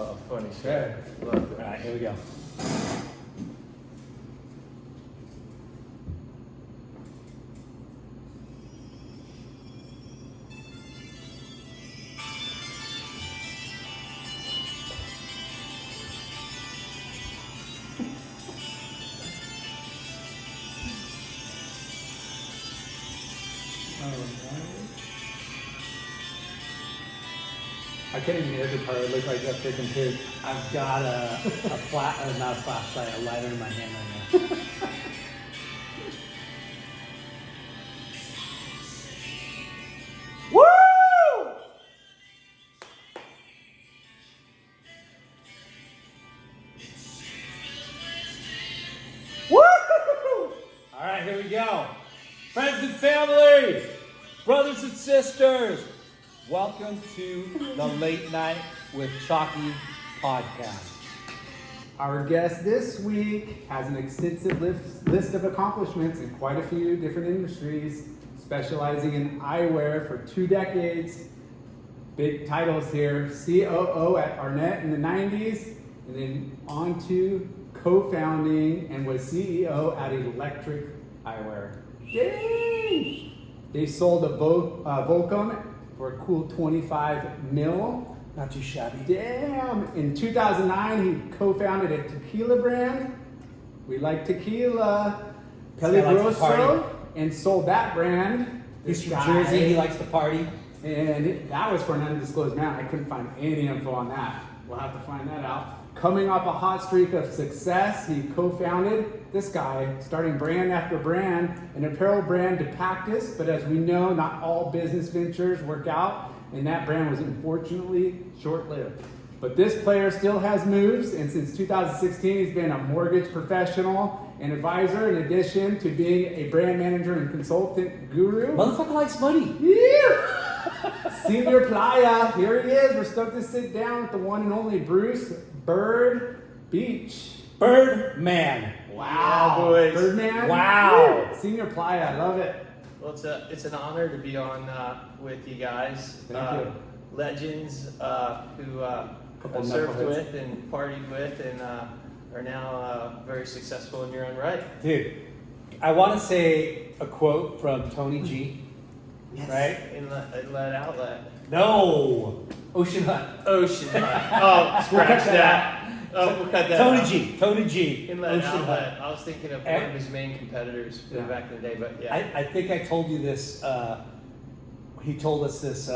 Oh, funny shit. All right, here we go. I can't even hear the car. It looks like that freaking pig. I've got not a flashlight, a lighter in my hand right now. Woo! Woo! All right, here we go. Friends and family, brothers and sisters, welcome to the Late Night with Chalky podcast. Our guest this week has an extensive list of accomplishments in quite a few different industries, specializing in eyewear for 2 decades. Big titles here: COO at Arnette in the 90s, and then on to co-founding and was CEO at Electric Eyewear. Yay! They sold a Volcom for a cool 25 mil. Not too shabby. Damn! In 2009, he co-founded a tequila brand. We like tequila, This guy likes to Peligroso, party. and sold that brand. He's This from guy- Jersey. He likes to party. And that was for an undisclosed amount. I couldn't find any info on that. We'll have to find that out. Coming off a hot streak of success, he co-founded, this guy, starting brand after brand, an apparel brand, Depactus. But as we know, not all business ventures work out, and that brand was unfortunately short-lived. But this player still has moves, and since 2016, he's been a mortgage professional and advisor, in addition to being a brand manager and consultant guru. Motherfucker likes money. Yeah. Senor Playa, here he is. We're stoked to sit down with the one and only Bruce Bird Beach. Birdman. Yeah, boys. Birdman. Wow. Woo. Senor Playa, I love it. Well, it's an honor to be on with you guys. Thank you. Legends who Couple I've surfed knuckleheads. with and partied with and are now very successful in your own right. Dude, I want to say a quote from Tony G. Yes. Right? Inlet outlet. No. Ocean Hut. Ocean. Oh, scratch that. Oh, we'll cut that Tony out. G. Tony G. Inlet Ocean outlet. Hut. I was thinking of one of his main competitors Yeah. back in the day, but yeah. I think I told you this. He told us this.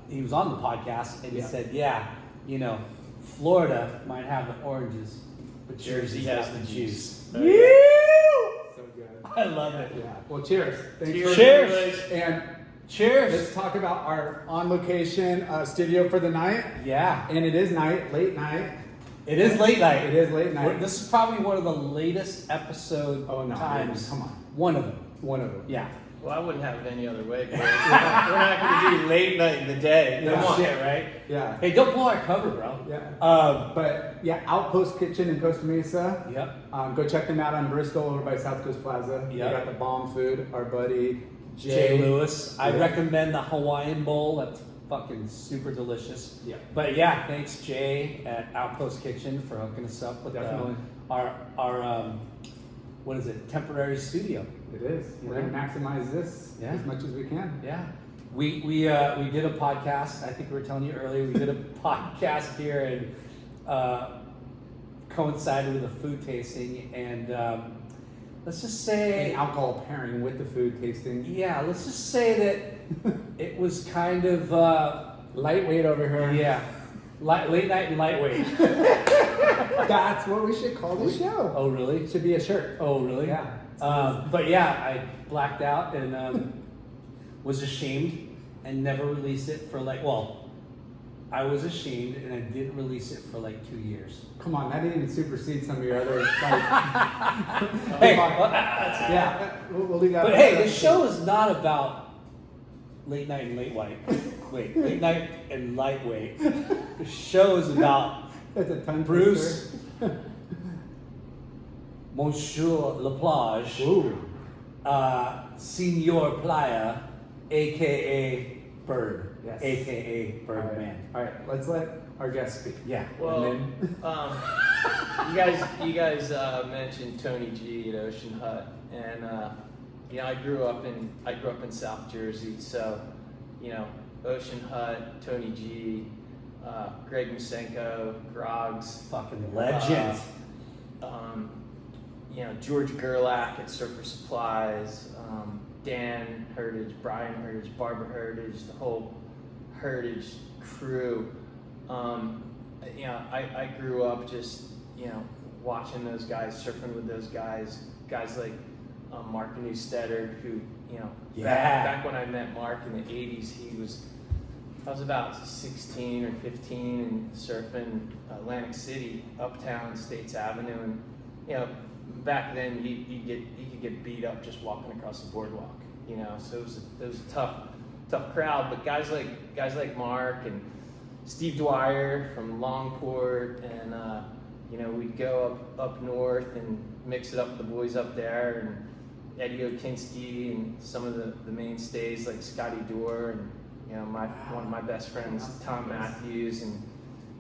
He was on the podcast and he Yeah. said, "Yeah, you know, Florida might have the oranges, but Jersey has the juice." Oh, yeah. So good. I love it. Yeah. Well, cheers. Thanks Cheers. Cheers. And Cheers. let's talk about our on-location studio for the night. Yeah, And it is late night. it is late night. It is late night. This is probably one of the latest episode Oh, no, times. come on. One of them. One of them. Yeah. Well, I wouldn't have it any other way. We're not going to do late night in the day. Yeah. Come on. Shit, right? Yeah. Hey, don't blow our cover, bro. Yeah. Um, But yeah, Outpost Kitchen in Costa Mesa. Yep. Go check them out on Bristol over by South Coast Plaza. They Yep. got the bomb food. Our buddy Jay Lewis. I Yeah. recommend the Hawaiian bowl. That's fucking super delicious. Yeah. But yeah, thanks Jay at Outpost Kitchen for hooking us up with Definitely. our what is it? Temporary studio. It is. We're gonna maximize this Yeah. as much as we can. Yeah. We did a podcast. I think we were telling you earlier. We did a podcast here and coincided with a food tasting and let's just say And alcohol pairing with the food tasting. yeah, let's just say that it was kind of Lightweight over here. yeah, late night and lightweight. That's what we should call the show. Oh really? It should be a shirt. Oh really? Yeah. But yeah, I blacked out and was ashamed and never released it for I was ashamed and I didn't release it for 2 years. Come on, that didn't even supersede some of your other. Hey, Yeah, we'll leave that. but hey, this show is not about late night and late night and lightweight. The show is about That's a tongue Bruce, twister. Monsieur LaPlage, Ooh. Senor Playa, aka Bird, Yes. aka Birdman. All right, let's let our guest speak. Yeah. Well, And you guys mentioned Tony G at Ocean Hut, and you know, I grew up in South Jersey, so you know, Ocean Hut, Tony G, Greg Musenko, Groggs, Fucking legend. You know, George Gerlach at Surfer Supplies, Dan Heritage, Brian Heritage, Barbara Heritage, the whole Heritage crew. You know, I grew up just, you know, watching those guys, surfing with those guys like Mark Newstetter, who, you know, back when I met Mark in the 80s, I was about 16 or 15 and surfing Atlantic City, uptown States Avenue, and you know, back then you could get beat up just walking across the boardwalk, you know. So it was a tough crowd. But guys like Mark and Steve Dwyer from Longport, and you know, we'd go up north and mix it up with the boys up there, and Eddie Okinski and some of the mainstays like Scotty Dorr, and you know, one of my best friends, Tom Matthews, and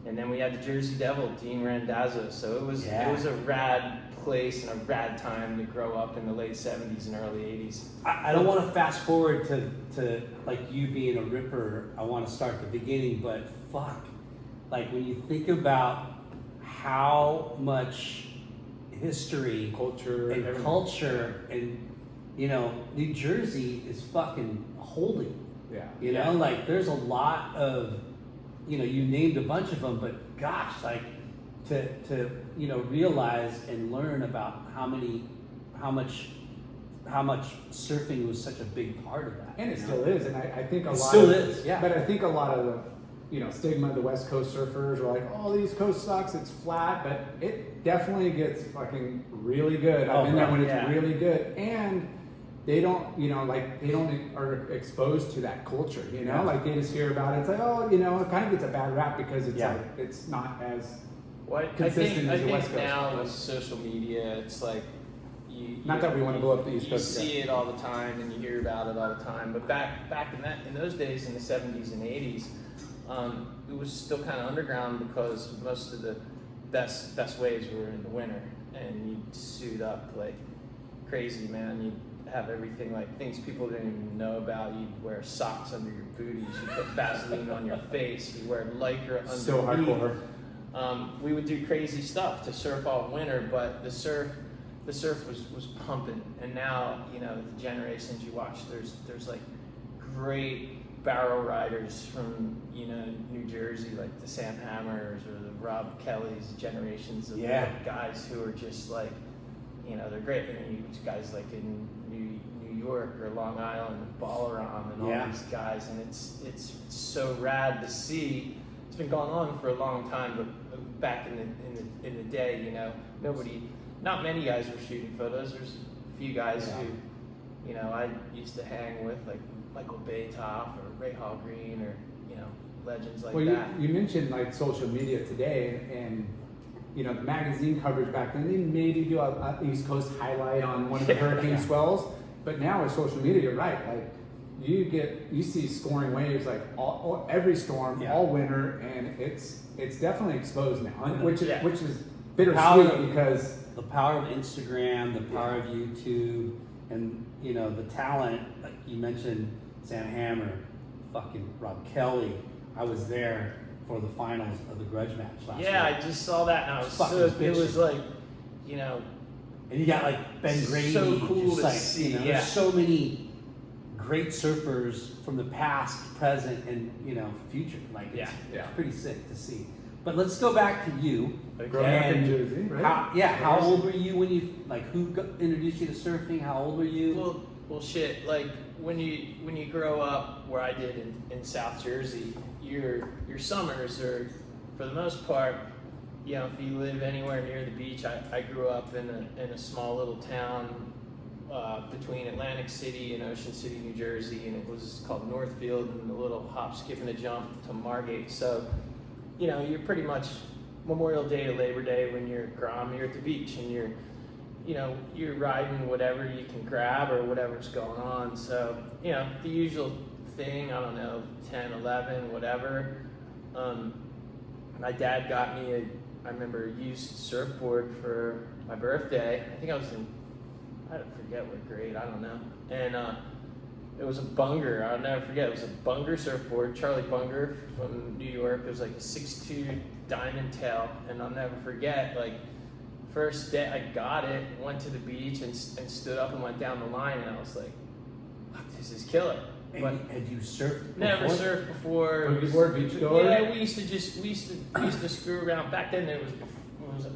then we had the Jersey Devil, Dean Randazzo. So it was a rad place and a rad time to grow up in the late 70s and early 80s. I don't want to fast forward to like you being a ripper. I want to start the beginning, but fuck, like when you think about how much history, culture, and you know, New Jersey is fucking holding. Yeah. You know, like there's a lot of, you know, you named a bunch of them, but gosh, like to you know, realize and learn about how much surfing was such a big part of that. And it still is, and I think a lot still of, is, yeah. But I think a lot of the, you know, stigma of the West Coast surfers are like, oh, the East Coast sucks, it's flat, but it definitely gets fucking really good. I've been there when it's really good, and they don't, you know, like they don't are exposed to that culture, you know, like they just hear about it. It's like, oh, you know, it kind of gets a bad rap because it's like it's not as consistent as the West Coast. Now with social media, it's like not that we want to blow up the East Coast. You see it all the time and you hear about it all the time. But back in those days, in the 70s and 80s, it was still kind of underground because most of the best waves were in the winter, and you'd suit up like crazy, man. You'd have everything, like things people didn't even know about. You'd wear socks under your booties. You put Vaseline on your face. You wear Lycra underneath. So hardcore. We would do crazy stuff to surf all winter, but the surf was pumping. And now, you know, the generations you watch, there's like great barrel riders from, you know, New Jersey, like the Sam Hammers or the Rob Kellys, generations of guys who are just like, you know, they're great. And you guys like in New York or Long Island, and Balaram and all these guys, and it's so rad to see. It's been going on for a long time, but back in the day, you know, not many guys were shooting photos. There's a few guys who, you know, I used to hang with, like Michael Baytoff or Ray Hall Green, or, you know, legends like that. You mentioned like social media today, and you know, the magazine coverage back then, they maybe do a East Coast highlight on one of the hurricane swells, but now with social media, you're right, like you see scoring waves like every storm, all winter, and it's definitely exposed now, which is bittersweet because the power of Instagram, the power of YouTube, and you know, the talent, like you mentioned Sam Hammer, fucking Rob Kelly. I was there for the finals of the grudge match last year. I just saw that, and I was it was like, you know, and you got like Ben Grady, so cool just to like, see. You know, there's so many great surfers from the past, present, and you know, future. Like it's pretty sick to see. But let's go back to you. Growing up in Jersey, right? How old were you when you, like, who introduced you to surfing? How old were you? Well, shit. Like when you grow up where I did in South Jersey, your summers are, for the most part, you know, if you live anywhere near the beach. I grew up in a small little town between Atlantic City and Ocean City, New Jersey, and it was called Northfield, and a little hop, skip, and a jump to Margate. So, you know, you're pretty much Memorial Day to Labor Day when you're at Grom, you're at the beach, and you're riding whatever you can grab or whatever's going on. So, you know, the usual thing, I don't know, 10, 11, whatever. my dad got me I remember a used surfboard for my birthday. I think I was I forget what grade, I don't know. And it was a Bunger, I'll never forget. It was a Bunger surfboard, Charlie Bunger from New York. It was like a 6'2" diamond tail, and I'll never forget, like, first day I got it, went to the beach and stood up and went down the line, and I was like, "Fuck, this is killer." And had you surfed before? Never surfed before. Beach goer? Yeah, we used to screw around. Back then there was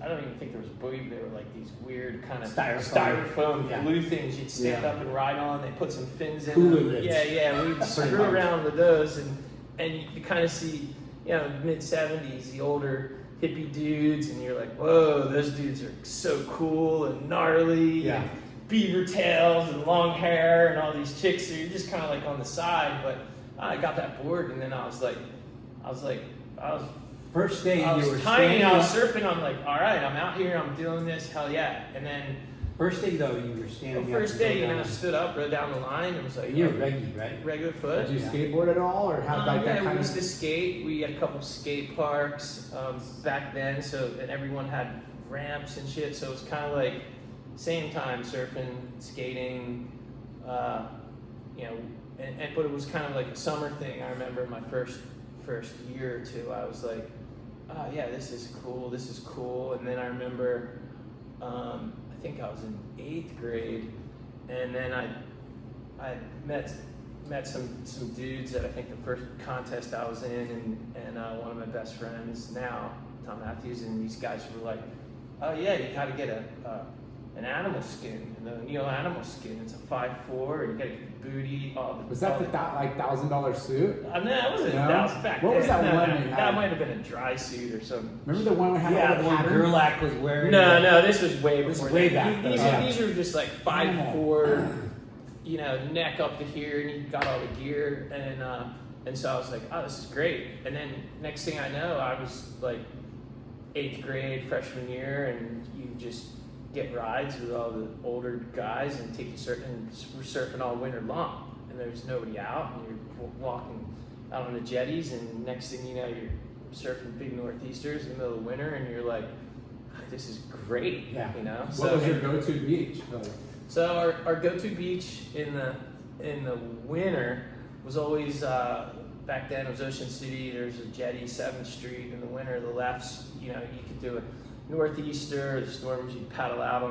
I don't even think there was boogie. There were like these weird kind of styrofoam blue things you'd stand up and ride on. They put some fins in them. Yeah, we'd screw around with those, and you kind of see, mid-70s, the older hippie dudes, and you're like, whoa, those dudes are so cool and gnarly, and beaver tails and long hair, and all these chicks. So you're just kind of like on the side. But I got that board, and then I was First day I you was were tiny, I was surfing, I'm like, all right, I'm out here, I'm doing this, hell yeah. And then first day though, you were standing the first day, stood up, rode down the line, and was like, you're reggae, right? Regular foot. Did you skateboard at all, or have like that yeah, kind we of? used to skate. We had a couple skate parks back then, and everyone had ramps and shit, so it was kind of like same time surfing, skating, but it was kind of like a summer thing. I remember my first year or two, I was like, oh yeah, this is cool. And then I remember, I think I was in 8th grade, and then I met some dudes at I think the first contest I was in, and one of my best friends now, Tom Matthews, and these guys were like, oh yeah, you gotta get an animal skin, and the Neil animal skin. It's a 5'4", and you gotta get the booty. Was that like $1,000 suit? I mean, that wasn't. That was back what then. was that No, one? no, that might have been a dry suit or something. Remember the one we had? Yeah, the one Gerlach was wearing. No, this was way before. This was way back. These are just like 5'4", neck up to here, and you got all the gear, and so I was like, oh, this is great. And then next thing I know, I was like 8th grade, freshman year, and you just get rides with all the older guys and take you surfing. And we're surfing all winter long, and there's nobody out, and you're walking out on the jetties, and next thing you know, you're surfing big northeasters in the middle of winter, and you're like, this is great. Yeah. What was your go-to beach? So our go-to beach in the winter was always back then it was Ocean City. There's a jetty, 7th Street. In the winter, the lefts, you could do a northeaster. The storms, you'd paddle out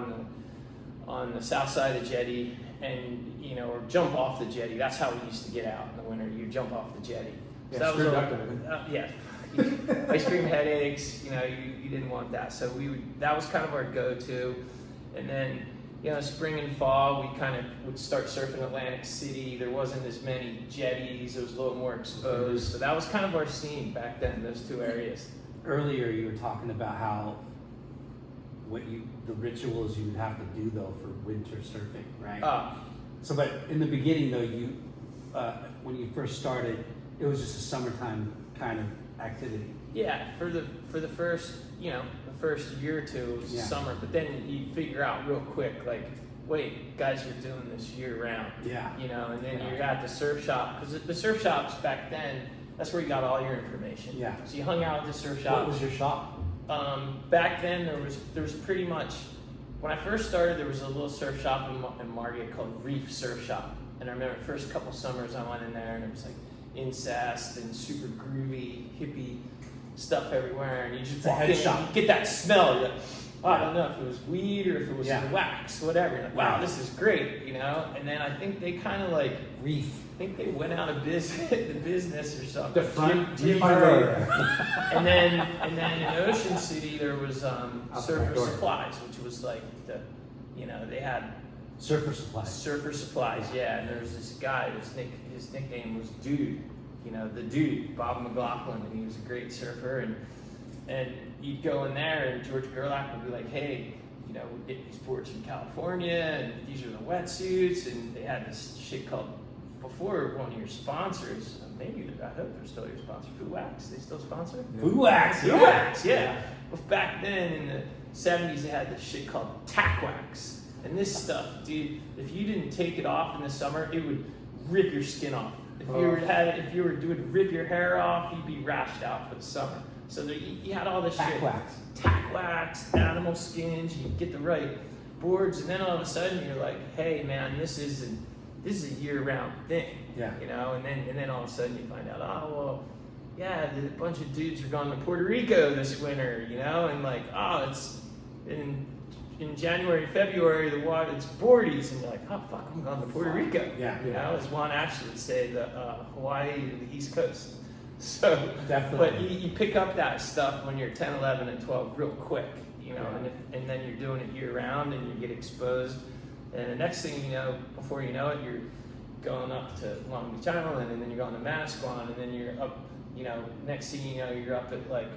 on the south side of the jetty, and or jump off the jetty. That's how we used to get out in the winter. You jump off the jetty. So that was ice cream headaches. You didn't want that. So that was kind of our go-to, and then. Spring and fall, we kind of would start surfing Atlantic City. There wasn't as many jetties. It was a little more exposed. So that was kind of our scene back then, those two areas. Earlier, you were talking about how the rituals you would have to do, though, for winter surfing, right? So, but in the beginning, though, when you first started, it was just a summertime kind of activity. Yeah, for the first, the first year or two, it was summer, but then you figure out real quick, like, wait, guys are doing this year round. Yeah. And then you're at the surf shop, because the surf shops back then, that's where you got all your information. Yeah. So you hung out at the surf shop. What was your shop? Back then, there was pretty much, when I first started, there was a little surf shop in Margate called Reef Surf Shop. And I remember the first couple summers I went in there, and it was like incest and super groovy, hippie stuff everywhere, and you just walk in and you get that smell. You're like, oh, I don't know if it was weed or if it was wax, whatever. You're like, wow, this is great, And then I think they kind of like Reef. I think they went out of the business or something. The front and then in Ocean City there was Surfer Supplies, which was like they had Surfer Supplies. Surfer Supplies, yeah. And there was this guy. His nickname was Dude. The dude, Bob McLaughlin, and he was a great surfer. And you'd go in there, and George Gerlach would be like, hey, we get these boards from California, and these are the wetsuits. And they had this shit called, before one of your sponsors, maybe, I hope they're still your sponsor, Foo Wax. They still sponsor? Foo Wax, Foo Wax, yeah. But back then in the 70s, they had this shit called tack wax. And this stuff, dude, if you didn't take it off in the summer, it would rip your skin off. If you would rip your hair off, you'd be rashed out for the summer. So there, you had all this shit. Tack wax, animal skins, you get the right boards, and then all of a sudden you're like, hey man, this is a year-round thing. Yeah. You know, and then all of a sudden you find out, oh well, yeah, a bunch of dudes are going to Puerto Rico this winter, you know, and like, oh, it's in January, February, the water, it's 40s, and you're like, oh fuck, I'm going to Puerto Rico. Yeah. You know, as Juan actually would say, the Hawaii to the East Coast. So, Definitely. but you pick up that stuff when you're 10, 11, and 12 real quick, you know, and then you're doing it year round, and you get exposed, and the next thing you know, before you know it, you're going up to Long Beach Island, and then you're going to Manasquan, and then you're up, you know, next thing you know, you're up at like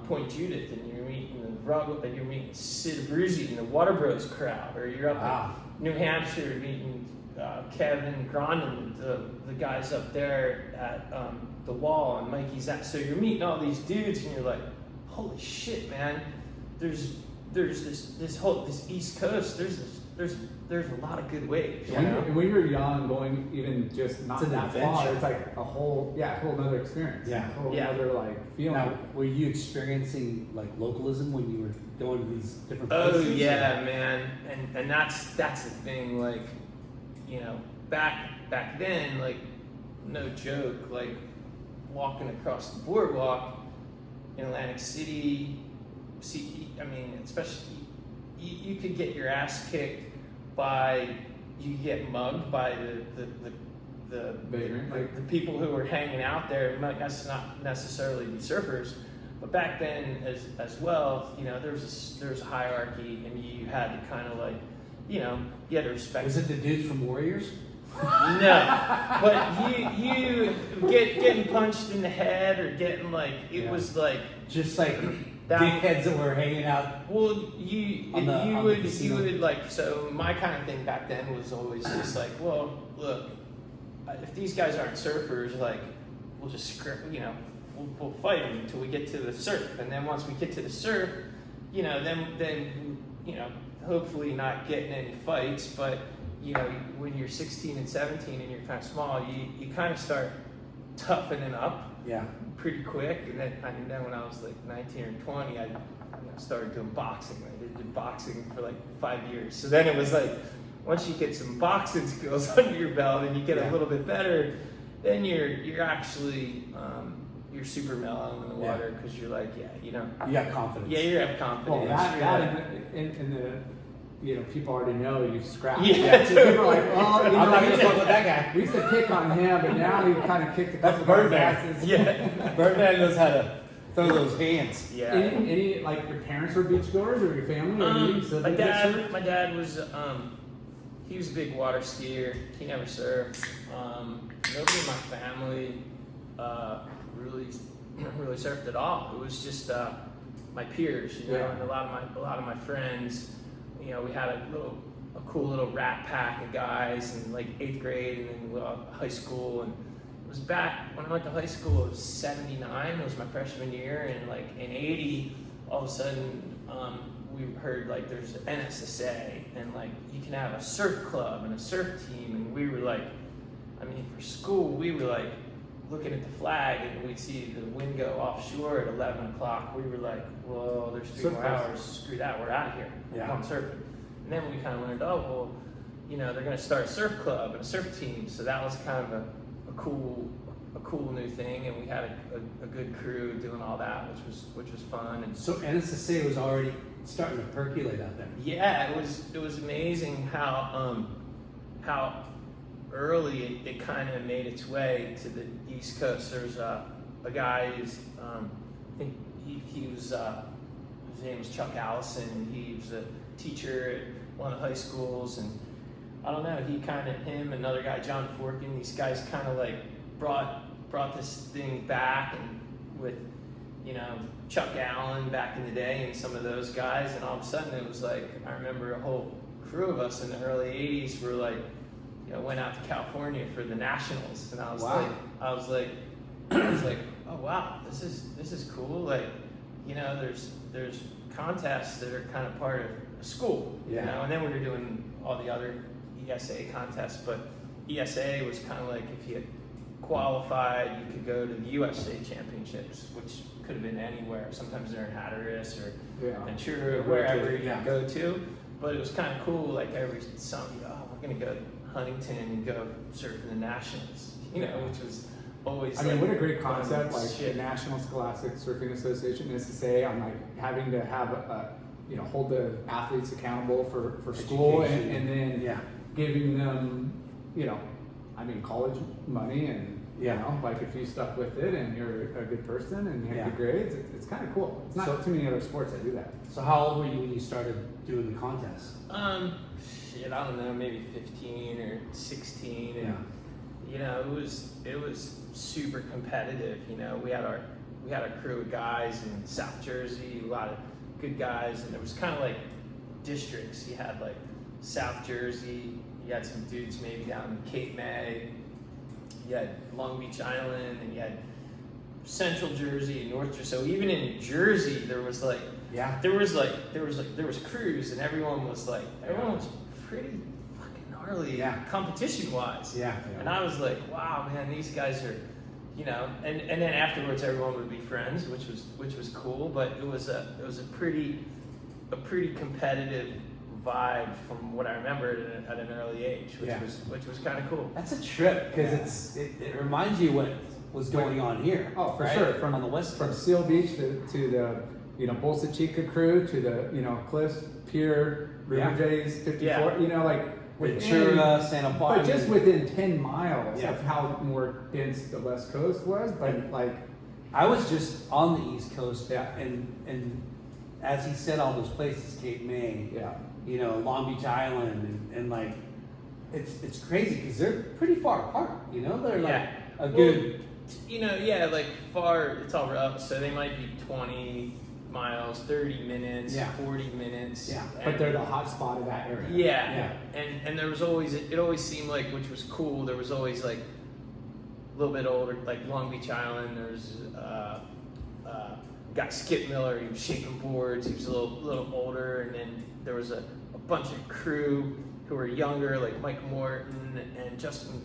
Point Judith, and you're meeting you're meeting Sid Abruzzi and the Water Bros crowd, or you're up in New Hampshire meeting Kevin Grondin, the guys up there at the Wall, and Mikey's at. So you're meeting all these dudes, and you're like, holy shit, man! There's this East Coast. There's a lot of good waves. When you're young, going even just not It's an that adventure. far, it's like a whole other experience. Yeah. A whole other like feeling. Now, were you experiencing like localism when you were going to these different Oh places? yeah, man, and that's the thing. Like, you know, back then, like, no joke, like walking across the boardwalk in Atlantic City. I mean, especially you could get your ass kicked you get mugged by the people who were hanging out there. It might not necessarily be surfers, but back then as well, you know, there's a hierarchy, and you had to kind of like, you know, you had to respect. Was it the dudes from Warriors? No, but you getting punched in the head or getting like it was like just like dickheads that were hanging out. Well, you would like, so my kind of thing back then was always just like, well, look, if these guys aren't surfers, like, we'll just we'll fight them until we get to the surf, and then once we get to the surf, you know, then you know, hopefully not getting any fights, but you know, when you're 16 and 17 and you're kind of small, you kind of start toughening up. Yeah. Pretty quick, and then when I was like 19 or 20, I started doing boxing. I did boxing for like 5 years. So then it was like, once you get some boxing skills under your belt and you get a little bit better, then you're actually you're super mellow in the water, because you're like, you know, you got confidence. Yeah, you have confidence. Well, that in the you know, people already know you scrap. Yeah. So people are like, oh, I'm not gonna fuck with that guy. We used to pick on him, but now he kind of kicked a That's couple of Birdman. asses. Yeah. Birdman knows how to throw those hands. Yeah. Any like your parents were beach goers, or your family? Or my dad was he was a big water skier. He never surfed. Nobody in my family really surfed at all. It was just my peers, you know, and a lot of my friends. You know, we had a cool little rat pack of guys in like 8th grade, and then high school. And it was back when I went to high school. It was '79. It was my freshman year, and like in '80, all of a sudden we heard like there's an NSSA, and like you can have a surf club and a surf team. And we were like, I mean, for school, we were like looking at the flag, and we'd see the wind go offshore at 11 o'clock. We were like, well, there's 3 more hours. Screw that, we're out of here. We're going surfing. And then we kind of learned, oh, well, you know, they're going to start a surf club and a surf team. So that was kind of a cool new thing, and we had a good crew doing all that, which was fun. And so NSSA was already starting to percolate out there. Yeah, it was amazing how early it kind of made its way to the East Coast. There was a guy who's I think he was his name was Chuck Allison, and he was a teacher at one of the high schools, and I don't know, him, another guy, John Forkin, these guys kind of like brought this thing back, and with, you know, Chuck Allen back in the day and some of those guys, and all of a sudden it was like, I remember a whole crew of us in the early 80s were like, you know, went out to California for the Nationals, and I was like, oh wow, this is cool. Like, you know, there's contests that are kind of part of a school, you know, and then we were doing all the other ESA contests, but ESA was kind of like, if you had qualified, you could go to the USA Championships, which could have been anywhere. Sometimes they're in Hatteras or Yeah. Ventura, Yeah, wherever you yeah. go to. But it was kind of cool. Like every summer, we're gonna go to Huntington and go surf in the Nationals. Which was always. I mean, what a great fun concept! Like shit. the National Scholastic Surfing Association is to say, I'm like having to have hold the athletes accountable for school, and then Yeah. giving them, college money, and Yeah. like if you stuck with it and you're a good person and you have Yeah. good grades, it's kind of cool. It's not So- too many other sports that do that. So how old were you when you started doing the contest? I don't know, maybe 15 or 16, and it was super competitive. We had a crew of guys in South Jersey, a lot of good guys, and it was kind of like districts. You had like South Jersey, you had some dudes maybe down in Cape May, you had Long Beach Island, and you had Central Jersey and North Jersey. So even in Jersey, there was crews, and everyone was pretty fucking gnarly, Yeah. competition wise. Yeah. And I was like, wow, man, these guys are, and then afterwards everyone would be friends, which was cool. But it was a pretty competitive vibe from what I remember at an early age, which was kind of cool. That's a trip because it reminds you what was going on here. Oh, for right? sure. On the West From Coast. Seal Beach to the Bolsa Chica crew to the Cliffs Pier, River Yeah. Jays 54. Yeah. Ventura, Santa Barbara. But just within 10 miles Yeah. of how more dense the West Coast was. But like, I was just on the East Coast, Yeah. and as he said, all those places, Cape May, yeah. Long Beach Island, and like, it's crazy because they're pretty far apart. They're like a good. Like far, it's all up, so they might be 20 miles, 30 minutes, Yeah. 40 minutes. Yeah. But they're the hot spot of that area. Yeah. And there was always, it always seemed like, which was cool, there was always like a little bit older, like Long Beach Island, there's guy Skip Miller, he was shaping boards, he was a little older, and then there was a bunch of crew who were younger, like Mike Morton and Justin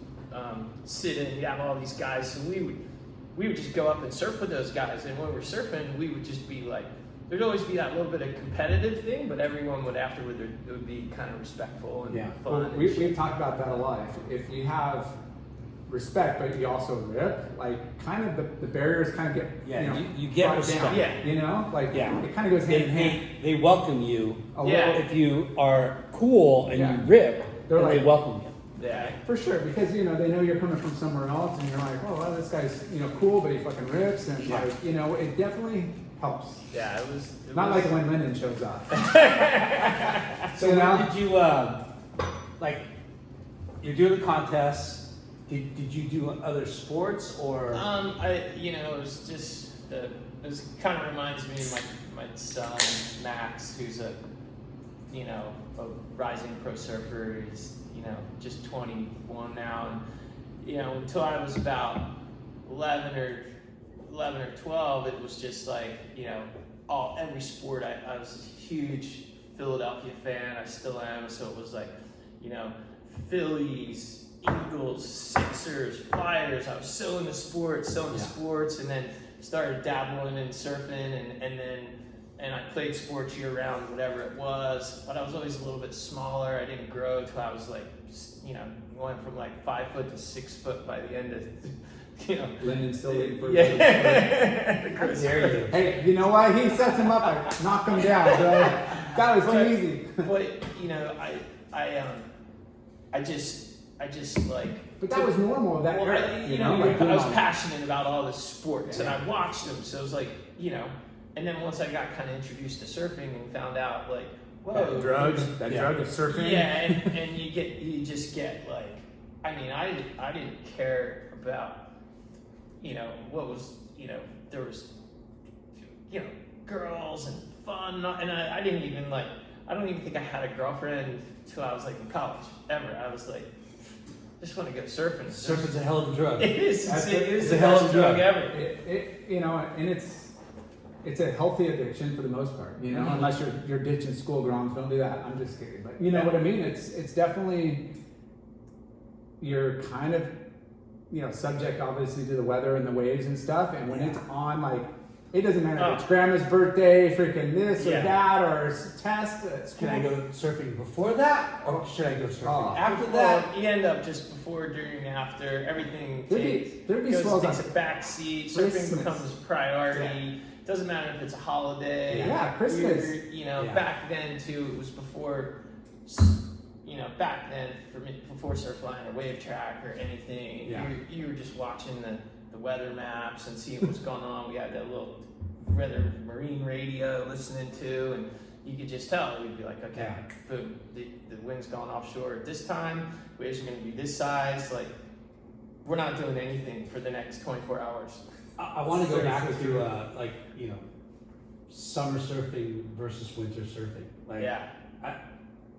Sidden. You have all these guys, so we would just go up and surf with those guys, and when we were surfing, we would just be like, there'd always be that little bit of competitive thing, but everyone would afterward, it would be kind of respectful and fun. Well, and we've shit. talked about that a lot. If you have respect, but you also rip, like kind of the barriers kind of get you get brought respect. down, Yeah. It kind of goes hand in hand. They welcome you. A Yeah. little- If you are cool and Yeah. you rip, They're then they like- welcome you. Yeah. For sure, because they know you're coming from somewhere else, and you're like, oh, well, this guy's cool, but he fucking rips, and Yeah. it definitely helps. Yeah, it was. Not like when Lennon shows up. So when did you you're doing the contest? Did you do other sports or? It was just it kind of reminds me of my son Max, who's a rising pro surfer. He's just 21 now, and until I was about 11 or 12, it was just like every sport. I was a huge Philadelphia fan. I still am. So it was like Phillies, Eagles, Sixers, Flyers. I was so into sports, and then started dabbling in surfing, and I played sports year round, whatever it was. But I was always a little bit smaller. I didn't grow till I was like, went from like 5 foot to 6 foot by the end of, Lennon's still waiting for yeah. There you go. Hey, you know what? He sets him up, I knock him down, bro. That was too easy. But I just like. But that was normal that Well, era. I was passionate about all the sports, and I watched them. So it was like, and then once I got kind of introduced to surfing and found out, like, whoa, That drug of surfing. yeah, and you just get like, I didn't care about, what was, there was, girls and fun, and I didn't even like. I don't even think I had a girlfriend until I was like in college, ever. I was like, just want to go surfing. Surfing's a hell of a drug. It is. That's It's a the hell of best a drug. drug ever. And it's a healthy addiction for the most part, unless you're ditching school grounds. Don't do that. I'm just kidding. But you know what I mean? It's definitely, you're kind of, subject obviously to the weather and the waves and stuff. And when it's on like It doesn't matter if it's grandma's birthday, freaking this or Yeah. that, or test. Can I go surfing before that, or should I go surfing after Well, that? you end up just before, during, after. Everything There'd be swells takes on a back seat. Christmas. Surfing becomes priority. Doesn't matter if it's a holiday. Yeah, Christmas. Yeah. Back then too, it was before. Back then for me, before Surfline or Wave Track or anything, Yeah. you were just watching the weather maps and seeing what's going on. We had that little weather marine radio listening to, and you could just tell. We'd be like, okay, boom, the wind's gone offshore at this time. Waves are going to be this size. Like, we're not doing anything for the next 24 hours. I want to go back to summer surfing versus winter surfing. Like, Yeah.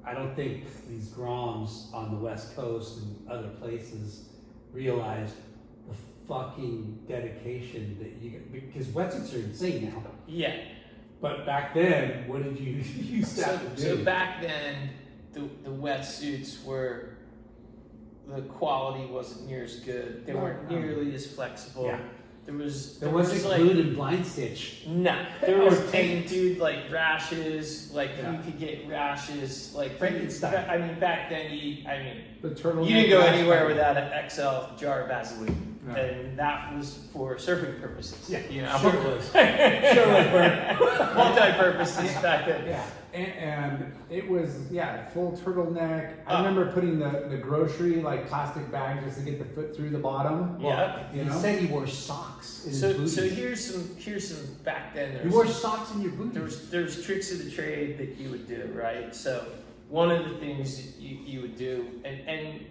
I don't think these groms on the West Coast and other places realize the fucking dedication that you get, because wetsuits are insane now. Yeah. But back then, what did you used to have to do? So back then, the wetsuits were, the quality wasn't near as good. They weren't nearly as flexible. Yeah. There was like glue and blind stitch. No, there was paint. dude, like rashes. Like Yeah. you could get rashes. Like Frankenstein. I mean, back then the turtle. you didn't go anywhere without an XL jar of Vaseline, Yeah. and that was for surfing purposes. Yeah, you know, sure it was. Sure it was. multi-purposes back then. Yeah, and it was full turtleneck. I remember putting the grocery plastic bag just to get the foot through the bottom. Yeah. You said you wore socks in his So booties. here's some back then. You wore socks in your booties. There's tricks of the trade that you would do, right? So one of the things you would do, and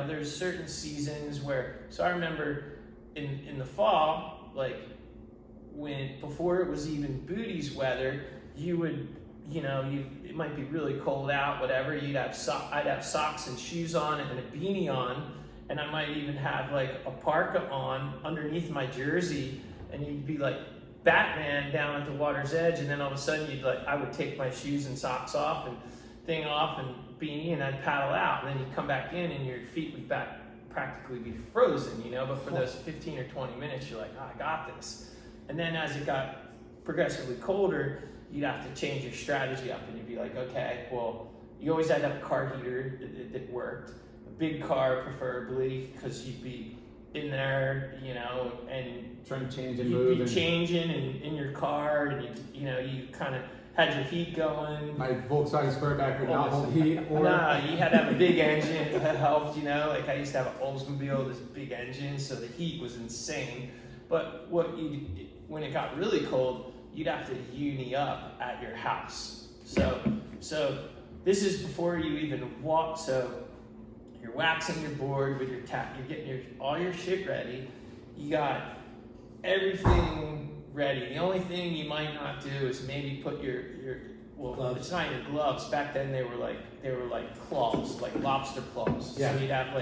there's certain seasons where. So I remember in the fall, before it was even booties weather, you would it might be really cold out, whatever. I'd have socks and shoes on and a beanie on, and I might even have a parka on underneath my jersey, and you'd be like Batman down at the water's edge, and then all of a sudden I would take my shoes and socks off and thing off and beanie, and I'd paddle out, and then you'd come back in and your feet would practically be frozen, but for those 15 or 20 minutes, you're like, oh, I got this. And then as it got progressively colder, you'd have to change your strategy up, and you'd be like, okay, well, you always had to have a car heater that worked, a big car preferably, because you'd be in there, and Trying to change and you'd move. be changing in your car, and you kind of had your heat going. My Volkswagen Squareback would not hold heat. Nah, you had to have a big engine that helped, I used to have an Oldsmobile, this big engine, so the heat was insane. But when it got really cold, you'd have to uni up at your house. So this is before you even walk. So you're waxing your board with your tap. You're getting all your shit ready. You got everything ready. The only thing you might not do is maybe put your gloves. It's not your gloves. Back then they were like claws, like lobster claws. Yeah. So you'd have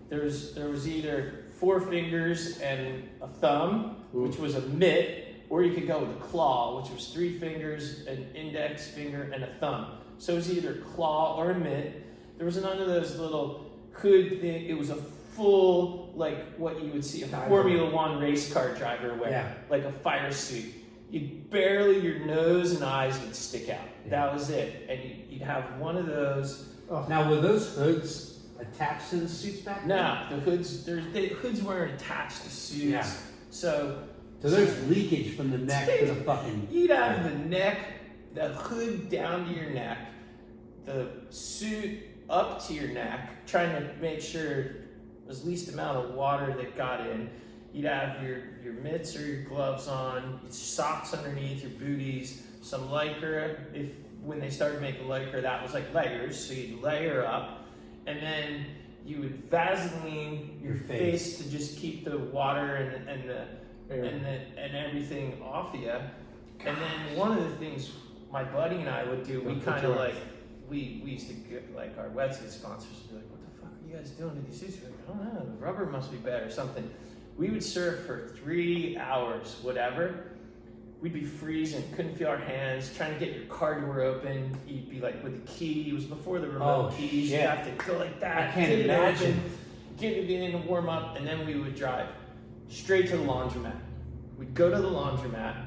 there was either 4 fingers and a thumb, which was a mitt. Or you could go with a claw, which was 3 fingers, an index finger, and a thumb. So it was either claw or a mitt. There was none of those little hood thing. It was a full, what you would see a Formula One race car driver wear, like a fire suit. Your nose and eyes would stick out. Yeah. That was it. And you'd have one of those. Oh. Now, were those hoods attached to the suits back then? No, the hoods weren't attached to suits. Yeah. So there's leakage from the neck to the fucking... You'd have the hood down to your neck, the suit up to your neck, trying to make sure there's least amount of water that got in. You'd have your mitts or your gloves on, socks underneath your booties, some lycra. When they started making lycra, that was like layers, so you'd layer up, and then you would Vaseline your face to just keep the water and everything off you. And then one of the things my buddy and I would do, we kind of we used to get our wetsuit sponsors would be like, what the fuck are you guys doing to these suits? We're like, I don't know, the rubber must be better or something. We would surf for 3 hours, whatever. We'd be freezing, couldn't feel our hands, trying to get your car door open. You'd be with the key. It was before the remote keys. You'd have to go like that. I can't imagine. Get it in, warm up, and then we would drive straight to the laundromat. we'd go to the laundromat,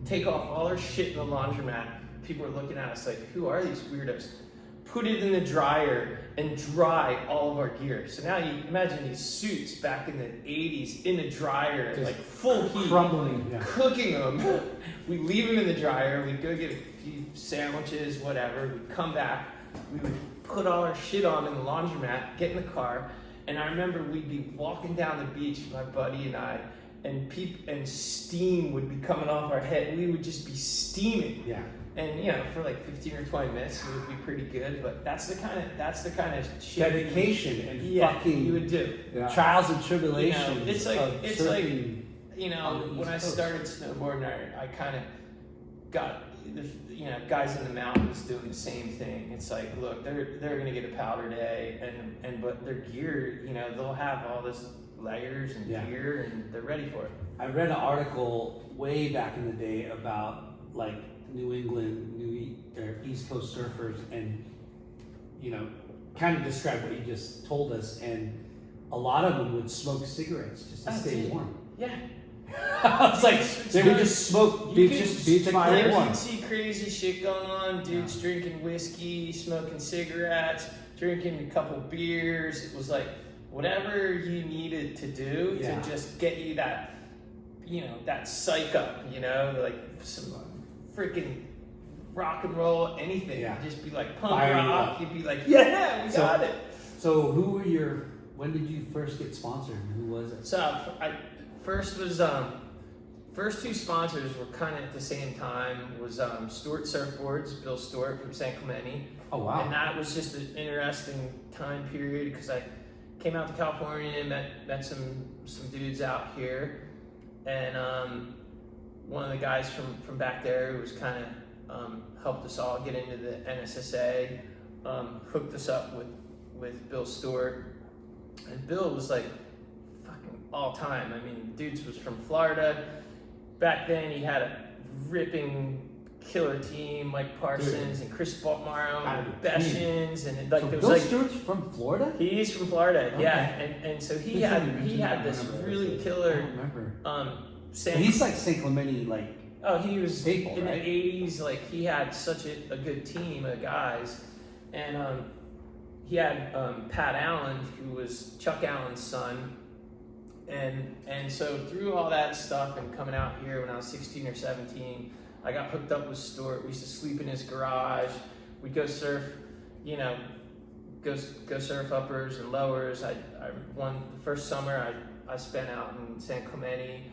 take off all our shit in the laundromat. People were looking at us like, who are these weirdos? Put it in the dryer and dry all of our gear. So now you imagine these suits back in the 80s in the dryer, Just like full heat, crumbling, yeah. cooking them. We leave them in the dryer. We'd go get a few sandwiches, whatever. We'd come back. We would put all our shit on in the laundromat, get in the car, and I remember we'd be walking down the beach, my buddy and I, and steam would be coming off our head. We would just be steaming. Yeah. And for like 15 or 20 minutes, it would be pretty good. But that's the kind of shit Dedication and you would do. Yeah. trials and tribulations. It's like of surfing on the when East I Coast. started snowboarding, I kind of got the guys in the mountains doing the same thing. It's like, look, they're gonna get a powder day, but their gear, they'll have all this layers and gear, and they're ready for it. I read an article way back in the day about like New England, East Coast surfers, and kind of describe what you just told us. And a lot of them would smoke cigarettes just to stay warm. Yeah. I was like, they would just smoke beach fire. You'd see crazy shit going on. Dudes drinking whiskey, smoking cigarettes, drinking a couple beers. It was like whatever you needed to do to just get you that, that psych up. Like some freaking rock and roll, anything. Yeah. You'd just be like punk Firing rock. up. You'd be like, yeah, we got it. So when did you first get sponsored? Who was it? So first two sponsors were kind of at the same time. Was Stewart Surfboards, Bill Stewart from San Clemente. Oh wow. And that was just an interesting time period because I came out to California and met some dudes out here, and one of the guys from back there who was kind of helped us all get into the NSSA, hooked us up with Bill Stewart, and Bill was like fucking all time. I mean, dudes was from Florida. Back then, he had a ripping killer team, Mike Parsons and Chris Baltmaro and Beshins, and like there was Bill like Stewart's from Florida. he's from Florida, Okay. yeah, and so he had this really killer. And he's like San Clemente, like He was staple, in right? the 80s. Like he had such a good team of guys, and he had Pat Allen, who was Chuck Allen's son, and so through all that stuff and coming out here when I was 16 or 17, I got hooked up with Stuart. We used to sleep in his garage. We'd go surf, go surf uppers and lowers. I the first summer I spent out in San Clemente.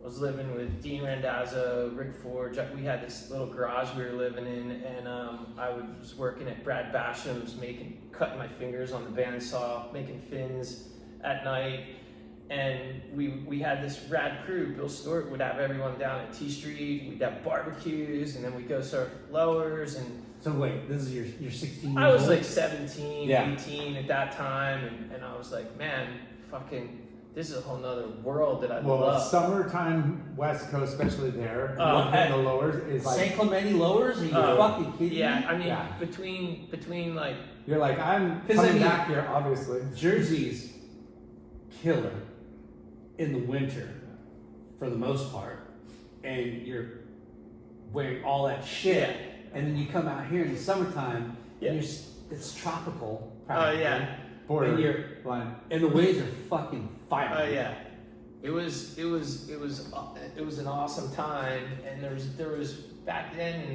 Was living with Dean Randazzo, Rick Forge. We had this little garage we were living in, and I was working at Brad Basham's, cutting my fingers on the bandsaw, making fins at night. And we had this rad crew. Bill Stewart would have everyone down at T Street. We'd have barbecues, and then we'd go surf lowers. And so wait, this is your 16 years I was old? like 17, 18 at that time, and I was like, man, fucking, this is a whole nother world that I love. Summertime West Coast, especially there, in the lowers, is like San Clemente lowers? Are you fucking kidding me? Yeah, I mean, between like, you're like, I'm 'Cause coming I mean- back here, obviously. Jersey's killer in the winter for the most part, and you're wearing all that shit, and then you come out here in the summertime, and it's tropical. Practically, Border and the waves are fucking fire. oh yeah, it was an awesome time, and there was back then in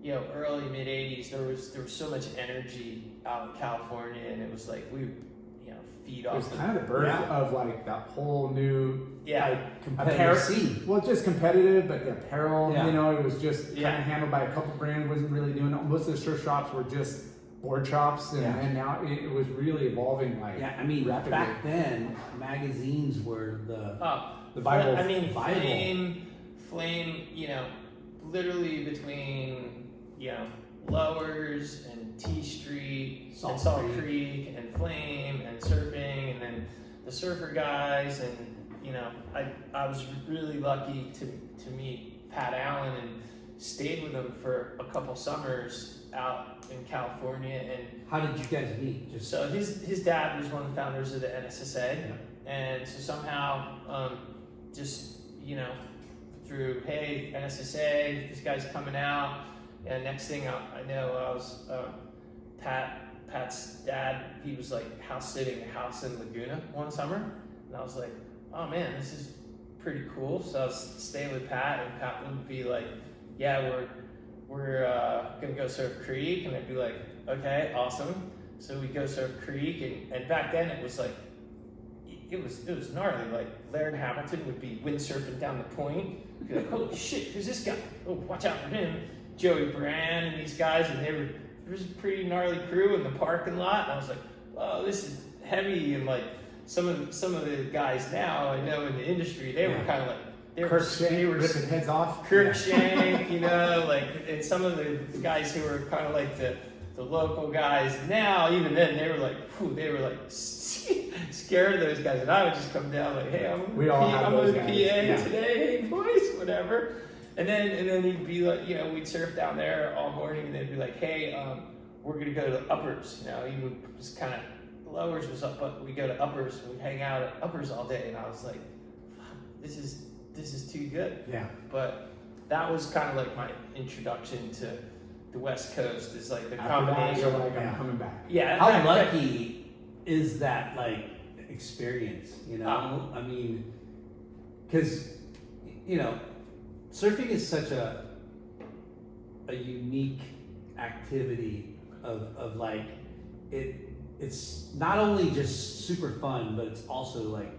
the early mid 80s there was so much energy out in California, and it was like we feed It was off. kind of the birth of like that whole new Competitive scene. Well, just competitive, but the apparel, Yeah. it was just kind of handled by a couple brands. Wasn't really doing it. Most of the surf shops were just board shops, and now it was really evolving. Like rapidly. Back then magazines were the Bible. I mean, Bible. Flame, literally between Lowers and T Street and Salt Creek and Flame and surfing, and then the surfer guys, and I was really lucky to meet Pat Allen and stayed with him for a couple summers out in California. And how did you guys meet? So his dad was one of the founders of the NSSA, and so somehow just, you know, through, hey, NSSA, this guy's coming out. And next thing I know, I was, Pat's dad, he was like house sitting a house in Laguna one summer. And I was like, oh man, this is pretty cool. So I was staying with Pat, and Pat would be like, yeah, we're gonna go surf Creek. And I'd be like, okay, awesome. So we go surf Creek, and back then it was like, it was gnarly. Like Laird Hamilton would be windsurfing down the point. Be like, holy shit, who's this guy? Oh, watch out for him. Joey Brand and these guys, and there was a pretty gnarly crew in the parking lot. And I was like, oh, this is heavy. And like some of the guys now I know in the industry, they were kind of like, they were ripping heads off. Kirk Shank, you know, like, and some of the guys who were kind of like the local guys now, even then they were like, whew, they were like scared of those guys. And I would just come down like, hey, I'm with PA today, hey boys, whatever. And then he'd be like, you know, we'd surf down there all morning, and they'd be like, hey, we're gonna go to the uppers. You know, he would just kind of, lowers was up, but we go to uppers, and we'd hang out at uppers all day. And I was like, this is too good. Yeah. But that was kind of like my introduction to the West Coast. Is like the After that, combination. you're like, I'm coming back. Yeah. How lucky is that like experience? You know, I mean, because you know, surfing is such a unique activity of like it's not only just super fun, but it's also like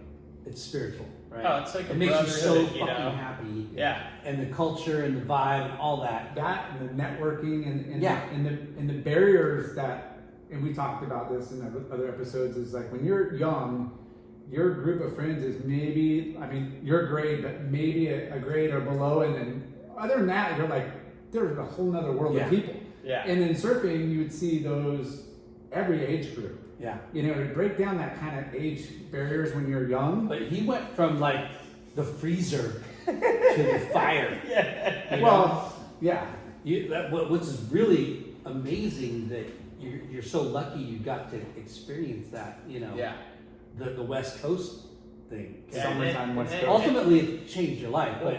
it's spiritual, right? Oh, it's like it makes you so fucking you know? happy. Yeah. And the culture and the vibe and all that. That and the networking and Yeah. and the barriers that, and we talked about this in other episodes, is like when you're young, your group of friends is maybe, I mean, your grade, but maybe a grade or below, and then other than that, you're like, there's a whole nother world of people. Yeah. And in surfing, you would see those every age group. Yeah. You know, to break down that kind of age barriers when you're young. But he went from like the freezer to the fire. Yeah. You Well, know? yeah. What's really amazing that you're so lucky you got to experience that. You know. Yeah. The West Coast thing. Yeah, Summertime West Coast. Ultimately, it changed your life, but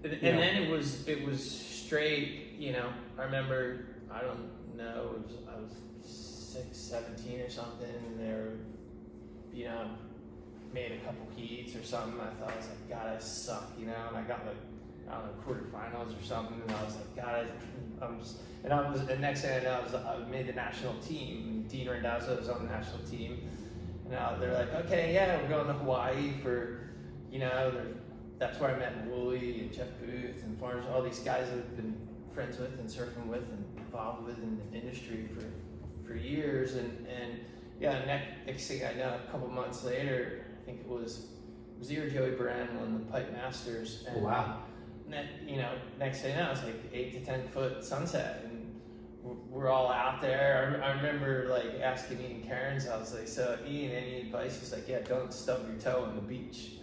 And then it was straight, you know, I remember, I don't know, I was 17 or something, and they were, you know, made a couple heats or something. I thought, I was like, God, I suck, you know, and I got like, I don't know, quarterfinals or something, and I was like, God, and next thing I know, I made the national team, and Dean Randazzo was on the national team, and they're like, okay, yeah, we're going to Hawaii for, you know, that's where I met Wooly and Jeff Booth and Farms, all these guys I've been friends with and surfing with and involved with in the industry for years. And yeah, next thing I know, a couple months later, I think it was the year Joey Brand won the Pipe Masters. And wow. You know, next thing I know, it's like 8 to 10 foot sunset, and we're all out there. I remember like asking Ian Cairns, I was like, so Ian, any advice? He's like, yeah, don't stub your toe on the beach.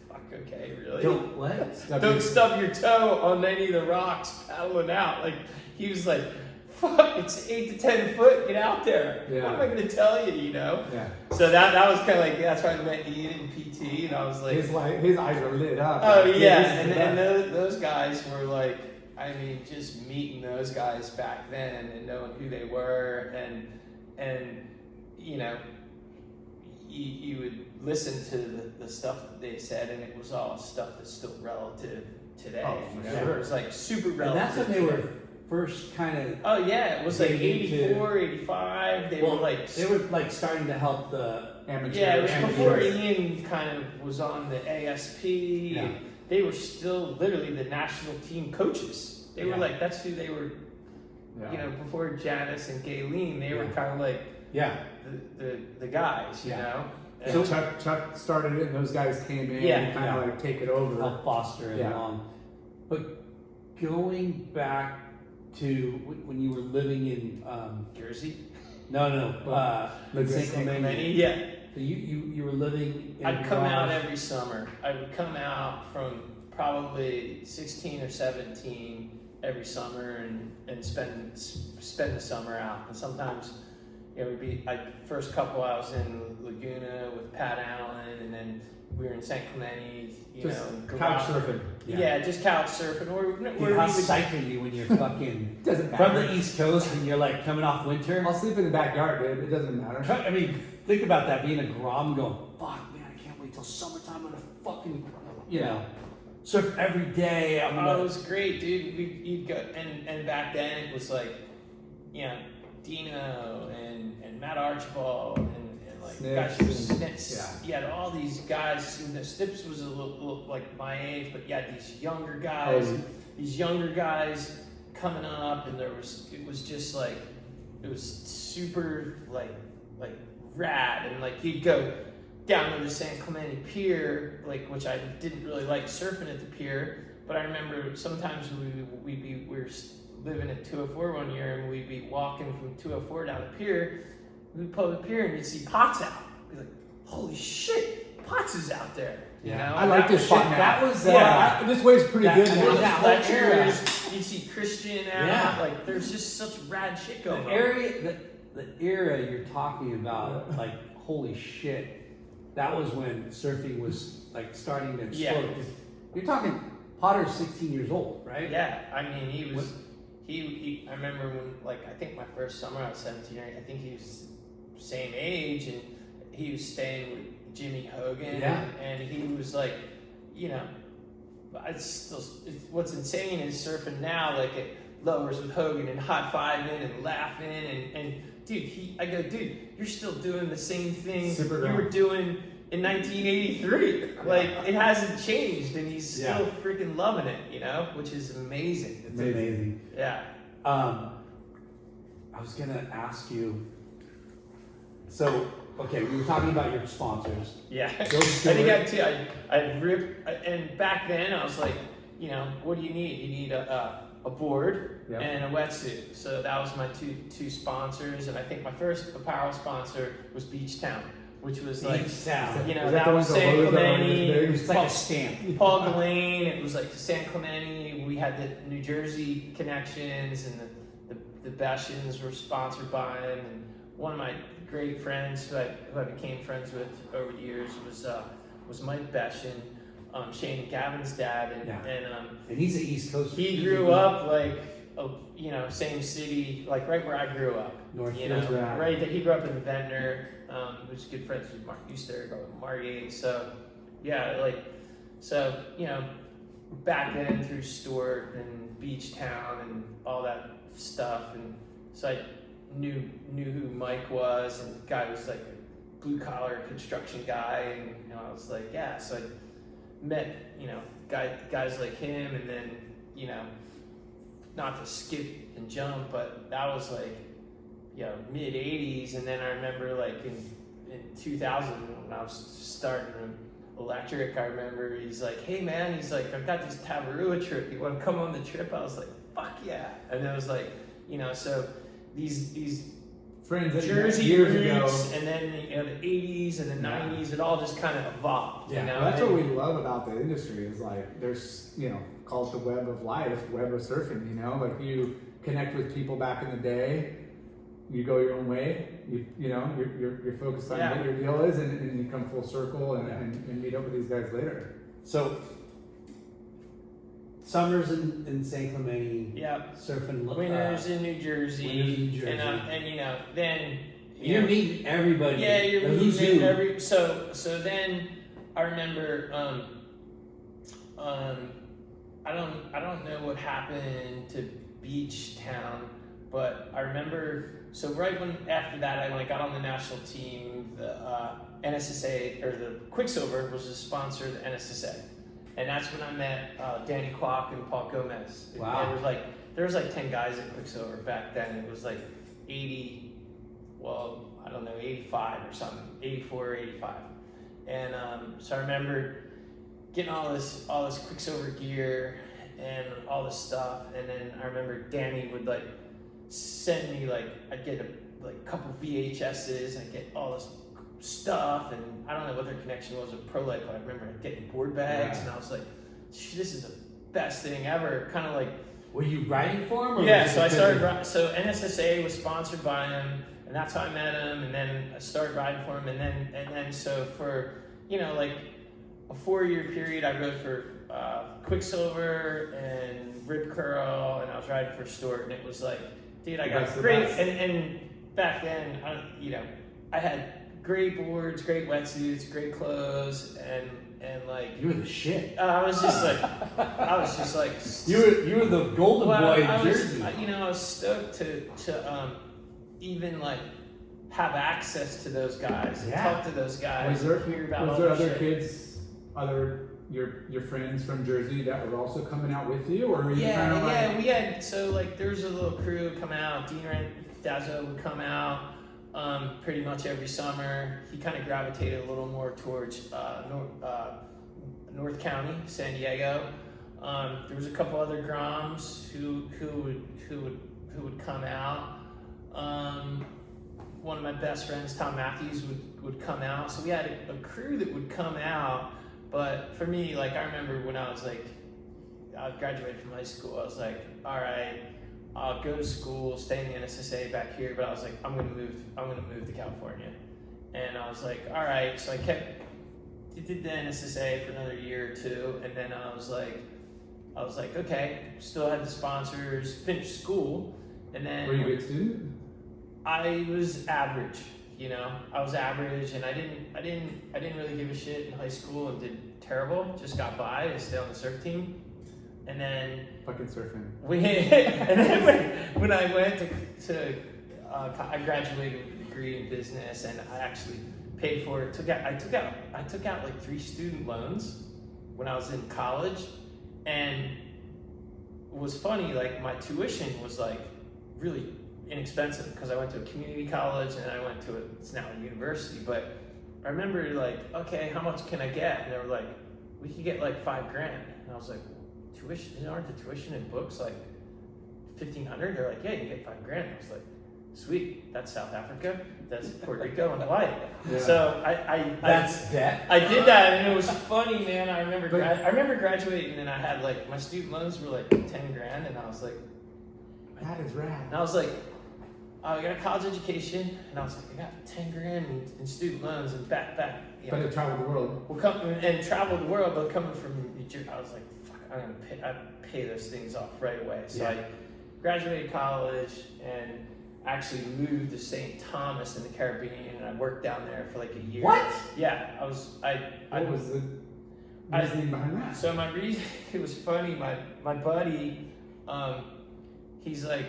Fuck, okay, really? Don't what? Don't stub your toe on any of the rocks paddling out. Like, he was like, fuck, it's 8 to 10 foot, get out there. Yeah. What am I gonna tell you, you know? Yeah. So that was kind of like, that's why I met Ian and PT, and I was like, His eyes are lit up. oh Like, yeah, this is the and best. those guys were like, I mean, just meeting those guys back then and knowing who they were, and you know, you would listen to the stuff that they said, and it was all stuff that's still relative today. Oh, you for know? sure. It was like super relevant. And that's when they were first kind of. Oh yeah, it was like getting into- 84, 85. They were like starting to help the. Amateur. yeah, it was before amateurs. Ian kind of was on the ASP. Yeah. They were still literally the national team coaches. They were Yeah. like, that's who they were, Yeah. you know, before Janice and Gayleen, they were kind of like Yeah. the guys, you Yeah. know? And And Chuck started it, and those guys came in Yeah. and kind of like take it over. Help foster it Yeah. along. But going back to when you were living in Jersey? St. Clemente. Yeah. So you were living in I'd come out garage. every summer. I would come out from probably 16 or 17 every summer and spend the summer out. And sometimes, you know, first couple I was in Laguna with Pat Allen, and then we were in San Clemente, just couch surfing. Yeah, just couch surfing. Dude, how psyched are you when you're fucking Doesn't from matter. the East Coast and you're like coming off winter? I'll sleep in the backyard, dude. It doesn't matter. I mean, think about that, being a Grom going, fuck, man, I can't wait till summertime. I'm gonna fucking, you know, surf every day. I'm gonna... Oh, it was great, dude. You'd go, and back then it was like, you know, Dino and Matt Archibald and like Snips guys who and- Snips. You had all these guys. You know, Snips was a little like my age, but you had these younger guys. Oh. These younger guys coming up, and it was just like, it was super like rad, and like you'd go down to the San Clemente Pier, like, which I didn't really like surfing at the pier, but I remember sometimes we were living at 204 one year, and we'd be walking from 204 down the pier. We'd pull the pier and you'd see Potts out. Be like, holy shit, Potts is out there. You Yeah. know? I like this spot now. That was, this wave's pretty that- good I now. mean, that whole era. Fletchers, you see Christian out. Yeah. Like, there's just such rad shit going the on. area, the era you're talking about, like, holy shit, that was when surfing was like starting to explode. Yeah. 'Cause you're talking Potter's 16 years old, right? Yeah, I mean, he was. I remember when, like, I think my first summer I was 17. I think he was same age, and he was staying with Jimmy Hogan. Yeah. And he was like, you know, what's insane is surfing now, like at lowers with Hogan and high-fiving and laughing and dude, I go, dude, you're still doing the same thing Super you were doing in 1983. Like, it hasn't changed, and he's still Yeah. freaking loving it, you know, which is amazing. It's amazing. Yeah. I was gonna ask you. So, okay, we were talking about your sponsors. Yeah. I Go think I'd rip, and back then I was like, you know, what do you need? You need a board Yep. and a wetsuit. So that was my two sponsors, and I think my first apparel sponsor was Beach Town, which was like, Beach Town. you know, Was that the was one San with the logos on it? Clemente. It It's like a stamp. Paul Ghislaine. It was like San Clemente. We had the New Jersey connections, and the Beshens were sponsored by him. And one of my great friends who I became friends with over the years was Mike Beshen, Shane and Gavin's dad, And he's an East Coast. he grew up like, you know, same city, like right where I grew up. North You know, Hills, right. right there. He grew up in Ventnor, was good friends with Mark Euster, Margate. So, yeah, like, so, you know, back then through Stewart and Beach Town and all that stuff, and so I knew who Mike was, and the guy was like a blue collar construction guy, and you know, I was like, yeah. So I met, you know, guys like him, and then, you know, not to skip and jump, but that was like, you know, mid 80s, and then I remember like in 2000 when I was starting electric, I remember he's like, hey man, he's like, I've got this Tavarua trip, you want to come on the trip? I was like, fuck yeah. And it was like, you know, so these Friends that Jersey years roots, ago. and then, you know, the 80s and the 90s, it all just kind of evolved. Yeah, you know? That's And- what we love about the industry is like there's, you know, called the web of life, web of surfing, you know, like you connect with people back in the day, you go your own way, you know, you're focused on Yeah. what your deal is, and you come full circle and meet up with these guys later. So, summers in San Clemente, Yeah. surfing. Winters in New Jersey. Winters in New Jersey. And you know, then You're meeting everybody. Yeah, you're The who's meeting who. every. So then I remember. I don't know what happened to Beach Town, but I remember. So right after that, when I got on the national team, the NSSA or the Quicksilver was a sponsor of the NSSA, and that's when I met Danny Kwok and Paul Gomez. Wow. There was like 10 guys at Quicksilver back then. It was like 80, well, I don't know, 85 or something, 84 or 85. And so I remember getting all this Quicksilver gear and all this stuff. And then I remember Danny would like send me like, I'd get a couple VHSs, I'd get all this stuff, and I don't know what their connection was with Pro Light, but I remember getting board bags, and I was like, this is the best thing ever. Kind of like, Were you writing for him? Or yeah, was it so I because started. So NSSA was sponsored by him, and that's how I met him. And then I started riding for him, and then so for like a 4-year period, I rode for Quicksilver and Rip Curl, and I was riding for Stort, and it was like, dude, I got great. And back then, I had great boards, great wetsuits, great clothes, and like You were the shit. I was just like You were the golden boy in Jersey. I was stoked to even like have access to those guys, talk to those guys, hear about all there their other shit. kids, your friends from Jersey that were also coming out with you, or were you kind of Yeah, we had, so like there was a little crew come out. Dean Dazzo would come out pretty much every summer. He kind of gravitated a little more towards North County, San Diego. There was a couple other Groms who would come out. One of my best friends, Tom Matthews, would come out. So we had a crew that would come out. But for me, like, I remember when I graduated from high school, I was like, all right, I'll go to school, stay in the NSSA back here, but I was like, I'm gonna move to California. And I was like, all right, so I did the NSSA for another year or two, and then I was like, okay, still had the sponsors, finished school, and then Were you a good student? I was average. I was average, and I didn't really give a shit in high school and did terrible. Just got by to stay on the surf team, and then Fucking surfing. when I went to I graduated with a degree in business, and I actually paid for it. I took out like 3 student loans when I was in college, and it was funny. Like my tuition was like really inexpensive because I went to a community college and I went to it's now a university. But I remember like, okay, how much can I get? And they were like, we could get like $5,000. And I was like, tuition? Aren't the tuition and books like $1,500? They're like, yeah, you can get $5,000. I was like, sweet, that's South Africa, that's Puerto Rico, and Hawaii. Yeah. So That's debt. I did that, and it was funny, man. I remember graduating, and I had like my student loans were like $10,000, and I was like, That is rad. and I was like, I got a college education, and I was like, I got $10,000 in student loans, and back. But to travel the world. Well, come and travel the world, but coming from New Jersey, I was like, fuck, I pay those things off right away. So I graduated college and actually moved to St. Thomas in the Caribbean, and I worked down there for like a year. What? Yeah, What was the reasoning behind that? So my reason, it was funny. My buddy, he's like,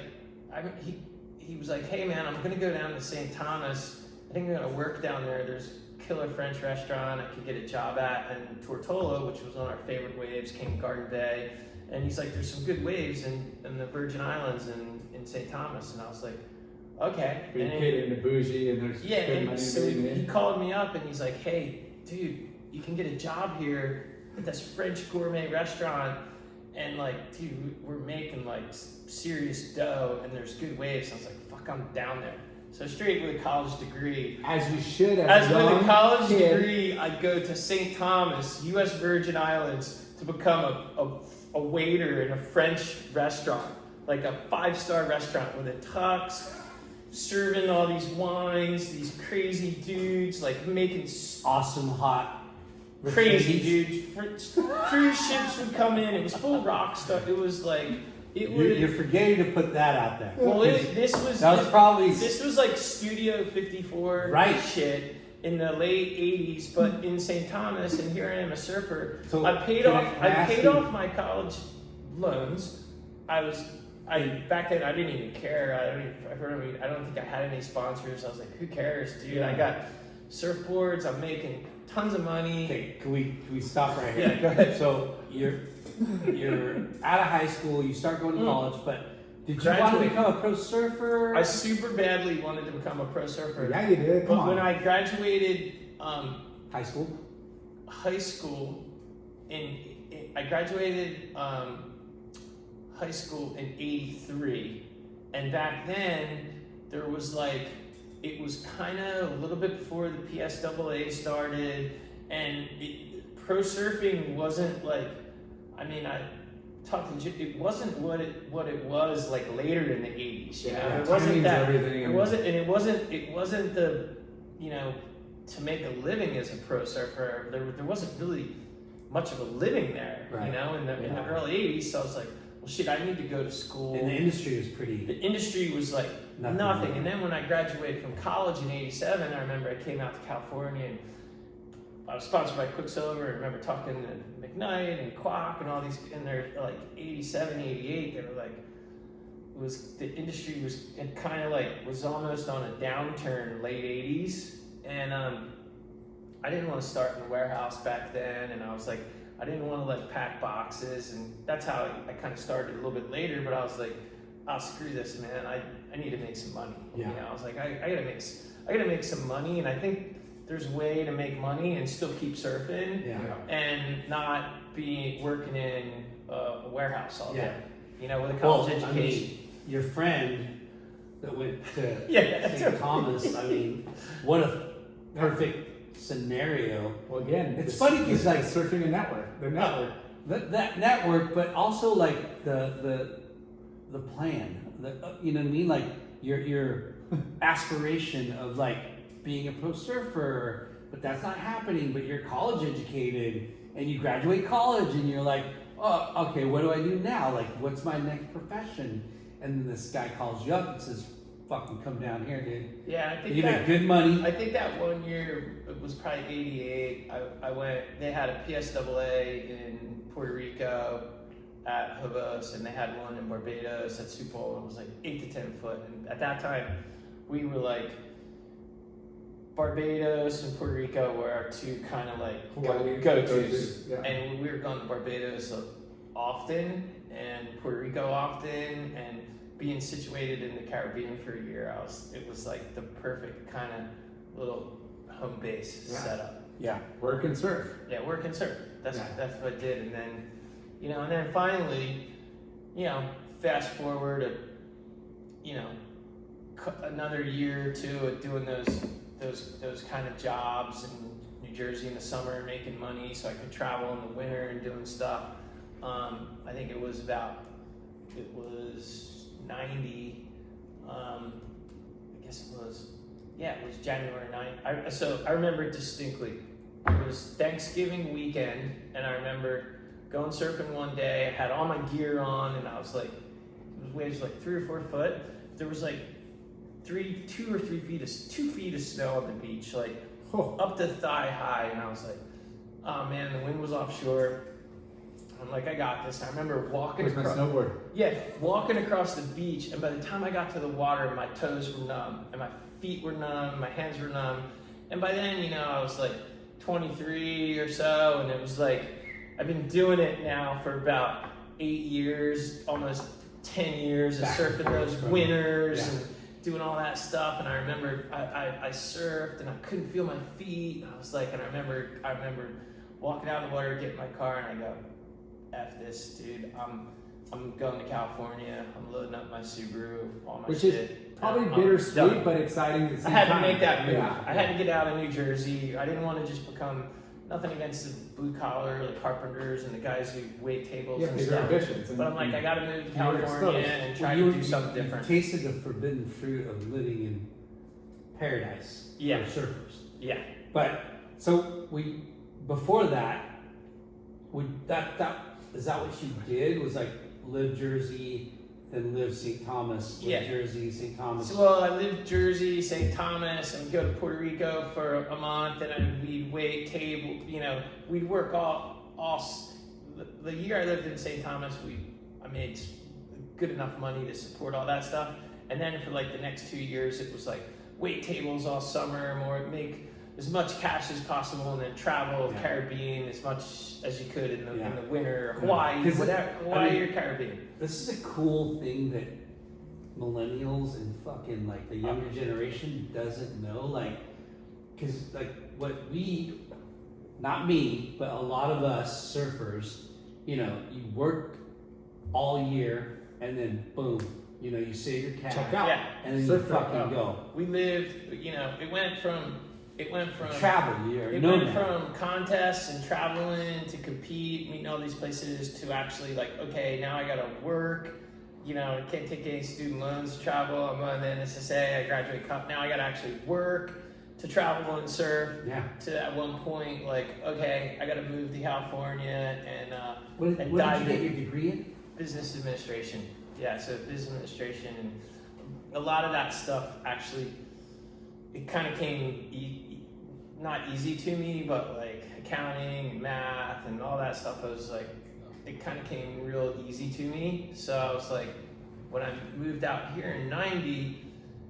he was like, hey man, I'm gonna go down to St. Thomas. I think I'm gonna work down there. There's a killer French restaurant I could get a job at, and Tortola, which was one of our favorite waves, came to Garden Bay. And he's like, there's some good waves in the Virgin Islands in St. Thomas. And I was like, okay. But you catered to bougie and there's good and money so being made. he called me up and he's like, hey, dude, you can get a job here at this French gourmet restaurant. And like, dude, we're making like serious dough and there's good waves. I was like, fuck, I'm down there. So straight with a college degree. As you should have. As with a college degree, I'd go to St. Thomas, U.S. Virgin Islands, to become a waiter in a French restaurant, like a 5-star restaurant with a tux, serving all these wines, these crazy dudes, like making Awesome, hot. crazy dudes. Cruise ships would come in. It was full of rock stuff. It was like You're forgetting to put that out there. Well, this was like Studio 54 shit in the late 80s, but in St. Thomas, and here I am, a surfer. So I paid off my college loans. Back then I didn't even care. I don't think I had any sponsors. I was like, who cares, dude? Yeah. I got surfboards. I'm making tons of money. Okay, can we stop right here? Yeah, go ahead. So you're out of high school, you start going to college, but did you want to become a pro surfer? I super badly wanted to become a pro surfer. Yeah, you did. Come But on. when I graduated high school? I graduated high school in '83, and back then there was like, it was kind of a little bit before the PSAA started, and pro surfing wasn't like, it wasn't what it was like later in the 80s. You know? Yeah, It wasn't timing's that. everything. It wasn't the, you know, to make a living as a pro surfer. There wasn't really much of a living there. Right. You know, in the early 80s. So I was like, well, shit, I need to go to school. And the industry was pretty. The industry was like nothing. And then when I graduated from college in '87, I remember I came out to California and I was sponsored by Quicksilver. I remember talking to McKnight and Quack and all these, and they're like 87, 88. They were like, the industry was kind of like was almost on a downturn late 80s, and I didn't want to start in the warehouse back then, and I was like, I didn't want to like pack boxes, and that's how I kind of started a little bit later. But I was like, oh, screw this, man. I need to make some money. Yeah. You know, I was like, I gotta make some money, and I think there's a way to make money and still keep surfing, and not be working in a warehouse all day. You know, with a college education. I mean, your friend that went to St. right. Thomas, I mean, what a perfect scenario. Well, again, It's funny because like surfing a network, the network. that network, but also like the plan. You know what I mean? Like your aspiration of like being a pro surfer, but that's not happening. But you're college educated, and you graduate college, and you're like, oh, okay, what do I do now? Like, what's my next profession? And then this guy calls you up and says, fucking come down here, dude. Yeah, I think You make good money. I think that one year, it was probably '88. I went. They had a PSAA in Puerto Rico at Havos, and they had one in Barbados at Sioux Falls. It was like 8 to 10 foot, and at that time, we were like Barbados and Puerto Rico were our two kind of like go-tos. Yeah. And we were going to Barbados often and Puerto Rico often, and being situated in the Caribbean for a year, it was like the perfect kind of little home base setup. Yeah. Work and surf. Yeah, work and surf. That's what I did, and then, you know, and then finally, you know, fast forward another year or two of doing those kind of jobs in New Jersey in the summer and making money so I could travel in the winter and doing stuff. I think it was 90, I guess it was January 9th. So I remember it distinctly. It was Thanksgiving weekend, and I remember going surfing one day. I had all my gear on, and I was like, it was waves like 3 or 4 foot. There was like 2 or 3 feet, 2 feet of snow on the beach, like up to thigh high, and I was like, oh man, the wind was offshore. I'm like, I got this. I remember walking across. My snowboard. Yeah, walking across the beach, and by the time I got to the water, my toes were numb, and my feet were numb, my hands were numb, and by then, you know, I was like 23 or so, and it was like, I've been doing it now for about 8 years, almost 10 years of surfing those winters and doing all that stuff. And I remember I surfed and I couldn't feel my feet. And I was like, and I remember walking out of the water, get in my car, and I go, F this, dude. I'm going to California. I'm loading up my Subaru, all my Which shit. is probably bittersweet, but exciting at the same I had time. to make that move. Yeah. I had to get out of New Jersey. I didn't want to just become, nothing against the blue collar, the carpenters and the guys who wait tables and these are stuff. ambitions. But I'm like, I got to move to you were California exposed. and try to do something You different. tasted the forbidden fruit of living in paradise for surfers. Yeah. But so before that, is that what you did? Was like live Jersey, then live St. Thomas, live Jersey, St. Thomas. So, well, I lived Jersey, St. Thomas, and we'd go to Puerto Rico for a month, and we'd wait table. You know, we'd work all. The year I lived in St. Thomas, I made good enough money to support all that stuff. And then for like the next 2 years, it was like wait tables all summer, make as much cash as possible, and then travel Caribbean as much as you could in the winter, Hawaii, whatever, Hawaii or Caribbean. This is a cool thing that millennials and fucking like the younger generation doesn't know, like, because like what not me, but a lot of us surfers, you know, you work all year and then boom, you know, you save your cash. Check out. Yeah. And then Surf you fucking go. We lived, you know, it went from it went from travel. It went from contests and traveling to compete, meeting all these places, to actually like, okay, now I gotta work. You know, I can't take any student loans to travel. I'm on the NSSA. I graduate now I gotta actually work to travel and surf. Yeah. To at one point, like, okay, I gotta move to California and What did you get your degree in? Business administration. Yeah, so business administration, and a lot of that stuff actually, it kind of came not easy to me, but like accounting, math, and all that stuff. I was like, it kind of came real easy to me. So I was like, when I moved out here in '90,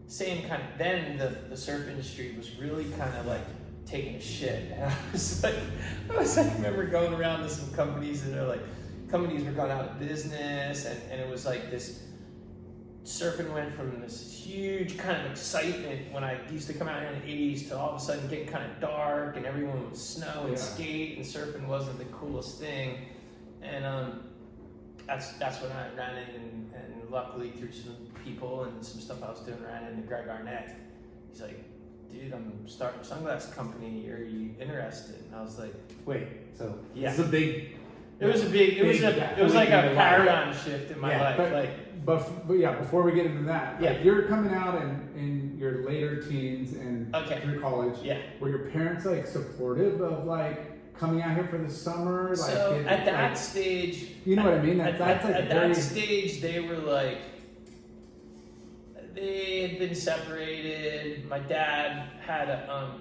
same kind of. Then the surf industry was really kind of like taking a shit. And I was like, I remember going around to some companies, and they're like, companies were going out of business, and it was like this. Surfing went from this huge kind of excitement when I used to come out here in the '80s to all of a sudden getting kind of dark, and everyone would snow and skate, and surfing wasn't the coolest thing. And that's when I ran in, and luckily through some people and some stuff I was doing, ran into Greg Arnette. He's like, dude, I'm starting a sunglass company. Are you interested? And I was like, wait, so yeah. It's a big. It was like a paradigm shift in my life. But before we get into that, like you're coming out in your later teens and through college. Yeah. Were your parents like supportive of like coming out here for the summer? Like, so at that stage, you know what I mean? That's like at that stage, they were like, they had been separated. My dad had a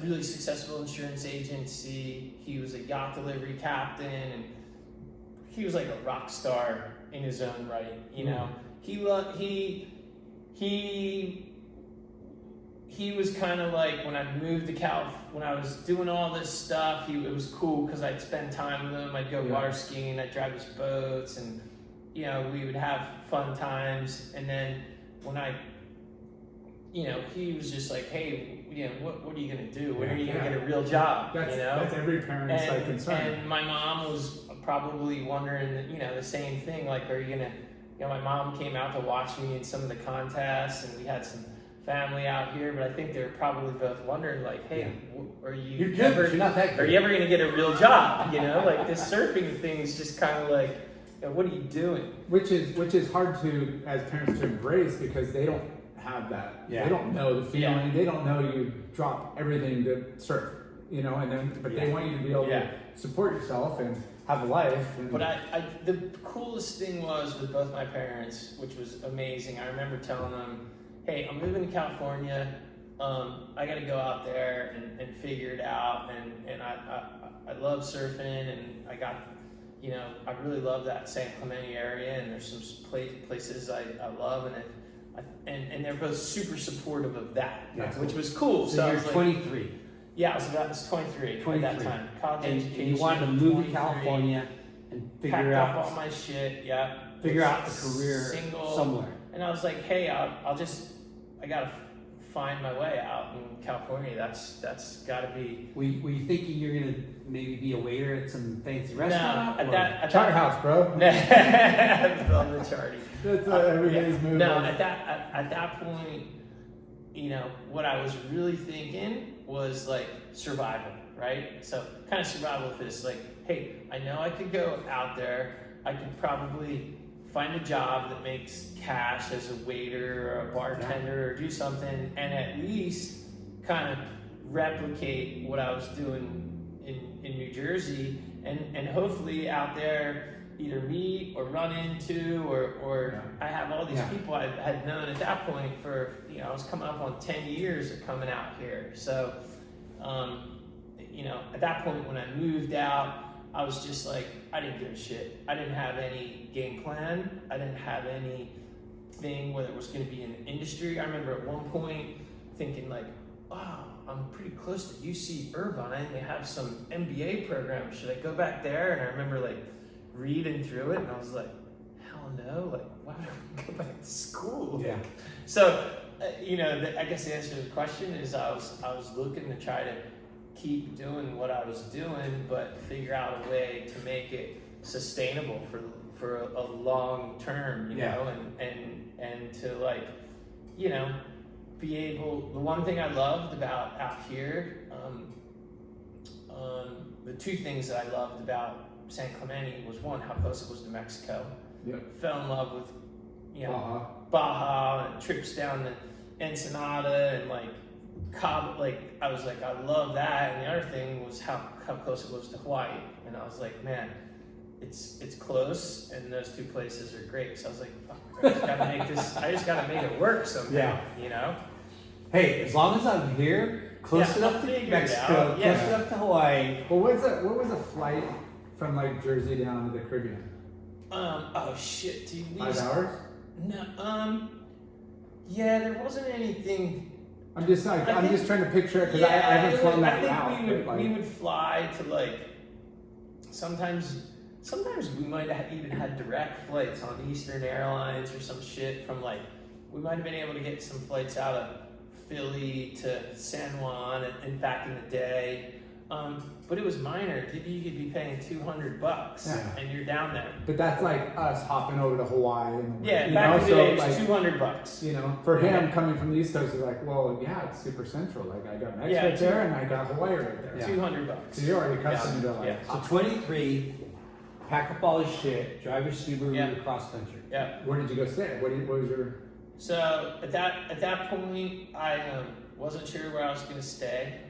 really successful insurance agency. He was a yacht delivery captain, and he was like a rock star in his own right. You know, he was kind of like, when I moved to when I was doing all this stuff, it was cool because I'd spend time with him. I'd go water skiing, I'd drive his boats, and you know, we would have fun times. And then when he was just like, hey, you know, what are you gonna do? When are you gonna get a real job? That's every parent's like concern. And my mom was probably wondering, you know, the same thing. Like, are you gonna? You know, my mom came out to watch me in some of the contests, and we had some family out here. But I think they were probably both wondering, like, hey, are you ever gonna get a real job? You know, like this surfing thing is just kind of like, you know, what are you doing? Which is hard to, as parents, to embrace, because they don't have that. Yeah. They don't know the feeling. Yeah. They don't know you drop everything to surf, you know, but they want you to be able to support yourself and have a life. But the coolest thing was with both my parents, which was amazing. I remember telling them, hey, I'm moving to California. I got to go out there and figure it out. And I love surfing, and I got, you know, I really love that San Clemente area, and there's some places I love, and they're both super supportive of that, which was cool. So you're 23. Yeah, I was 23 at that time. College education. And you wanted to move to California and figure out all my shit. Figure out a career somewhere. And I was like, hey, I gotta find my way out in California. That's gotta be. Were you thinking you're gonna maybe be a waiter at some fancy restaurant? No, at Charter House, bro. No, on the charity. That's everybody's moving. No, at that point, you know, what I was really thinking was like survival, right? So kind of survival for this, like, hey, I know I could go out there. I could probably find a job that makes cash as a waiter or a bartender, or do something, and at least kind of replicate what I was doing in New Jersey, and hopefully out there either meet or run into, or I have all these people I had known at that point for, you know, I was coming up on 10 years of coming out here. So, you know, at that point when I moved out, I was just like, I didn't give a shit. I didn't have any game plan. I didn't have anything whether it was going to be in the industry. I remember at one point thinking like, wow, I'm pretty close to UC Irvine. They have some MBA program. Should I go back there? And I remember like reading through it, and I was like, hell no. Like, why would I go back to school? Yeah. So, you know, I guess the answer to the question is I was looking to try to keep doing what I was doing, but figure out a way to make it sustainable for a long term, you know, and to like, you know, be able. The one thing I loved about out here, the two things that I loved about San Clemente was one, how close it was to Mexico. Yep. Fell in love with, Baja and trips down to Ensenada and like Cabo. Like I was like, I love that. And the other thing was how close it was to Hawaii. And I was like, man, it's close, and those two places are great. So I was like, fuck, I just gotta make it work somehow. Hey, as long as I'm here, close enough to Mexico, close enough to Hawaii. Well, what was a flight from like Jersey down to the Caribbean? Oh shit, dude. 5 hours? No, yeah, there wasn't anything. I'm just trying to picture it because I haven't flown that route. We would fly to like, sometimes we might have even had direct flights on Eastern Airlines or some shit from like, we might have been able to get some flights out of Philly to San Juan and back in the day. But it was minor. You could be paying $200 and you're down there. But that's like us hopping over to Hawaii. Back in the day it was $200. You know, for him coming from the East Coast, he's like, well, yeah, it's super central. Like I got Mexico right there and I got Hawaii right there. $200. So you're already accustomed to like. So 23, pack up all his shit, drive your Subaru across country. Yeah. Where did you go stay? What was your? So at that point, I wasn't sure where I was going to stay.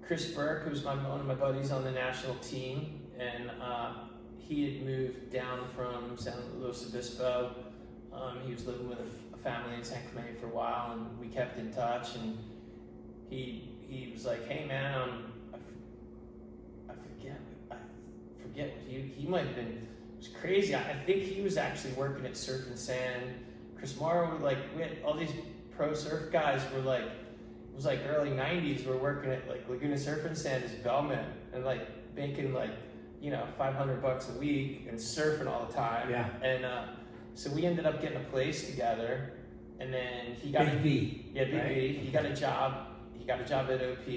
Chris Burke, who's one of my buddies on the national team, and he had moved down from San Luis Obispo. He was living with a family in San Clemente for a while, and we kept in touch. And he was like, "Hey man, I forget what he might have been. It was crazy. I think he was actually working at Surf and Sand. Chris Morrow, we had all these pro surf guys were like." It was like early 90s, we're working at like Laguna Surf and Sand as bellmen and like making like, $500 a week and surfing all the time. Yeah. And so we ended up getting a place together, and then he got Big B. Yeah, Big B. He got a job. He got a job at OP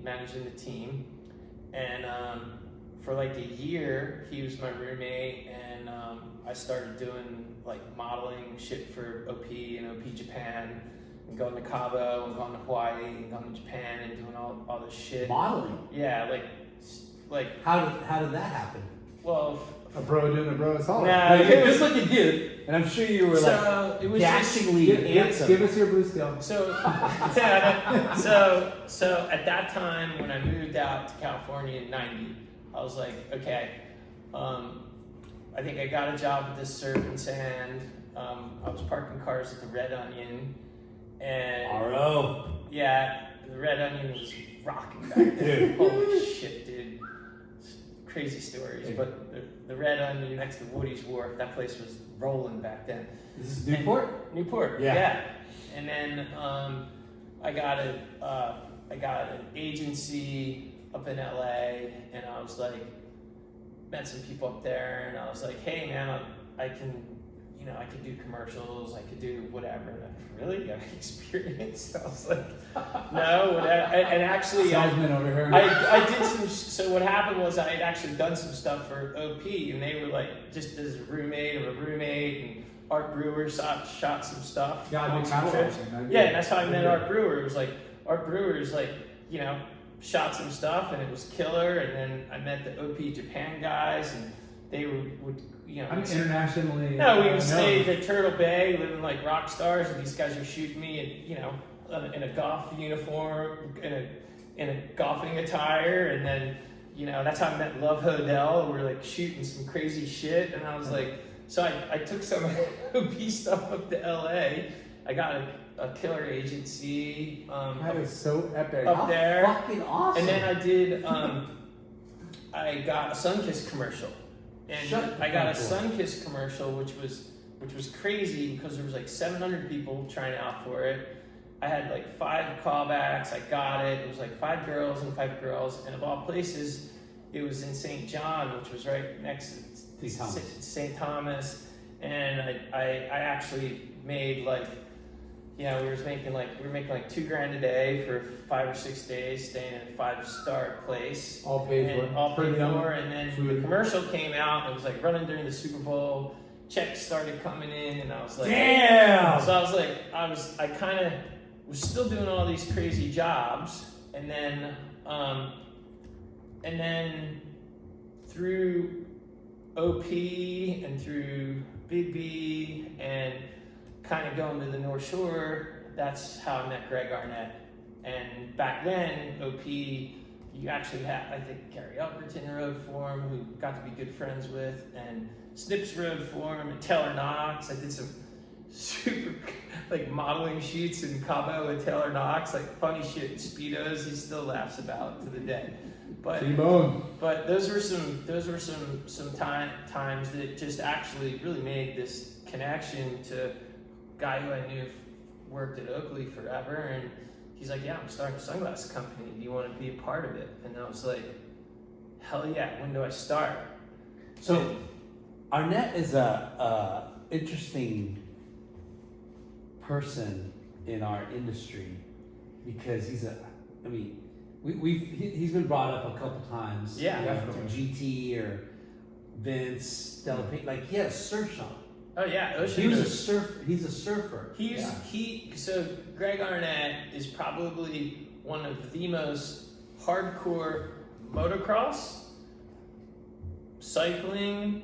managing the team, and for like a year he was my roommate, and I started doing like modeling shit for OP and OP Japan. And going to Cabo and going to Hawaii and going to Japan and doing all this shit. Modeling? Yeah, like. How did that happen? Well, A bro doing a bro assault. Nah, you're a good looking dude, and I'm sure you were it was dashingly handsome. Give us your blue steel. So at that time when I moved out to California in '90, I was like, okay, I think I got a job at this Surf and Sand. I was parking cars at the Red Onion. And RO. Yeah, the Red Onion was rocking back then. Holy shit, dude. Crazy stories. But the Red Onion next to Woody's Wharf, that place was rolling back then. This is Newport? Newport, yeah. And then I got an agency up in LA, and I was like, met some people up there, and I was like, hey man, I could do commercials, I could do whatever. And I really got experience. I was like, no, whatever. And actually, salesman over here. I did some. So what happened was I had actually done some stuff for OP, and they were like, just as a roommate, and Art Brewer shot some stuff. Yeah, and that's how I met Art Brewer. It was like Art Brewer's like, shot some stuff, and it was killer. And then I met the OP Japan guys, and they would. I'm internationally. No, we would stay at Turtle Bay, living like rock stars, and these guys were shooting me, in a golf uniform, in a golfing attire, and then, that's how I met Love Hodel. We were like shooting some crazy shit, and I was like, so I took some OP stuff up to LA. I got a killer agency. That is so epic. Up there, fucking awesome. and then I did. I got a Sunkist commercial. And I got a Sunkist commercial, which was crazy because there was like 700 people trying out for it. I had like 5 callbacks. I got it. It was like 5 girls, and of all places, it was in St. John, which was right next to St. Thomas. And I actually made like, we were making like $2,000 a day for 5 or 6 days, staying in a 5-star place. All paid for. And then the commercial came out. And it was like running during the Super Bowl. checks started coming in, and I was like, damn. So I was like, I kind of was still doing all these crazy jobs, and then through OP and through Big B and kind of going to the North Shore, that's how I met Greg Arnette. And back then, OP, you actually had, I think, Gary Elkerton rode for him, who got to be good friends with, and Snips rode for him, and Taylor Knox. I did some super like modeling shoots in Cabo with Taylor Knox, like funny shit in Speedos he still laughs about to the day. But those were some times that just actually really made this connection to a guy who I knew worked at Oakley forever, and he's like, yeah, I'm starting a sunglasses company. Do you want to be a part of it? And I was like, hell yeah, when do I start? So Arnette is a interesting person in our industry because he's been brought up a couple times. Yeah. From GT or Vince, Delape, like he had a surf shop. Oh yeah, He's a surfer. So Greg Arnette is probably one of the most hardcore motocross, cycling,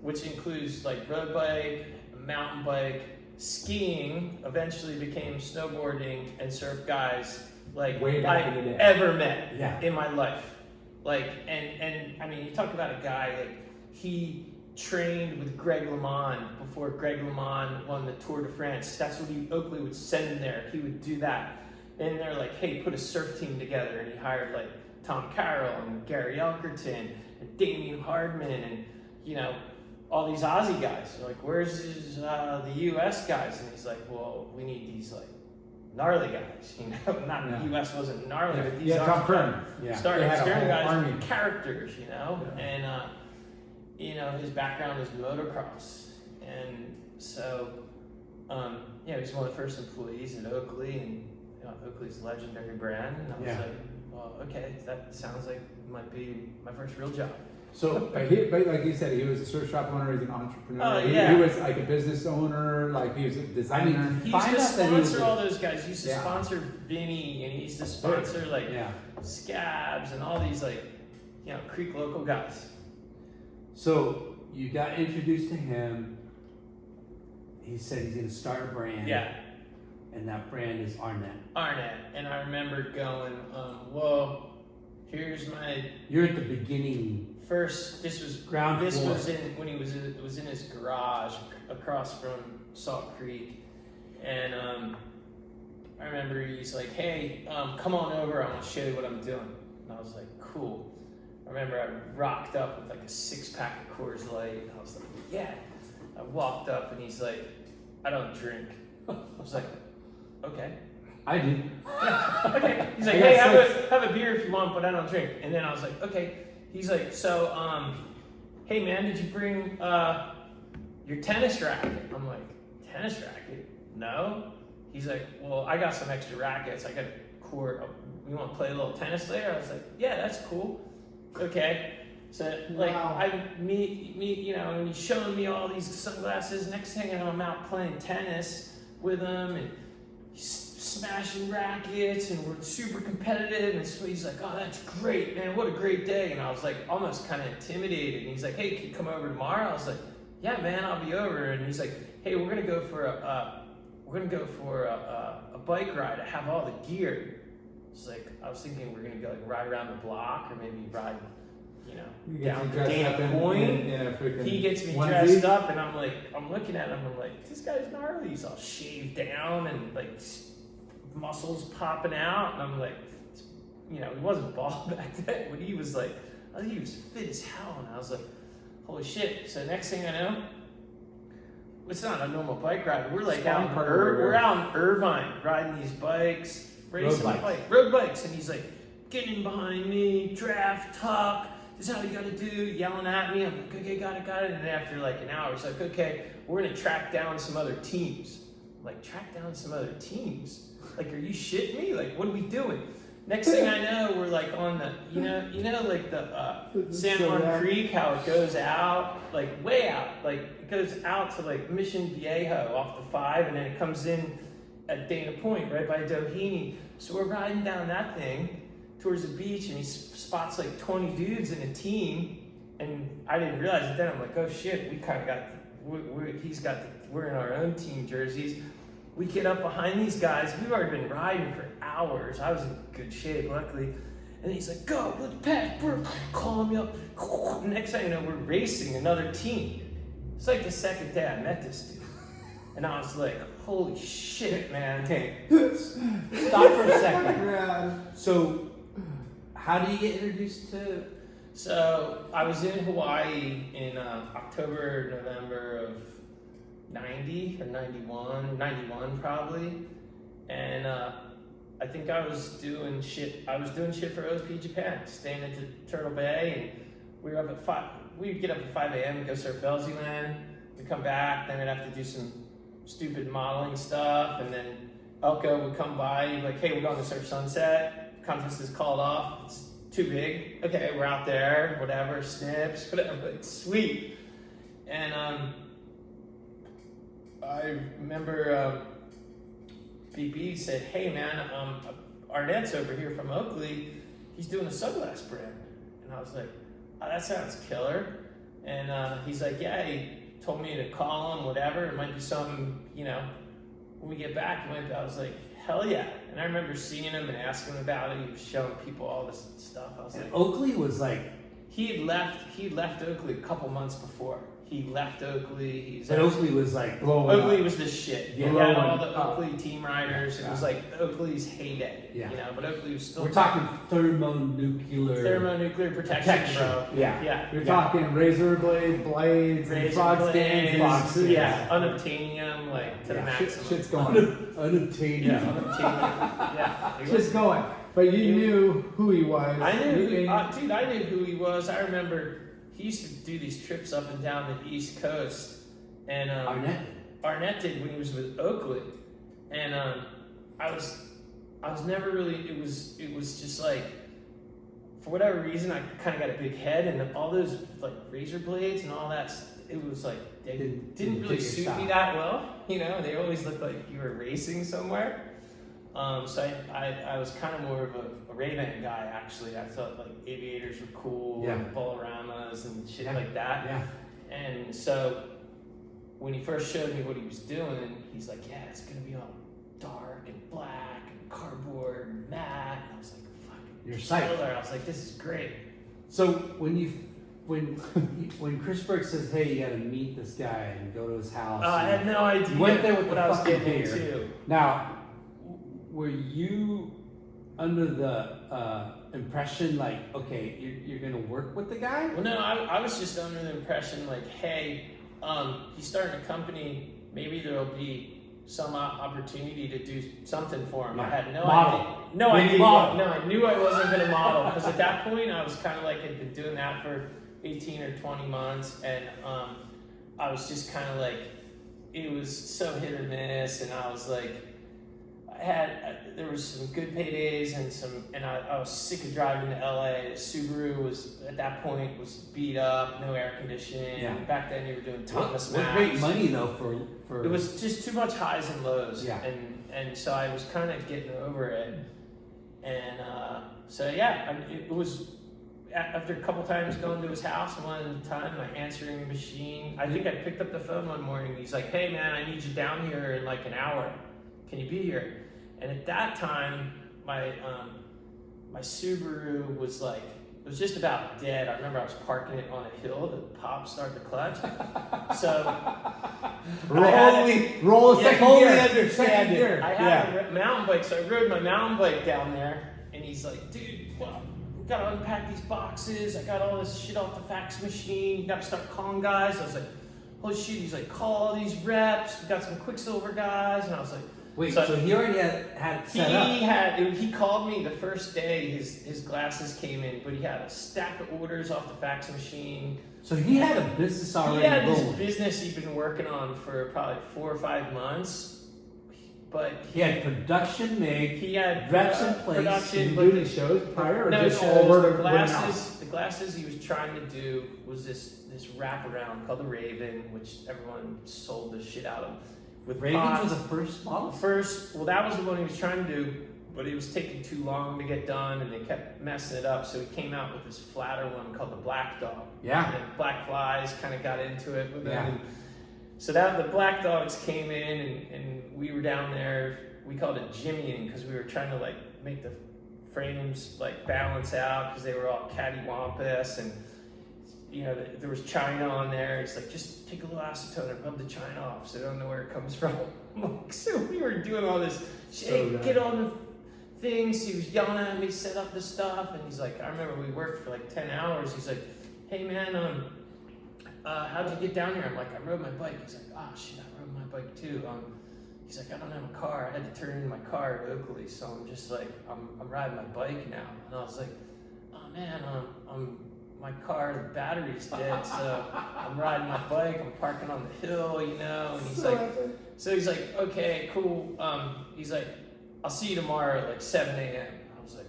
which includes like road bike, mountain bike, skiing, eventually became snowboarding and surf guys like Way back I in the day. ever met Yeah. in my life. Like, and I mean, you talk about a guy, like he trained with Greg LeMond before Greg LeMond won the Tour de France. That's what Oakley would send him there. He would do that. And they're like, hey, put a surf team together. And he hired like Tom Carroll and Gary Elkerton and Damian Hardman and, you know, all these Aussie guys. They're like, where's the US guys? And he's like, well, we need these like gnarly guys, you know, the US wasn't gnarly, but these Tom Kern. starting extreme guys army. with characters, you know, Yeah. and you know, his background was motocross, and so he's one of the first employees at Oakley, and you know, Oakley's a legendary brand, and I was like, well, okay, that sounds like it might be my first real job. So, but like you said, he was a surf shop owner, he's an entrepreneur. Oh, He yeah. was like a business owner, like he was a designer. He used Find to out that he was sponsor all those guys. He used to Yeah. sponsor Vinny, and he used to sponsor like Yeah. Scabs and all these like, you know, Creek local guys. So you got introduced to him. He said he's going to start a brand. Yeah. And that brand is Arnette. Arnette, and I remember going, well, here's my You're at the beginning. first. This was Ground This floor. was in when it was in his garage across from Salt Creek, and I remember he's like, "Hey, come on over. I want to show you what I'm doing." And I was like, "Cool." I remember I rocked up with like a 6-pack of Coors Light, and I was like, "Yeah." I walked up, and he's like, "I don't drink." I was like, "Okay." I do. Okay. He's like, I hey, got have a beer if you want, but I don't drink. And then I was like, okay. He's like, so, hey man, did you bring your tennis racket? I'm like, tennis racket? No. He's like, well, I got some extra rackets. I got a court. You want to play a little tennis later? I was like, yeah, that's cool. Okay. So like Wow. you know, and he's showing me all these sunglasses. Next thing I know, I'm out playing tennis with him, and he's smashing rackets, and we're super competitive. And so he's like, oh, that's great, man. What a great day. And I was like almost kind of intimidated. And he's like, hey, can you come over tomorrow? I was like, yeah, man, I'll be over. And he's like, hey, we're gonna go for a bike ride. I have all the gear. It's like, I was thinking we're gonna go like ride around the block, or maybe ride, you know, down the Dana Point. He gets me dressed up, and I'm like, I'm looking at him, I'm like, this guy's gnarly. He's all shaved down and like muscles popping out, and I'm like, you know, he wasn't bald back then, but he was like, I think he was fit as hell, and I was like, holy shit. So next thing I know, it's not a normal bike ride. We're like out in Irvine riding these bikes, racing road bikes, and he's like getting behind me, draft, tuck, this is how you gotta do, yelling at me. I'm like, okay, got it. And then after like an hour, he's like, okay, we're gonna track down some other teams. I'm like, track down some other teams? Like, are you shitting me? Like, what are we doing? Next thing I know, we're like on the, like the San Juan Creek, how it goes out, like way out, like it goes out to like Mission Viejo off the 5, and then it comes in at Dana Point, right by Doheny. So we're riding down that thing towards the beach, and he spots like 20 dudes in a team, and I didn't realize it then. I'm like, oh shit, we kind of got, we're in our own team jerseys. We get up behind these guys. We've already been riding for hours. I was in good shape, luckily. And he's like, go, let's pass, bro. Calling me up. Next thing you know, we're racing another team. It's like the second day I met this dude. And I was like, holy shit, man. Okay, stop for a second. So, how do you get introduced to? So, I was in Hawaii in October, November of 90 or 91 probably. And I think I was doing shit for OP Japan, staying at the Turtle Bay, and we were up at 5. We'd get up at 5 a.m. and go surf Belsey Land. We'd come back, then we'd have to do some stupid modeling stuff, and then Elko would come by and he'd be like, hey, we're going to surf Sunset. Contest is called off. It's too big. Okay, we're out there, whatever, snips, whatever. Like, sweet. And I remember BB said, hey man, Arnette's over here from Oakley. He's doing a sunglass brand. And I was like, oh, that sounds killer. And he's like, yeah, he told me to call him, whatever. It might be something, when we get back. I was like, hell yeah. And I remember seeing him and asking him about it. He was showing people all this stuff. I was like, Oakley was like, he left Oakley a couple months before. He left Oakley. Oakley was like blowing Oakley up. was the shit. Yeah. He had all the Oakley team riders. It Yeah. was like Oakley's heyday. Yeah. But Oakley was still. We're talking thermonuclear protection, bro. Yeah. You're talking razor blades, and frog stands. Yeah, unobtainium, like to the maximum. Shit's going. unobtainium. Yeah, unobtainium. Yeah. Shit's going. But you knew who he was. I knew, I knew who he was. I remember he used to do these trips up and down the East Coast, and Arnette did when he was with Oakley, and I was never really. It was just like, for whatever reason, I kind of got a big head, and all those like razor blades and all that. It was like they didn't really suit me that well. They always looked like you were racing somewhere. So I was kind of more of a Ray-Ban guy, actually. I thought like aviators were cool, and Bolaramas and shit like that. Yeah. And so when he first showed me what he was doing, he's like, yeah, it's gonna be all dark and black and cardboard and matte. And I was like, fucking You're psyched. killer. I was like, this is great. So when Chris Burke says, hey, you gotta meet this guy and go to his house. I had no idea You went there with what the I was fucking getting beer. into. Now, were you under the impression like, okay, you're gonna work with the guy? Well, no, I was just under the impression like, hey, he's starting a company. Maybe there'll be some opportunity to do something for him. Yeah. I had no Model. idea. No Maybe idea. model. No, I knew I wasn't going to model because at that point I was kind of like had been doing that for 18 or 20 months, and I was just kind of like, it was so hit or miss, and I was like, there was some good paydays and I was sick of driving to LA. The Subaru was at that point was beat up, no air conditioning. Yeah. Back then you were doing Thomas What Maps. great money though for It was just too much highs and lows. Yeah. And so I was kind of getting over it. And so yeah, it was after a couple times going to his house. One time my answering machine, I think I picked up the phone one morning. He's like, hey man, I need you down here in like an hour. Can you be here? And at that time, my Subaru was like, it was just about dead. I remember I was parking it on a hill to start the clutch. So roll a second totally gear. understand Second it. gear. I had a mountain bike, so I rode my mountain bike down there, and he's like, dude, well, we gotta unpack these boxes. I got all this shit off the fax machine. You gotta start calling guys. I was like, holy shit. He's like, call all these reps. We got some Quicksilver guys. And I was like, wait, so he already had it set up? He called me the first day his glasses came in, but he had a stack of orders off the fax machine. So he had a business already He had this rolling. business he'd been working on for probably 4 or 5 months. but He had production made. he had reps in place. production, Did you but do any shows prior, or no just shows. all word The of mouth? glasses he was trying to do was this wraparound called the Raven, which everyone sold the shit out of. With Ravens pots. was the first model? Well, that was the one he was trying to do, but it was taking too long to get done, and they kept messing it up. So he came out with this flatter one called the Black Dog. Yeah. And then Black Flies kind of got into it with Yeah. him. And so that the Black Dogs came in, and we were down there. We called it jimmying because we were trying to like make the frames like balance out because they were all cattywampus, and you know there was china on there. It's like, just take a little acetone and rub the china off so they don't know where it comes from. So we were doing all this shit, get on the things. He was yelling at me, set up the stuff, and he's like, I remember we worked for like 10 hours. He's like, hey man, how'd you get down here? I'm like, I rode my bike. He's like, oh shit, I rode my bike too. He's like, I don't have a car. I had to turn in my car locally, so I'm just like, I'm riding my bike now. And I was like, oh man, my car, the battery's dead, so I'm riding my bike. I'm parking on the hill, you know. And he's like, okay, cool. He's like, I'll see you tomorrow at like 7 a.m. I was like,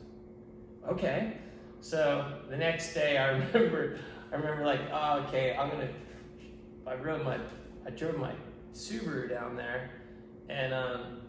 okay. So the next day, I remember like, oh, okay, I drove my Subaru down there, and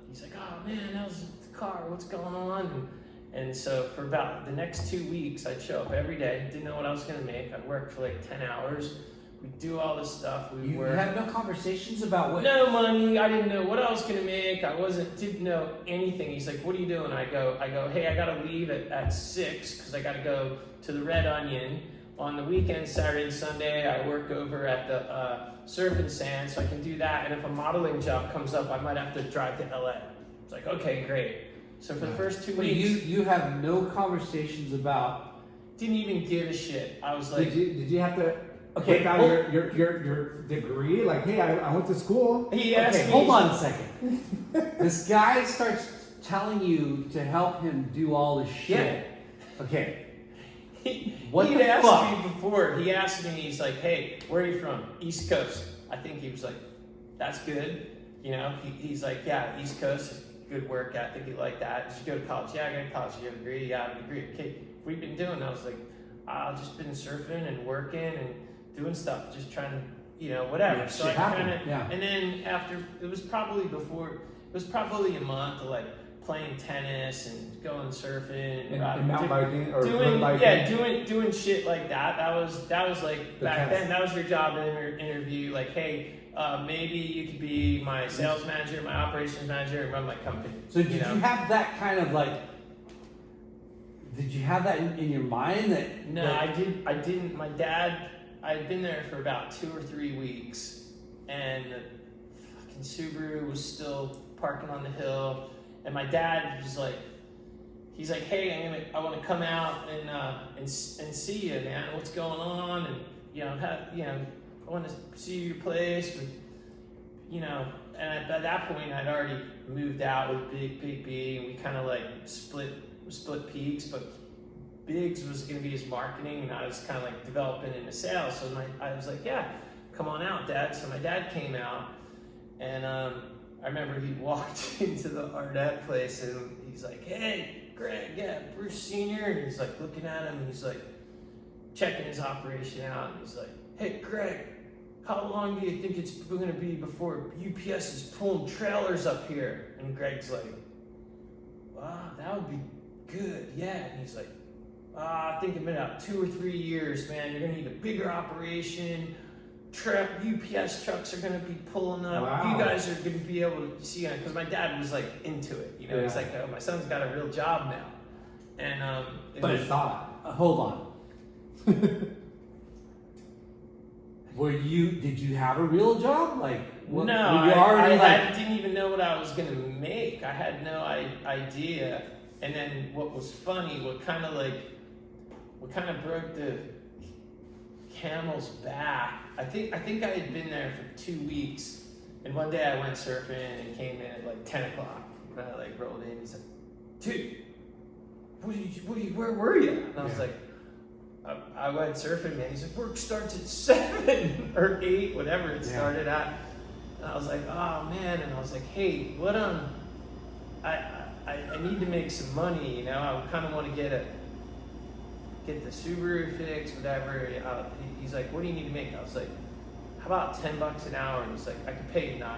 he's like, oh man, how's the car? What's going on? And so for about the next 2 weeks, I'd show up every day. Didn't know what I was gonna make. I'd work for like 10 hours. We'd do all this stuff. You had no conversations about what? No money. I didn't know what I was gonna make. Didn't know anything. He's like, what are you doing? I go, hey, I gotta leave at 6 because I gotta go to the Red Onion. On the weekend, Saturday and Sunday, I work over at the Surf and Sand, so I can do that. And if a modeling job comes up, I might have to drive to LA. It's like, okay, great. So for the first 2 weeks, you have no conversations about. Didn't even give a shit. I was like, did you have to pick out your degree? Like, hey, I went to school. He asked me. Hold on a second. This guy starts telling you to help him do all this shit. Yeah. Okay. He'd asked me before. He asked me, he's like, hey, where are you from? East Coast. I think he was like, that's good. You know, he's like, yeah, East Coast, good work ethic, you like that. Did you go to college? Yeah, I got to college. You have a degree? Yeah, I have a degree. Okay, what have you been doing? I was like, I've just been surfing and working and doing stuff, just trying to, you know, whatever. So I kind of, and then after, it was probably a month of like playing tennis and going surfing and mountain biking or doing biking. Yeah, doing shit like that. That was like back then. That was your job interview. Like, hey, maybe you could be my sales manager, my operations manager, and run my company. So did you have that kind of like? Did you have that in your mind that? No, I didn't. My dad, I had been there for about 2 or 3 weeks, and the fucking Subaru was still parking on the hill. And my dad was like, he's like, hey, I want to come out and see you, man. What's going on? And I want to see your place. But, you know, and at that point, I'd already moved out with Big B, and we kind of like split peaks. But Biggs was going to be his marketing, and I was kind of like developing into sales. So I was like, yeah, come on out, Dad. So my dad came out, and I remember he walked into the Arnette place, and he's like, hey, Greg, yeah, Bruce Sr. And he's like looking at him, and he's like checking his operation out, and he's like, hey, Greg, how long do you think it's going to be before UPS is pulling trailers up here? And Greg's like, wow, that would be good, yeah. And he's like, I think in about 2 or 3 years, man, you're going to need a bigger operation. UPS trucks are going to be pulling up. Wow. You guys are going to be able to see it. Because my dad was like into it. You know, he's like, oh, my son's got a real job now. And But it's not. Hold on. Did you have a real job? Like, no, were you already I didn't even know what I was going to make. I had no idea. And then what was funny, what kind of broke the camel's back. I think I had been there for 2 weeks, and one day I went surfing and came in at like 10 o'clock. And I like rolled in. He's like, dude, where were you? And I was like, I went surfing, man. He's like, work starts at 7 or 8, whatever it started at. And I was like, oh man. And I was like, hey, what I need to make some money, you know. I kind of want to get the Subaru fixed, whatever. He's like, what do you need to make? I was like, how about $10 an hour? And he's like, I can pay you $9. I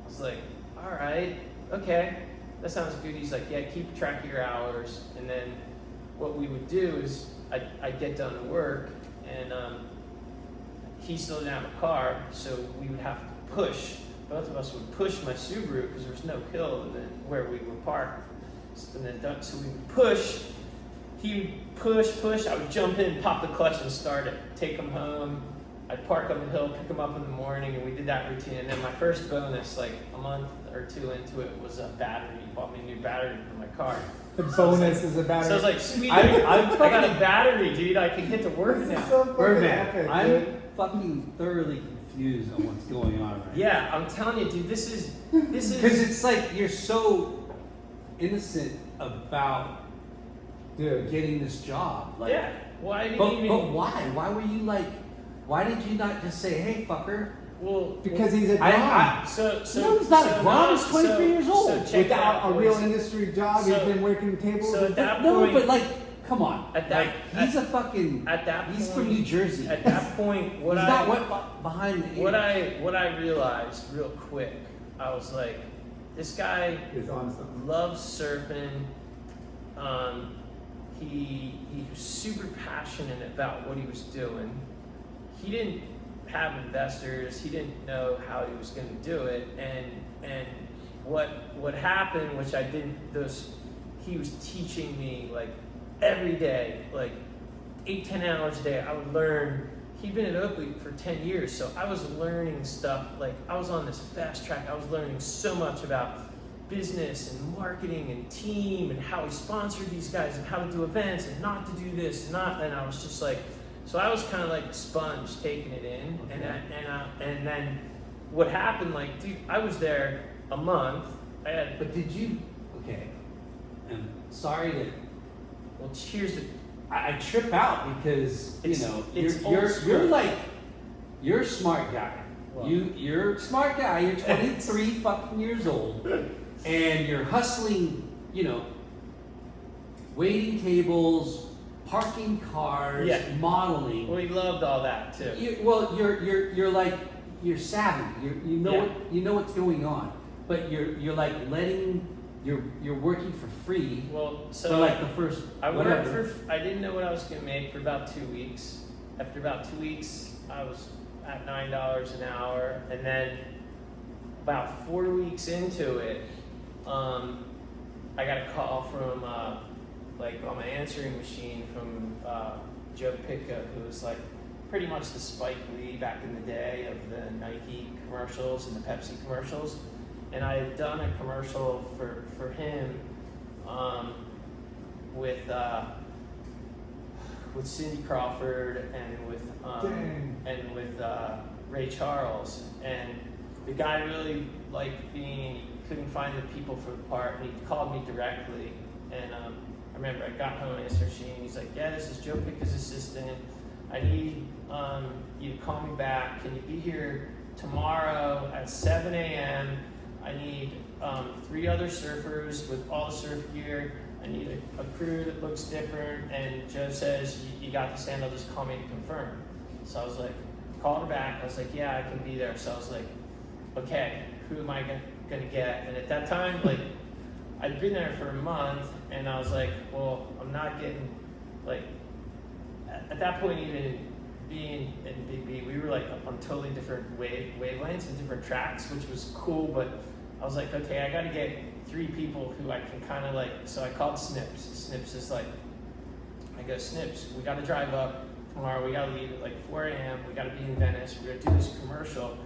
was like, all right, okay, that sounds good. He's like, yeah, keep track of your hours. And then what we would do is I'd get done to work, and he still didn't have a car, so we would have to push. Both of us would push my Subaru because there was no hill and then where we were parked. And then so we would push. He would push. I would jump in, pop the clutch, and start it. Take him home. I'd park up the hill, pick him up in the morning, and we did that routine. And then my first bonus, like a month or two into it, was a battery. He bought me a new battery for my car. The bonus is a battery. So I was like, sweet, I got a battery, dude. I can get to work now. So fucking Birdman, epic, I'm dude. fucking thoroughly confused on what's going on right Yeah, I'm telling you, dude. This is because it's like you're so innocent about Dude. getting this job. Like, yeah. Well, I didn't but even. why? Why were you like? Why did you not just say, "Hey, fucker"? Well, Because he's a I- grom. so No, he's not a grom. He's 23 so- years old. So check it out, Without a real boys. industry job, So- he's been working tables. so at that No, point, but like, come on. At that- like, he's a fucking. at that He's point, from New Jersey. At that point, what he's I not what behind the ears. what I realized real quick, I was like, this guy It's on something. loves surfing. He was super passionate about what he was doing. He didn't have investors. He didn't know how he was going to do it. And what happened, which I didn't. He was teaching me like every day, like 8-10 hours a day. I would learn. He'd been at Oakley for 10 years, so I was learning stuff. Like I was on this fast track. I was learning so much about business and marketing and team and how he sponsored these guys and how to do events and not to do this and not. And I was just like, so I was kind of like a sponge taking it in. Okay. And then what happened? Like, dude, I was there a month. But did you? Okay. And sorry that Well, cheers to. I trip out because It's- you know it's you're old school. you're a smart guy. Well. You're a smart guy. You're 23 fucking years old, and you're hustling. You know, waiting tables, parking cars, Yeah. modeling. We loved all that too. You're like you're savvy. You know Yeah. you know what's going on, but you're like letting you're working for free. Well, So so like the first I whatever. worked for. I didn't know what I was gonna make for about 2 weeks. After about 2 weeks, I was at $9 an hour, and then about 4 weeks into it, I got a call from like on my answering machine from Joe Pitka, who was like pretty much the Spike Lee back in the day of the Nike commercials and the Pepsi commercials. And I had done a commercial for him with Cindy Crawford and with Ray Charles. And the guy really liked me. He couldn't find the people for the part, and he called me directly. And I remember I got home and answered machine. He's like, "Yeah, this is Joe Picka's assistant. I need you to call me back. Can you be here tomorrow at 7 a.m.? I need 3 other surfers with all the surf gear. I need a crew that looks different." And Joe says, you got this handle, just call me to confirm. So I was like, called her back. I was like, yeah, I can be there. So I was like, okay, who am I gonna get? And at that time, like, I'd been there for a month, and I was like, well, I'm not getting, like, at that point, even being in Big B, we were like on totally different wavelengths and different tracks, which was cool, but I was like, okay, I gotta get 3 people who I can kind of like, so I called Snips. Snips is like, I go, Snips, we gotta drive up tomorrow, we gotta leave at like 4 a.m., we gotta be in Venice, we're gonna do this commercial,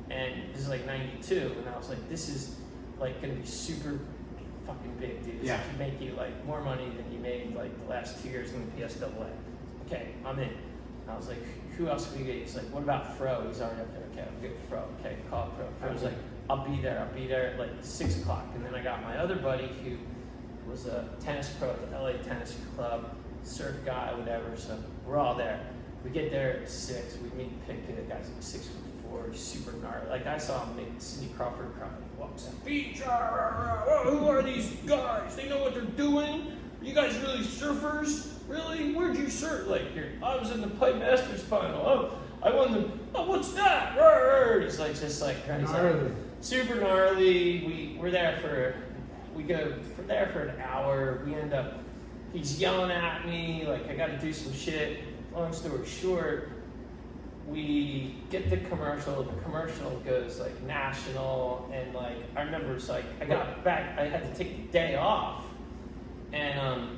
and this is like 92, and I was like, this is like gonna be super fucking big, dude. This Yeah. could make you like more money than you made like the last 2 years in the PSAA. Okay, I'm in. And I was like, who else can we get? He's like, what about Fro? He's already up there. Okay, I'll get Fro. Okay, call Fro. Fro was like, I'll be there at like 6 o'clock. And then I got my other buddy who was a tennis pro at the LA Tennis Club, surf guy, whatever. So we're all there. We get there at 6. We meet Pitka. The guy's like 6'4", before. He's super gnarly. Like I saw him make Cindy Crawford cry. He walks in, beach. Who are these guys? They know what they're doing. Are you guys really surfers? Really? Where'd you surf? Like, I was in the Pipe Masters final. Oh, I won the. Oh, what's that? He's like just like Gnarly. super gnarly. We're there for. We go there for an hour. We end up. He's yelling at me like I got to do some shit. Long story short, we get the commercial. The commercial goes like national, and like I remember it's like I got back. I had to take the day off, and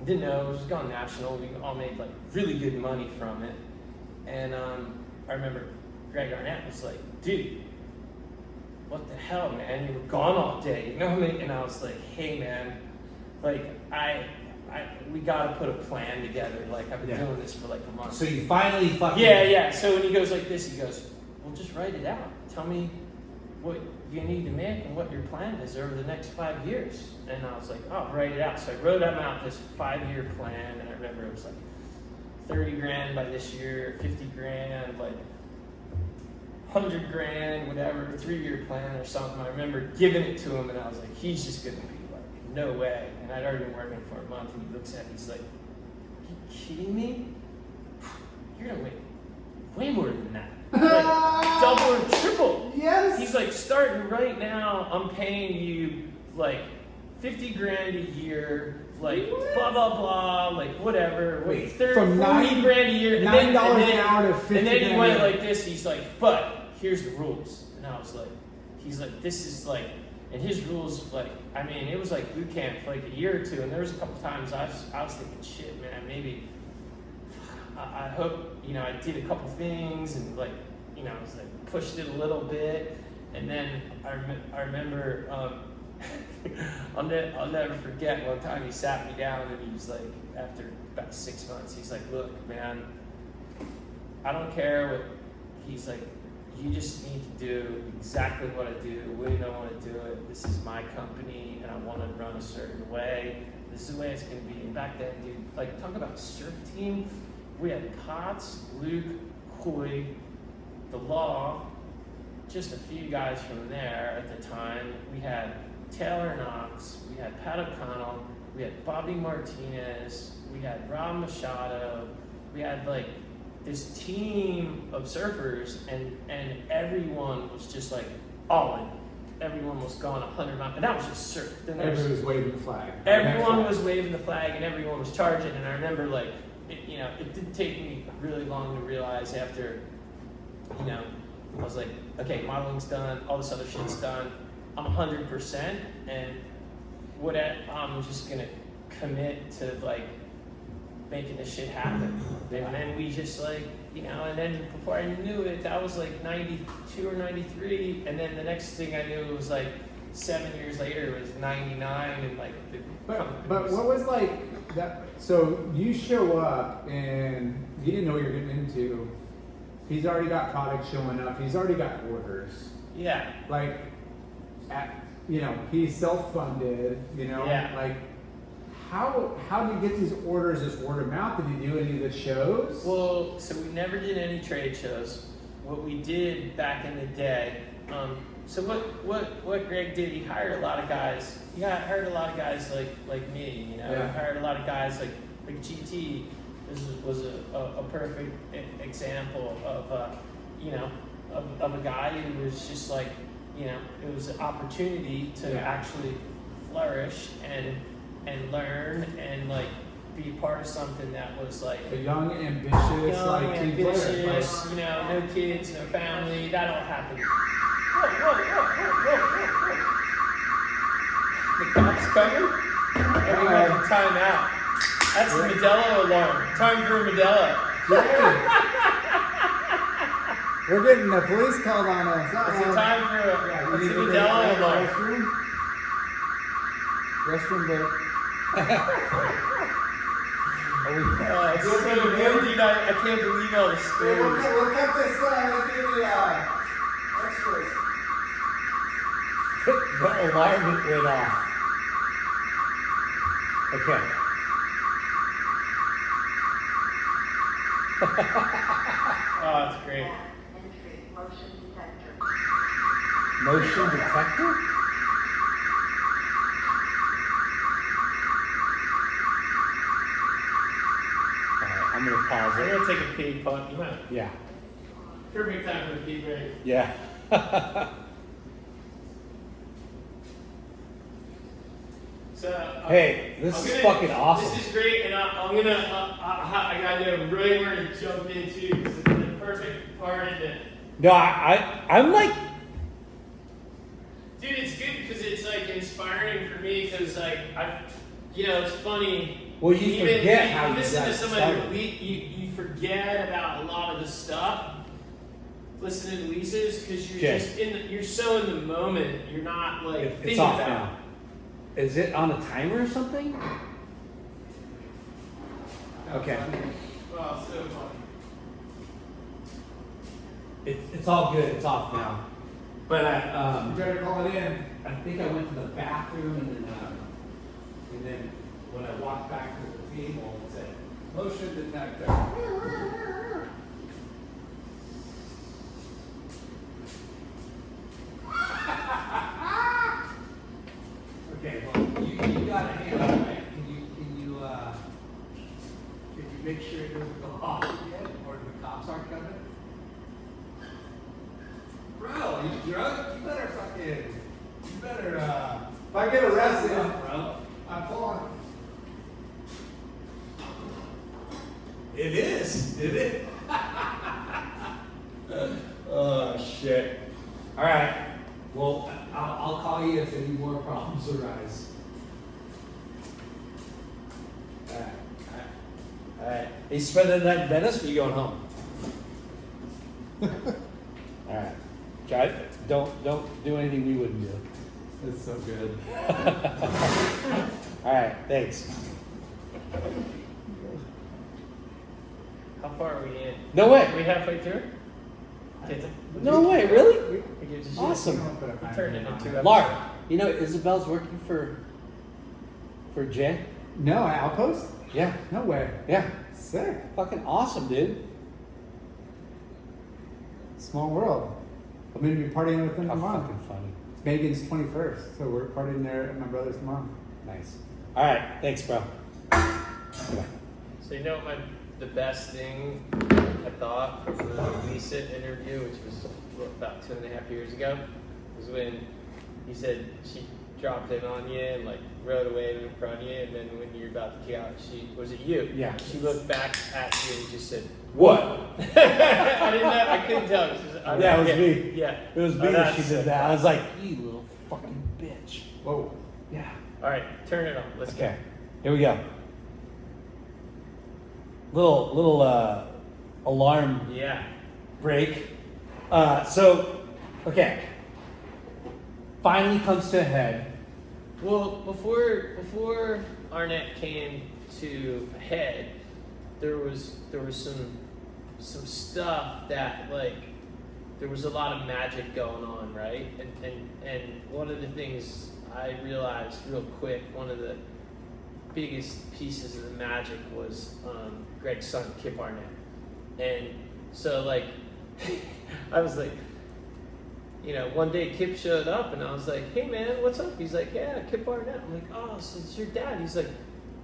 didn't know it was going national. We all made like really good money from it, and I remember Greg Arnette was like, "Dude, what the hell, man? You were gone all day." You know what I mean? And I was like, "Hey, man, like we gotta put a plan together. Like I've been doing this for like a month." So you finally fucking... Yeah. So when he goes like this, he goes, "Well, just write it out. Tell me what you need to make and what your plan is over the next 5 years." And I was like, "Oh, write it out." So I wrote out this 5-year plan, and I remember it was like 30 grand by this year, 50 grand, like 100 grand, whatever, 3-year plan or something. I remember giving it to him, and I was like, he's just gonna be like, no way. And I'd already been working for a month, and he looks at me, he's like, "Are you kidding me? You're gonna make way more than that. Like double or triple." Yes. He's like, "Starting right now, I'm paying you like 50 grand a year, like blah blah blah, like whatever. Wait, 30, from 40 grand a year, $9 an hour to 50 and then he grand went a year. like this. He's like, "But here's the rules." And I was like, he's like, "This is like," and his rules, like, I mean, it was like boot camp for like a year or two. And there was a couple times I was thinking, shit, man, maybe I hope, you know, I did a couple things and like, you know, I was like pushed it a little bit. And then I remember, I'll never forget one time he sat me down and he was like, after about 6 months, he's like, "Look, man, I don't care what," he's like, "You just need to do exactly what I do, the way I want to do it. This is my company and I want to run a certain way. This is the way it's going to be." And back then, dude, like talk about surf team. We had Potts, Luke, Coy, the Law, just a few guys from there at the time. We had Taylor Knox, we had Pat O'Connell, we had Bobby Martinez, we had Rob Machado, we had like this team of surfers, and everyone was just like all in. Everyone was going 100 miles, and that was just surf. Then there Everyone was waving the flag. everyone was waving the flag, and everyone was charging. And I remember like, you know, it didn't take me really long to realize after, you know, I was like, okay, modeling's done, all this other shit's done. I'm 100%, and I'm just gonna commit to like making this shit happen. And then we just like, you know, and then before I knew it, that was like 92 or 93, and then the next thing I knew it was like 7 years later, it was 99, and like the But what was like that? So you show up and you didn't know what you're getting into. He's already got products showing up. He's already got orders. Yeah. Like, you know, he's self-funded. You know, Yeah. like how do you get these orders? Is word of mouth? Did you do any of the shows? Well, so we never did any trade shows. What we did back in the day, so what Greg did, he hired a lot of guys. He hired a lot of guys like me, you know. Yeah. He hired a lot of guys like GT. This was a perfect example of you know, of a guy who was just like, you know, it was an opportunity to actually flourish and learn and like be part of something that was like a young, ambitious, like team player. ambitious, you know, no kids, no family. That all happened. Whoa. The cops coming? Everyone, time out. That's the Modelo alarm. Time for a Modelo. We're getting the police called on us. It's a time for a Modelo alarm. Restroom break. It's so good, dude. I can't believe all the stories. We'll cut this. Let's do the extras. The alarm went off. Okay. Oh, it's great. Motion detector? Alright, I'm gonna pause I'm it. gonna take a pee, Punt. You might. Yeah. Perfect time for the pee break. Yeah. So, Hey, this I'm is gonna- fucking awesome. This is great, and I'm gonna. I gotta know right where to jump into because it's the perfect part of it. No, I'm like, Dude, it's good because it's like inspiring for me because like it's funny. well, you forget how you listen got to somebody. started. You forget about a lot of the stuff. Listen to releases because you're Okay. just you're so in the moment. You're not like It's thinking off about. now. Is it on a timer or something? Okay. Oh, so funny. It's all good. It's off now. But You better call it in. I think I went to the bathroom and then when I walked back to the table, it said motion detector. Okay, well you got a hand, right? Can you make sure it doesn't go off yet, or the cops aren't coming? Bro, you drunk? You better If I get arrested, bro. I'm pulling. It is, did it? Oh shit. Alright. Well, I'll call you if any more problems arise. Alright. Are you spending the night in Venice or are you going home? Alright. Try it. Don't do anything we wouldn't do. It's so good. Alright, thanks. How far are we in? No way. Are we halfway through? No way, really? It gives us Awesome. We turned it into two Lark, episodes. you know Isabel's working for Jay? No, an outpost? Yeah. No way. Yeah. Sick. Fucking awesome, dude. Small world. I'm gonna be partying with them How tomorrow. fucking funny. It's Megan's 21st, so we're partying there at my brother's tomorrow. Nice. All right, thanks, bro. Bye. So you know what the best thing I thought from the Lisa interview, which was about 2.5 years ago, was when he said she dropped in on you and like rode away in front of you, and then when you're about to kick out, was it you? Yeah. She looked back at you and just said, What? I didn't know. I couldn't tell. She said, Yeah, it was me. Yeah. It was me Oh, that she that's did sick. that. I was like, you little fucking bitch. Whoa. Yeah. All right, turn it on. Let's Okay, here we go. Little alarm go. Yeah. break. Okay. Finally comes to a head. Well, before Arnette came to a head, there was some stuff that like there was a lot of magic going on, right? And one of the things I realized real quick, one of the biggest pieces of the magic was Greg's son, Kip Arnette. And so like I was like, one day Kip showed up and I was like, hey man, what's up? He's like, yeah, Kip Arnette. I'm like, oh, so it's your dad. He's like,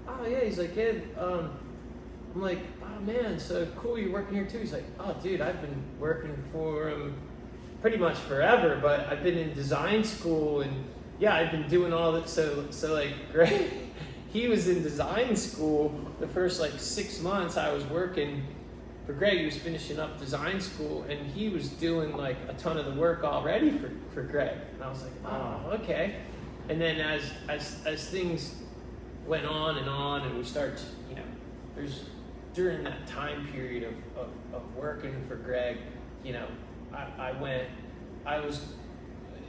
oh yeah. He's like, yeah. I'm like, oh man, so cool, you're working here too. He's like, oh dude, I've been working for him pretty much forever, but I've been in design school and yeah, I've been doing all that. So like Greg, he was in design school the first like 6 months I was working for Greg. He was finishing up design school and he was doing like a ton of the work already for Greg. And I was like, oh, okay. And then as things went on and we start, during that time period of working for Greg,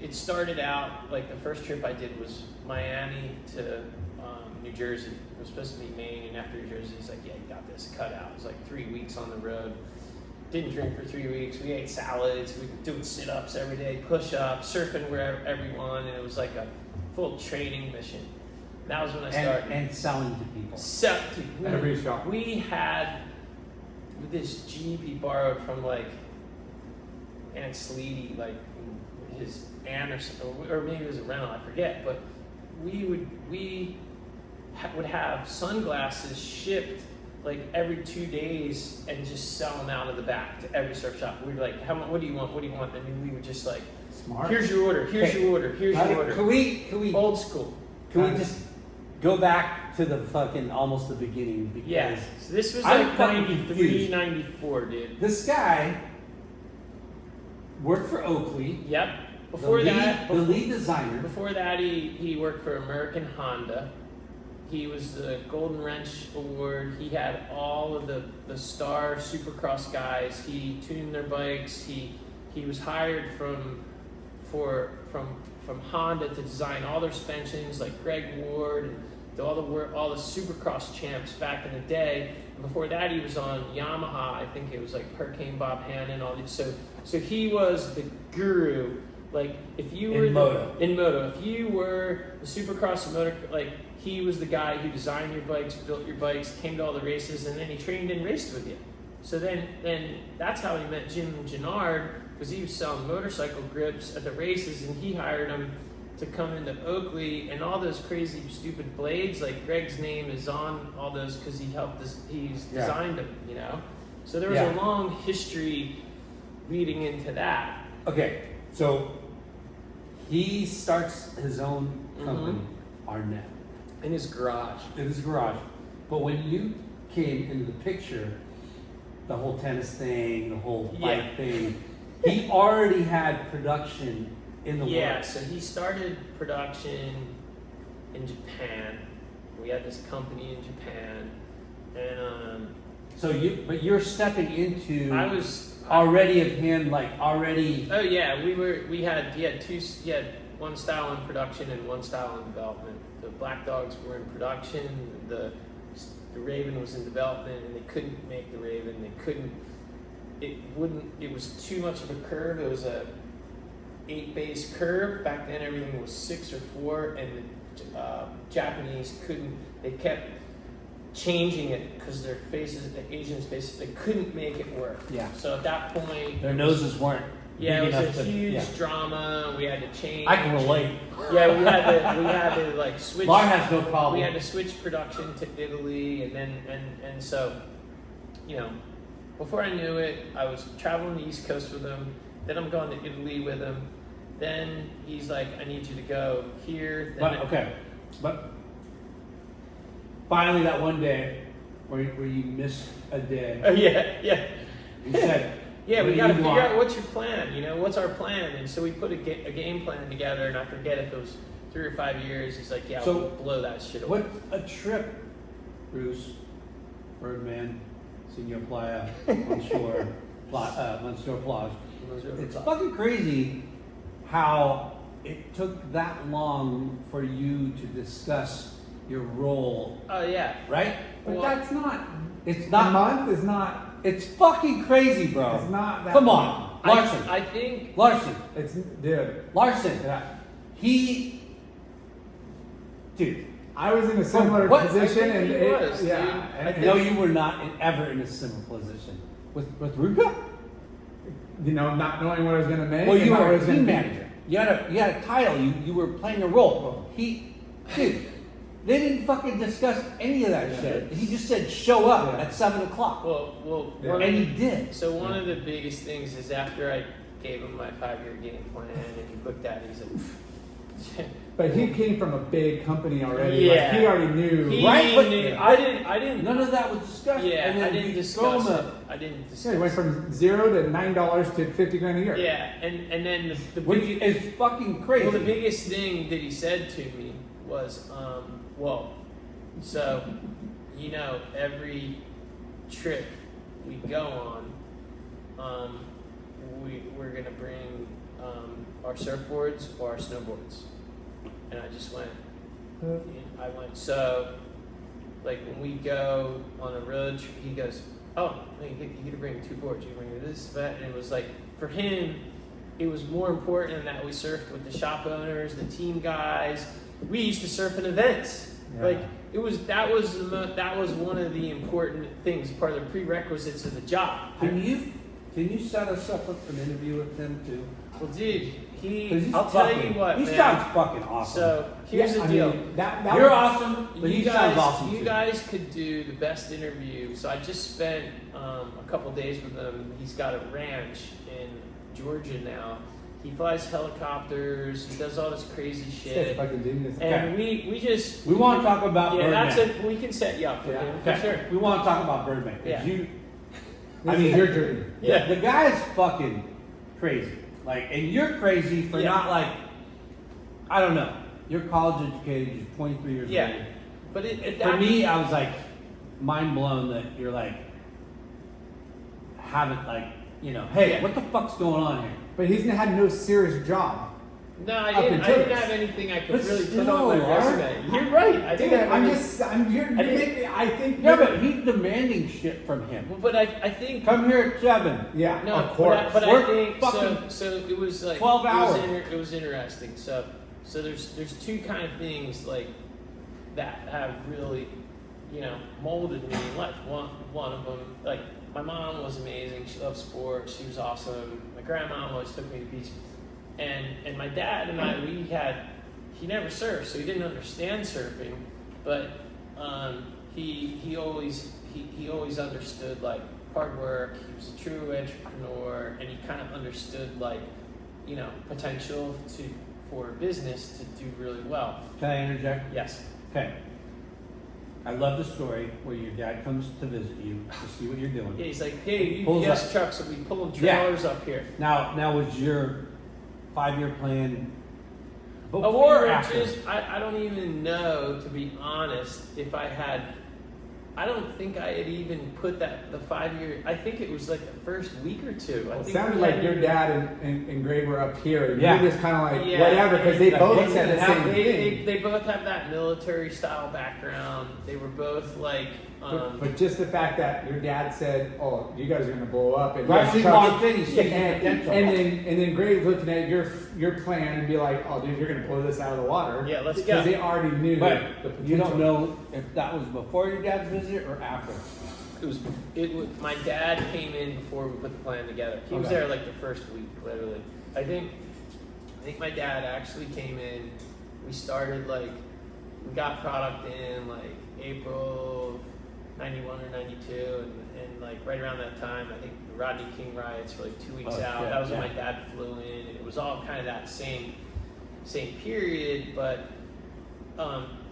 it started out, like the first trip I did was Miami to New Jersey. It was supposed to be Maine, and after New Jersey, he's like, yeah, you got this cut out. It was like 3 weeks on the road. Didn't drink for 3 weeks. We ate salads. We were doing sit-ups every day, push-ups, surfing wherever everyone, and it was like a full training mission. That was when I started. And selling to people. Every shop. We had this Jeep he borrowed from like Aunt Sleety, like his Anderson, or maybe it was a rental, I forget. But we would have sunglasses shipped like every 2 days and just sell them out of the back to every surf shop. We'd be like, what do you want? What do you want? And we would just like, Smart. here's your order, here's your order, here's your order. Can we Old school. Can we just go back to the fucking almost the beginning? Because Yeah. So this was I'm like fucking 93, confused. 94, dude. This guy worked for Oakley. Yep. Before the lead designer. Before that, he worked for American Honda. He was the Golden Wrench Award. He had all of the star Supercross guys. He tuned their bikes. He was hired from Honda to design all their suspensions, like Greg Ward and all the Supercross champs back in the day. And before that, he was on Yamaha. I think it was like Hurricane Bob Hannon. All these. So he was the guru. Like if you were in moto, if you were the Supercross motor, like he was the guy who designed your bikes, built your bikes, came to all the races, and then he trained and raced with you. So then that's how he met Jim Gennard, because he was selling motorcycle grips at the races, and he hired him to come into Oakley, and all those crazy stupid blades. Like Greg's name is on all those because he's designed them, you know. So there was a long history leading into that. Okay, so he starts his own company, Arnette. In his garage. But when you came into the picture, the whole tennis thing, the whole bike thing, he already had production in the works. Yeah, so he started production in Japan. We had this company in Japan, and but you're stepping into. I was already of him, like already. Oh yeah, he had one style in production and one style in development. The Black Dogs were in production. The Raven was in development, and they couldn't make the Raven. It was too much of a curve. It was a 8-base curve. Back then everything was 6 or 4, and the Japanese couldn't. They kept changing it because the Asians' faces, they couldn't make it work. Yeah. So at that point, their noses weren't. Yeah, big it was a enough huge drama. We had to change. I can relate. Yeah, we had to like switch. Lauren has no problem. We had to switch production to Italy, and then and so, you know, before I knew it, I was traveling the East Coast with him. Then I'm going to Italy with him. Then he's like, "I need you to go here." But finally, that one day where you missed a day. Oh yeah. You said. Yeah, we got to figure out what's your plan. You know, what's our plan? And so we put a game plan together, and I forget if it was 3 or 5 years. He's like, yeah, we'll blow that shit away. What a trip, Bruce, Birdman, Senor Playa, Monsieur Plage. It's fucking crazy how it took that long for you to discuss your role. Oh yeah, right? But that's not. It's not. A month is not. It's fucking crazy, bro. It's not that. Come on, Larson. I think Larson. It's dude. Larson. Yeah. Dude. I was in a similar position, and No, you were not ever in a similar position with Ruka. You know, not knowing what I was going to make. Well, you were a team team manager. You had a title. You were playing a role. They didn't fucking discuss any of that shit. He just said show up at 7:00. And he did. So one of the biggest things is after I gave him my 5-year game plan, and he looked at it, he's like. But he came from a big company already. Yeah. Like, he already knew. I didn't. None of that was discussed. Yeah, and then I didn't discuss it. I didn't discuss. Yeah, he went from $0 to $9 to $50,000 a year. Yeah, and then it's fucking crazy. Well, the biggest thing that he said to me was, so, you know, every trip we go on, we're gonna bring our surfboards or our snowboards. And I just went, so, like when we go on a road trip, he goes, oh, you gotta bring 2 boards, you bring this, that, and it was like, for him, it was more important that we surfed with the shop owners, the team guys. We used to surf in events. Yeah. Like, that was one of the important things, part of the prerequisites of the job. Can you set us up with an interview with him too? Well, dude, I'll tell you what, he man. sounds fucking awesome. So here's the deal. You're awesome, but he sounds awesome You too. guys could do the best interview. So I just spent a couple days with him. He's got a ranch in Georgia now. He flies helicopters. He does all this crazy shit. And we want to talk about Birdman. we can set you up for him for sure. We want to talk about Birdman. Yeah. your journey. Yeah. The guy's fucking crazy. Like, and you're crazy for not like, I don't know. You're college educated. You're 23 years old. But for me, I was like mind blown that you're like haven't like hey, what the fuck's going on here? But he's had no serious job. No, I didn't have anything I could really put on my resume. You're right. I think but he's demanding shit from him. But I think come here at 7. Yeah, no, of course. But I think so it was like 12 hours. It was interesting. So there's two kind of things like that have really molded me in life. One of them, like, my mom was amazing. She loved sports. She was awesome. My grandma always took me to the beach. And my dad and I, he never surfed, so he didn't understand surfing, but he always understood like hard work. He was a true entrepreneur, and he kind of understood like potential for a business to do really well. Can I interject? Yes. Okay. I love the story where your dad comes to visit you to see what you're doing. Yeah, he's like, hey, UPS trucks will be pulling trailers up here. Now was your 5-year plan before or after? I don't even know, to be honest, if I had. I don't think I had even put the 5-year. I think it was like the first week or two. It sounded like your dad and Greg were up here. And you were just kind of like whatever, because they both said the same thing. They both have that military style background. They were both like. But just the fact that your dad said, "Oh, you guys are going to blow up," and then Greg's looking at your plan and be like, "Oh, dude, you're going to blow this out of the water." Yeah, let's go. Because they already knew. But you don't know if that was before your dad's visit or after. It was. My dad came in before we put the plan together. He was there like the first week, literally. I think my dad actually came in. We started we got product in like April 91 or 92, and like right around that time, I think the Rodney King riots were like 2 weeks out. That was when my dad flew in, and it was all kind of that same period. But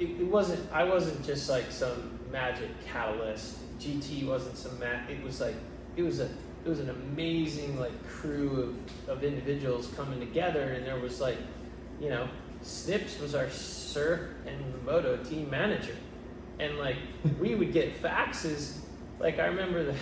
it wasn't. I wasn't just like some magic catalyst. GT wasn't some it was like it was an amazing like crew of individuals coming together, and there was like Snips was our surf and moto team manager. And like we would get faxes, like I remember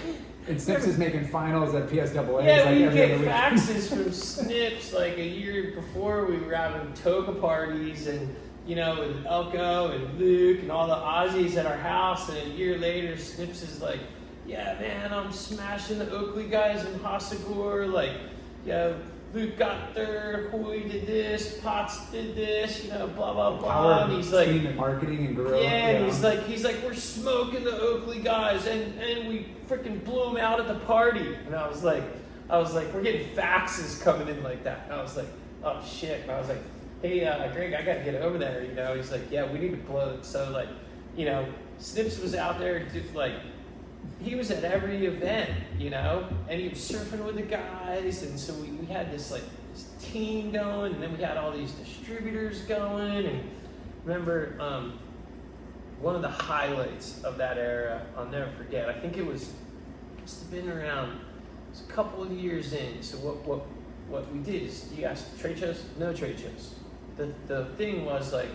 and Snips is making finals at PSAA. Yeah, we'd get faxes from Snips like a year before. We were having toga parties and with Elko and Luke and all the Aussies at our house. And a year later, Snips is like, "Yeah, man, I'm smashing the Oakley guys in Hasagor. Like, Luke got third, Hoy did this, Potts did this, blah blah blah." And he's like, team marketing and growth. Yeah, and he's like, "We're smoking the Oakley guys, and we freaking blew them out at the party." And I was like, "We're getting faxes coming in like that." And I was like, "Oh shit!" And I was like, "Hey, Greg, I gotta get over there." He's like, "Yeah, we need to blow it." So like, Snips was out there, he was at every event, and he was surfing with the guys, and so we had this team going, and then we had all these distributors going. And remember, one of the highlights of that era, I'll never forget. I think must have been around. It was a couple of years in. So what we did is, you guys trade shows, no trade shows. The thing was like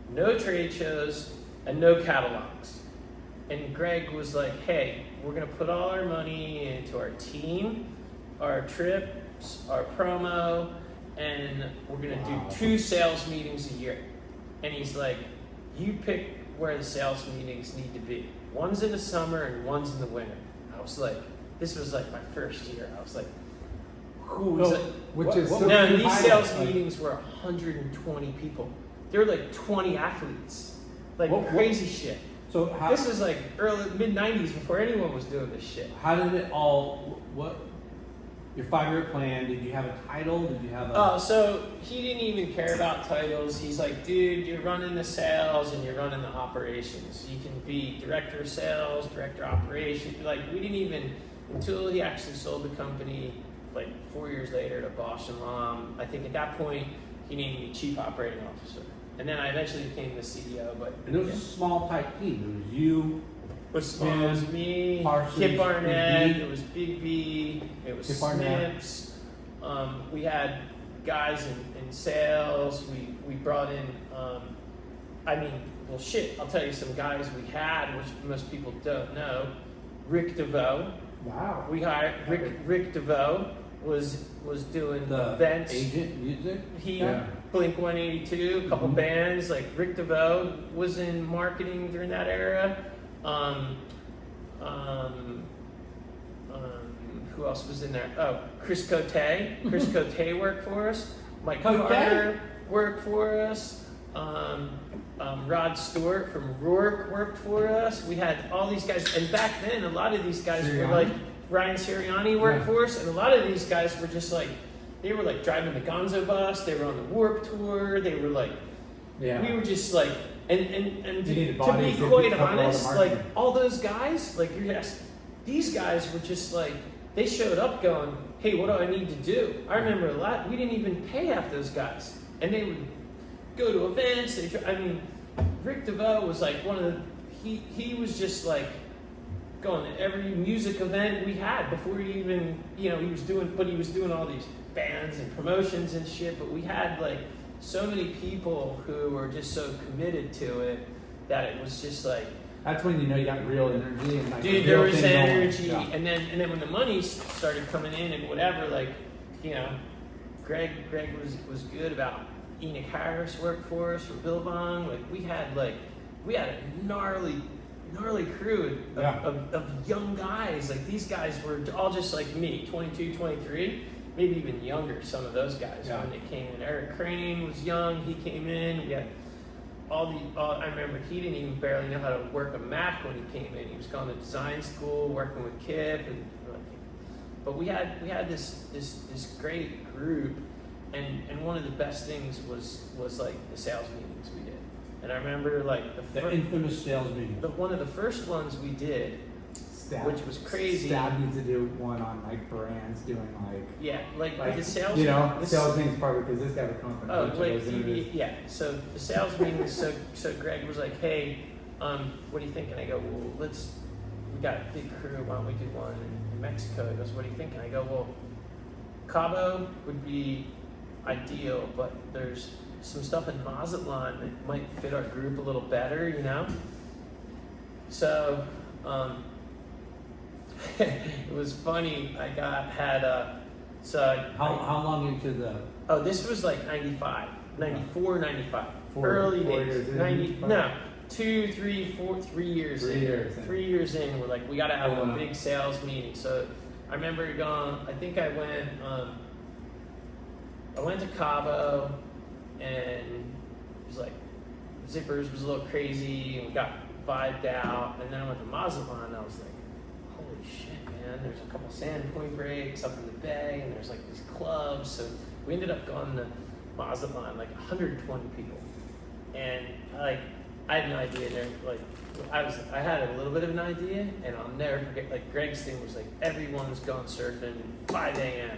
no trade shows and no catalogs. And Greg was like, "Hey, we're going to put all our money into our team, our trips, our promo, and we're going to do 2 sales meetings a year." And he's like, "You pick where the sales meetings need to be. One's in the summer and one's in the winter." I was like, this was like my first year. I was like, these sales meetings were 120 people. There were like 20 athletes. Crazy shit. So this was like mid-90s before anyone was doing this shit. How did it all? your 5-year plan? Did you have a title? Did you have a? Oh, so he didn't even care about titles. He's like, dude, you're running the sales and you're running the operations. You can be director of sales, director of operations. Like, we didn't even, until he actually sold the company, like 4 years later to Bosch and Lomb. I think at that point, he named me chief operating officer. And then I eventually became the CEO, but. And it was a small type team. It was you. It was small. It was me, Parsons, Kip Arnette, Big B. it was Big B, it was Kip Arnette. Snips. We had guys in sales. We brought in, I'll tell you some guys we had, which most people don't know. Rick DeVoe. Wow. We hired Rick DeVoe was doing The events. agent music. Blink 182, a couple bands. Like Rick DeVoe was in marketing during that era. Who else was in there? Oh, Chris Cote. Chris Cote worked for us. Mike Cote? Carter worked for us. Rod Stewart from Rourke worked for us. We had all these guys, and back then a lot of these guys were like Ryan Sirianni worked for us, and a lot of these guys were just like, they were like driving the Gonzo bus. They were on the Warped Tour. They were like, we were just like. And to be quite honest, like all those guys, like these guys were just like, they showed up going, hey, what do I need to do? I remember a lot, we didn't even pay half those guys. And they would go to events. Rick DeVoe was like one of the, he was just like going to every music event we had before he even, he was doing all these bands and promotions and shit, but we had like, so many people who were just so committed to it that it was just like. That's when you got real energy and like. Dude, there was energy, and then when the money started coming in and whatever, like, Greg was good about. Enoch Harris worked for us for Billabong. Like we had a gnarly crew of young guys. Like these guys were all just like me, 22, 23. Maybe even younger, some of those guys when they came in. Eric Crane was young, he came in. We had I remember he didn't even barely know how to work a Mac when he came in. He was going to design school, working with Kip, but we had this great group, and one of the best things was like the sales meetings we did. And I remember like the infamous sales meeting. One of the first ones we did. Which was crazy. Stab needs to do one on like brands doing like the sales. Sales meetings part because this guy would come from. So the sales meeting. So Greg was like, hey, what do you think? And I go, well, we got a big crew. Why don't we do one in Mexico? He goes, what do you think? And I go, well, Cabo would be ideal, but there's some stuff in Mazatlan that might fit our group a little better, So. It was funny. How long into the? Oh, this was like 95, 94, 95. 4 Early years days. in, 90. No, 2, 3, 4, 3 years in. 3 years in, we're like, we got to have a big sales meeting. So I remember going. I think I went. I went to Cabo, and it was like zippers was a little crazy, and we got vibed out. And then I went to Mazatlan, and I was like, holy shit, man, there's a couple sand point breaks up in the bay, and there's like these clubs. So we ended up going to Mazatlan, like 120 people. And I had no idea. I had a little bit of an idea, and I'll never forget, like Greg's thing was like, everyone's going surfing 5 a.m.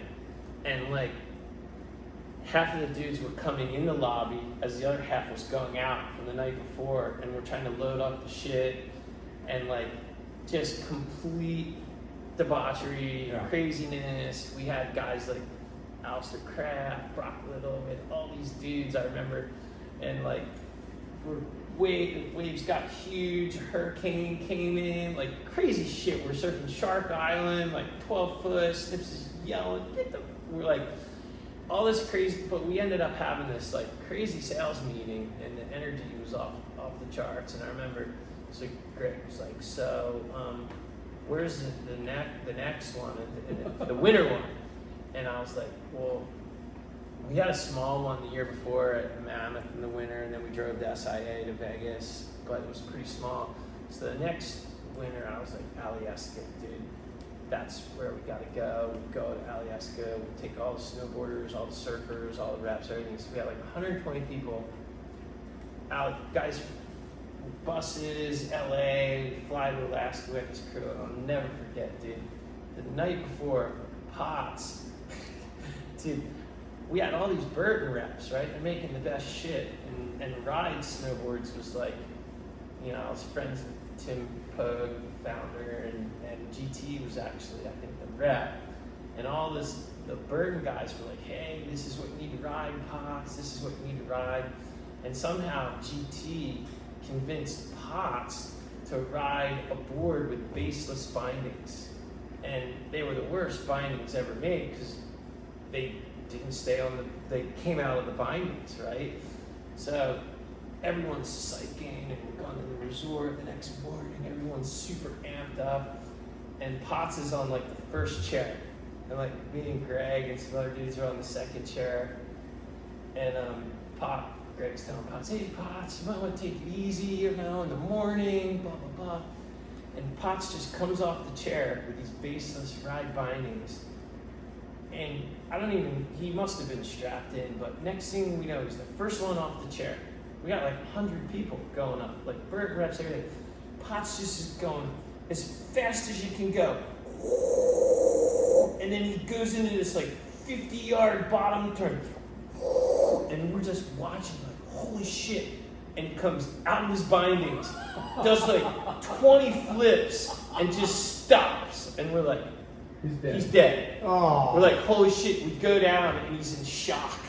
And like, half of the dudes were coming in the lobby as the other half was going out from the night before, and we're trying to load up the shit, and like, just complete debauchery, craziness. We had guys like Alistair Kraft, Brock Little, we had all these dudes I remember, and like waves got huge, hurricane came in, like crazy shit. We're surfing Shark Island, like 12 foot, Snips is yelling, we're like all this crazy, but we ended up having this like crazy sales meeting, and the energy was off the charts. And I remember, so Greg was like, so where's the next one, the winter one? And I was like, well, we had a small one the year before at Mammoth in the winter, and then we drove to SIA to Vegas, but it was pretty small. So the next winter, I was like, Alyeska, dude, that's where we got to go. We go to Alaska, we take all the snowboarders, all the surfers, all the reps, everything. So we had like 120 people out, guys, buses, LA, we fly to Alaska, we had this crew. I'll never forget, dude. The night before, Potts, dude, we had all these Burton reps, right? They're making the best shit. And Ride Snowboards was like, you know, I was friends with Tim Pogue, the founder, and GT was actually, I think, the rep. And all this, the Burton guys were like, hey, this is what you need to ride, Potts, this is what you need to ride. And somehow GT convinced Potts to ride a board with baseless bindings. And they were the worst bindings ever made because they didn't stay on they came out of the bindings, right? So everyone's psyching and we're going to the resort the next morning, everyone's super amped up. And Potts is on like the first chair. And like me and Greg and some other dudes are on the second chair. And Greg's telling Potts, hey Potts, you might want to take it easy, you know, in the morning, blah, blah, blah. And Potts just comes off the chair with these baseless ride bindings. And he must have been strapped in, but next thing we know, he's the first one off the chair. We got like 100 people going up, like bird reps, everything. Potts just is going as fast as you can go. And then he goes into this like 50-yard bottom turn. And we're just watching like, holy shit. And he comes out of his bindings, does like 20 flips, and just stops. And we're like, he's dead. Oh. We're like, holy shit. We go down and he's in shock.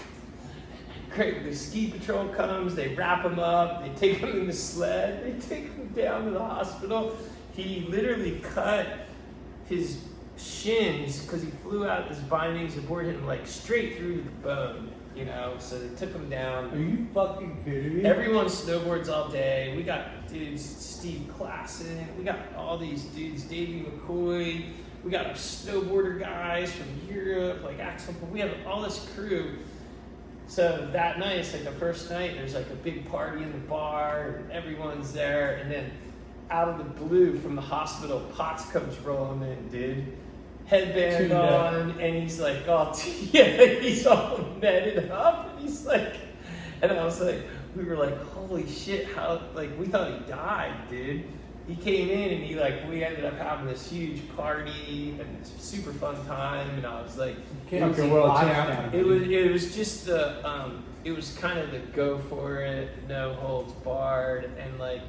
Great, the ski patrol comes, they wrap him up, they take him in the sled, they take him down to the hospital. He literally cut his shins because he flew out his bindings. The board hit him like straight through the bone, you know, so they took him down. Are you fucking kidding me? Everyone snowboards all day. We got dudes, Steve Klassen, we got all these dudes, Davey McCoy, we got our snowboarder guys from Europe, like Axel, we have all this crew. So that night, it's like the first night, there's like a big party in the bar, and everyone's there, and then out of the blue from the hospital, Potts comes rolling in, dude. Headband on, and he's like, oh, yeah, he's all netted up, and he's like, and I was like, we were like, holy shit, how, like, we thought he died, dude. He came in, and he, like, we ended up having this huge party, and it's a super fun time, and I was like, it was just the, it was kind of the go for it, no holds barred, and like,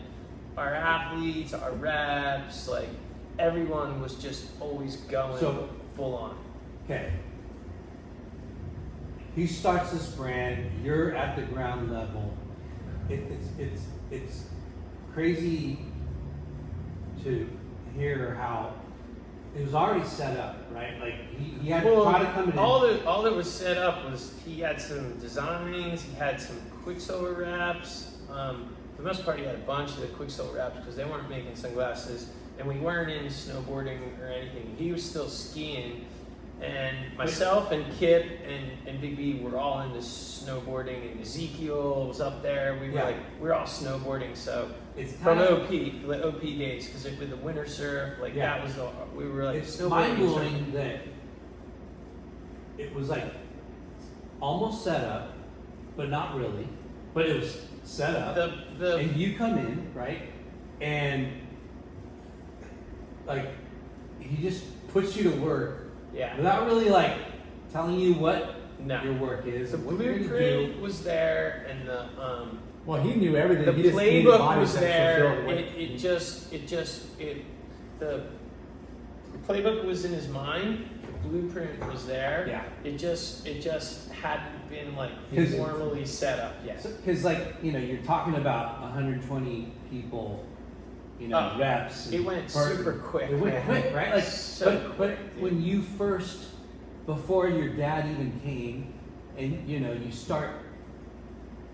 our athletes, our reps, like, everyone was just always going full on. Okay. He starts this brand, you're at the ground level. It's crazy to hear how it was already set up, right? Like he had product coming in. All that was set up was he had some designs, he had some Quicksilver wraps. For the most part, he had a bunch of the Quicksilver wraps because they weren't making sunglasses, and we weren't in snowboarding or anything. He was still skiing, and myself and Kip and Big B were all into snowboarding, and Ezekiel was up there. We were we're all snowboarding. So it's from OP, for the OP days, because with the winter surf, that was we were like it's mind blowing that it was like almost set up, but not really. But it was set up, and you come in, right, and like he just puts you to work, without really like telling you what your work is. The blueprint was there, and the well, he knew everything. The playbook was there. The playbook was in his mind. The blueprint was there. Yeah. It just hadn't been like formally set up yet. Because you're talking about 120 people, reps. It went super quick. It went quick, right? Like quick. When you first, before your dad even came, and you start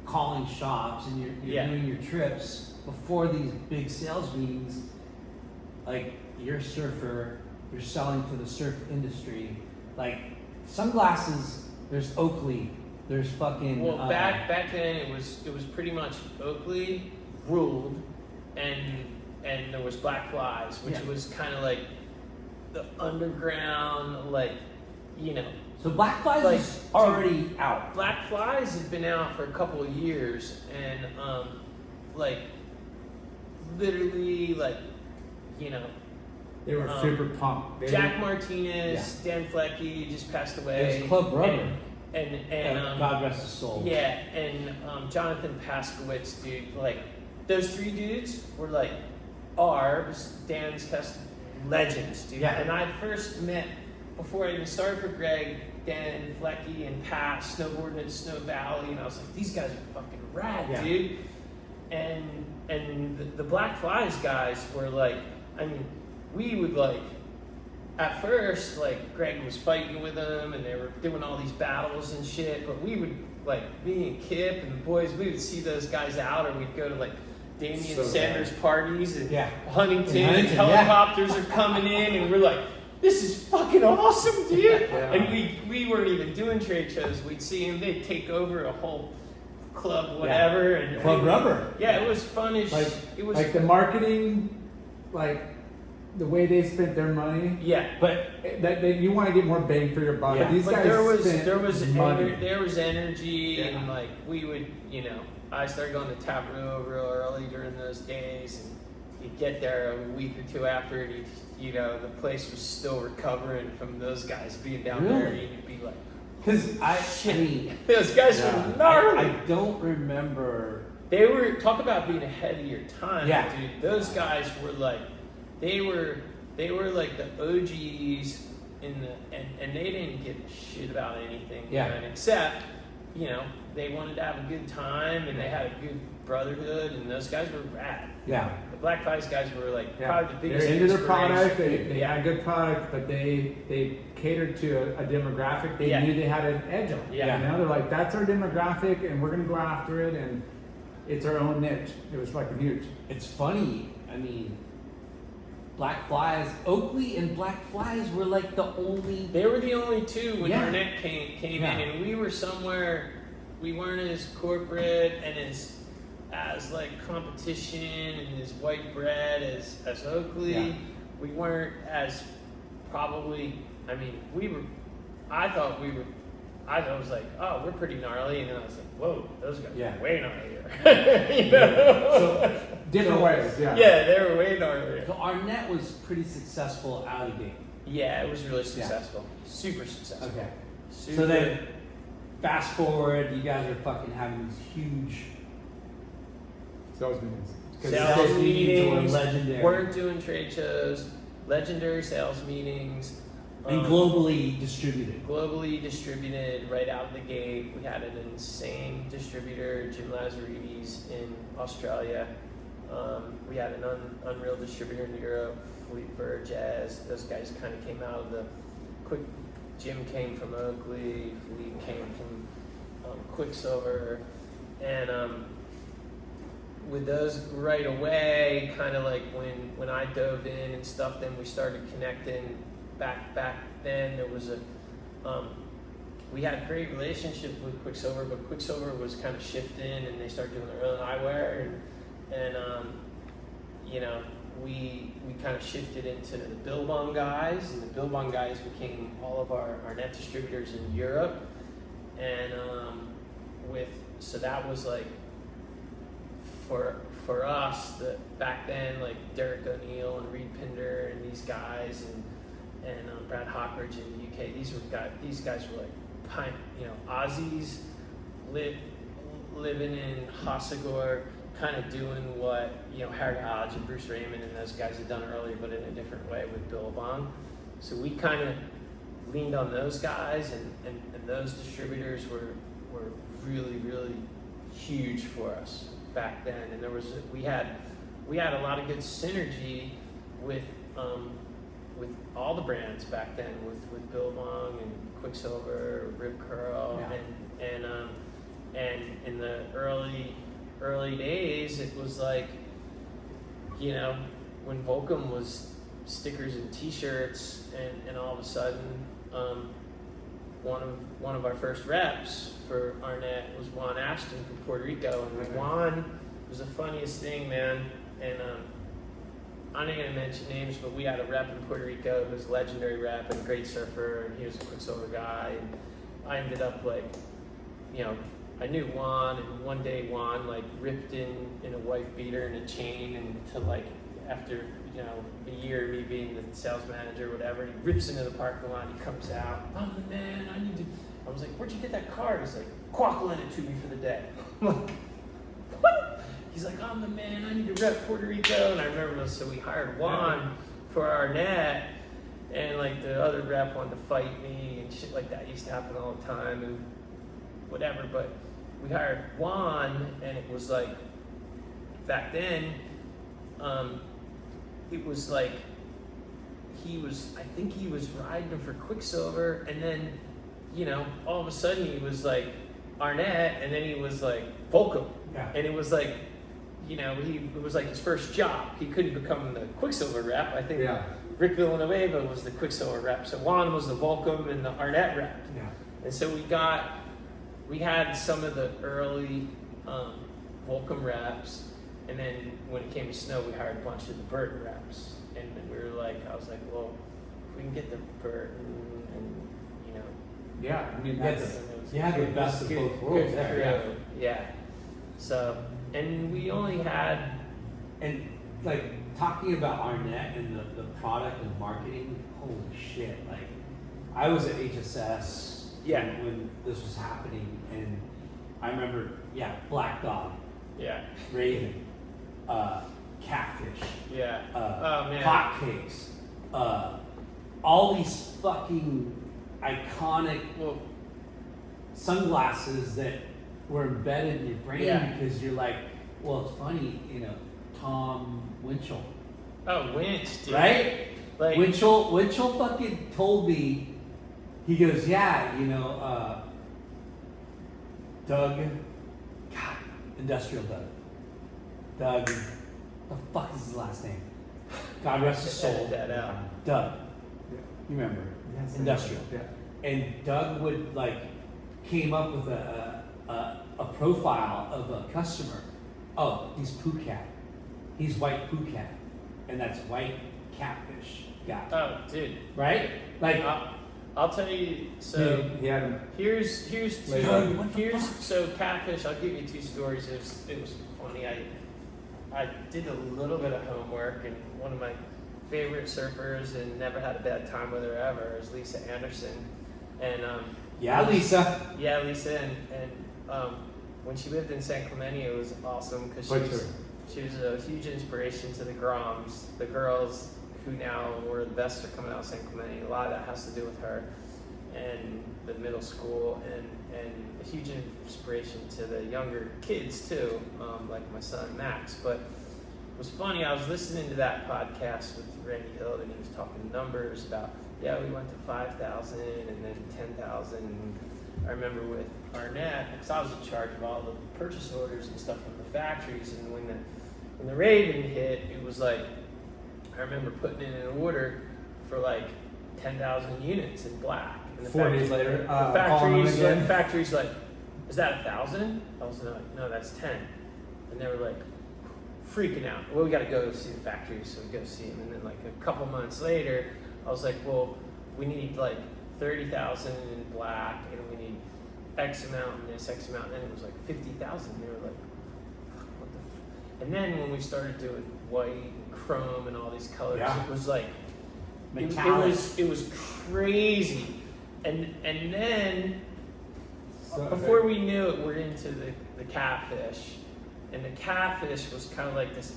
calling shops and you're doing your trips before these big sales meetings, like you're a surfer, you're selling to the surf industry, like sunglasses. There's Oakley. There's fucking. Well, back then it was pretty much Oakley ruled, and there was Black Flies, which was kind of like the underground, like, you know. So Black Flies Like, is already out. Black Flies has been out for a couple of years, and like literally, like, you know, They were super pumped. Jack Martinez, Dan Flecky just passed away. It was Club Rubber. And God rest his soul. yeah, and Jonathan Paskowitz, dude, like those three dudes were like Dan's best legends, dude. Yeah. And I first met, before I even started for Greg, Dan Flecky and Pat snowboarding at Snow Valley, and I was like, these guys are fucking rad, dude. And the Black Flies guys were like, I mean, we would like, at first, like, Greg was fighting with them, and they were doing all these battles and shit, but we would, like, me and Kip and the boys, we would see those guys out, or we'd go to, like, Damian Sanders parties, and Huntington, and helicopters are coming in, and we're like, this is fucking awesome, dude. Yeah. And we weren't even doing trade shows. We'd see them, they'd take over a whole club, whatever. And Club Rubber. Yeah, it was fun as it was like the marketing, like the way they spent their money. Yeah, but that you want to get more bang for your buck. yeah, These but guys there was money. there was energy, and like we would, you know, I started going to Tableau real early during those days, and you'd get there a week or two after, and you know, the place was still recovering from those guys being down there, and you'd be like, because I mean, those guys were gnarly. I don't remember. They were, talk about being ahead of your time, dude. Those guys were like, they were like the OGs in the, and they didn't give a shit about anything, man, except, you know, they wanted to have a good time, and they had a good brotherhood, and those guys were rad. Yeah. The Black Flies guys were like probably the biggest. They're into their product. They yeah. had good product, but they catered to a demographic. They knew they had an edge on. Yeah. You know, they're like, that's our demographic, and we're gonna go after it, and it's our own niche. It was fucking huge. It's funny. I mean, Black Flies, Oakley and Black Flies were like the only. They were the only two when Arnette came in, Yeah. and we were somewhere. We weren't as corporate and as like competition and as white bread as Oakley. Yeah. We weren't as probably. I mean, we were. I thought we were. I was like, oh, we're pretty gnarly, and then I was like, whoa, those guys are way gnarlier. You know? So different ways, Yeah, they were way gnarlier. So Arnette was pretty successful out of the gate. Yeah, it was really successful. Super successful. Okay. Super. So then, fast forward, you guys are fucking having these huge sales meetings. Sales meetings, were legendary. weren't doing trade shows, legendary sales meetings. And globally distributed. Globally distributed right out of the gate. We had an insane distributor, Jim Lazaridis, in Australia. We had an unreal distributor in Europe, Fleet Jazz. Those guys kind of came out of the quick. Jim came from Oakley, Fleet came from Quicksilver, and with those right away, kind of like when I dove in and stuff, then we started connecting. Back then, there was we had a great relationship with Quicksilver, but Quicksilver was kind of shifting, and they started doing their own eyewear, and you know, we kind of shifted into the Billabong guys, and the Billabong guys became all of our net distributors in Europe, and so that was like for us back then, like Derek O'Neill and Reed Pinder and these guys and Brad Hawkridge in the UK. These guys were like, you know, Aussies living in Hossegor, kind of doing what, you know, Harry Hodge and Bruce Raymond and those guys had done earlier, but in a different way with Billabong. So we kind of leaned on those guys, and those distributors were really, really huge for us back then. And we had a lot of good synergy with all the brands back then, with Billabong and Quicksilver, Rip Curl, and in the early days, it was like, you know, when Volcom was stickers and T-shirts, and all of a sudden, one of our first reps for Arnette was Juan Ashton from Puerto Rico, and Juan was the funniest thing, man, and I'm not gonna mention names, but we had a rep in Puerto Rico who was a legendary rep and a great surfer, and he was a Quicksilver guy. And I ended up like, you know, I knew Juan, and one day Juan like ripped in a wife beater and a chain, and to like after, you know, a year of me being the sales manager or whatever, he rips into the parking lot, he comes out, I'm the man, I need to. I was like, where'd you get that card? He's like, Quack lent it to me for the day. I'm like, what? He's like, I'm the man, I need to rep Puerto Rico. And I remember, so we hired Juan for Arnette, and like the other rep wanted to fight me and shit like that used to happen all the time and whatever. But we hired Juan, and it was like, back then, it was like, I think he was riding for Quicksilver, and then, you know, all of a sudden he was like Arnette, and then he was like Volcom. Yeah. And it was like, you know, it was like his first job. He couldn't become the Quicksilver rep. I think Rick Villanueva was the Quicksilver rep. So Juan was the Volcom and the Arnette rep. Yeah. And so we had some of the early Volcom reps, and then when it came to snow, we hired a bunch of the Burton reps. And we were like, I was like, well, if we can get the Burton and, you know. Yeah, I mean, That's, yeah, the best of both worlds there. Yeah. So, and we only had. And like talking about Arnette and the product and marketing, holy shit! Like, I was at HSS when this was happening, and I remember, Black Dog, Raven, Catfish, oh man, hotcakes, all these fucking iconic sunglasses that were embedded in your brain because you're like, well, it's funny, you know, Tom Winchell. Oh, Winch, dude. Right? Like, Winchell fucking told me, he goes, yeah, you know, Doug, God, Industrial Doug, the fuck is his last name? God rest his soul. Edit that out. Doug. You remember? Yes, Industrial. Yeah. And Doug would came up with a profile of a customer. Oh, he's Phuket. He's white Phuket, and that's white catfish guy. Oh, dude. Right? Like, I'll tell you. So here's so catfish. I'll give you two stories. It was funny. I did a little bit of homework, and one of my favorite surfers and never had a bad time with her ever is Lisa Anderson. And Lisa. Yeah, Lisa, and when she lived in San Clemente, it was awesome because she was a huge inspiration to the Groms, the girls who now were the best are coming out of San Clemente. A lot of that has to do with her and the middle school, and a huge inspiration to the younger kids too, like my son Max. But it was funny, I was listening to that podcast with Randy Hill, and he was talking numbers about, we went to 5,000 and then 10,000. I remember with Arnette, because I was in charge of all the purchase orders and stuff from the factories, and when the Raven hit, it was like, I remember putting in an order for like 10,000 units in black. And the 4 days later, the factory's like, is that 1,000? I was like, no, that's 10. And they were like, freaking out. Well, we got to go see the factory, so we go see them. And then like a couple months later, I was like, well, we need like 30,000 in black, and we need X amount in this, X amount, and then it was like 50,000. And they were like, what the f-? And then when we started doing white and chrome and all these colors, it was like, it was crazy. And then before we knew it, we're into the catfish. And the catfish was kind of like this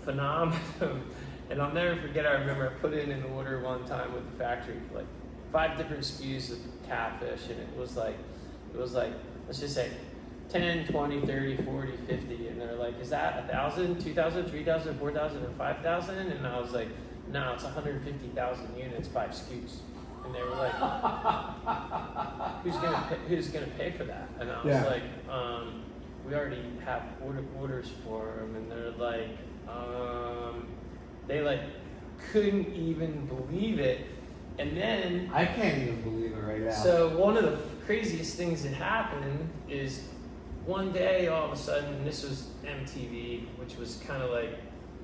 phenomenon. And I'll never forget, I remember I put in an order one time with the factory for like 5 different SKUs of catfish. And it was like, let's just say 10, 20, 30, 40, 50. And they're like, is that 1,000, 2,000, 3,000, 4,000, or 5,000? And I was like, no, it's 150,000 units, 5 SKUs. And they were like, who's gonna pay for that? And I was like, we already have orders for them. And they're like, they like couldn't even believe it. And then I can't even believe it right now. So one of the craziest things that happened is one day all of a sudden, this was MTV, which was kind of like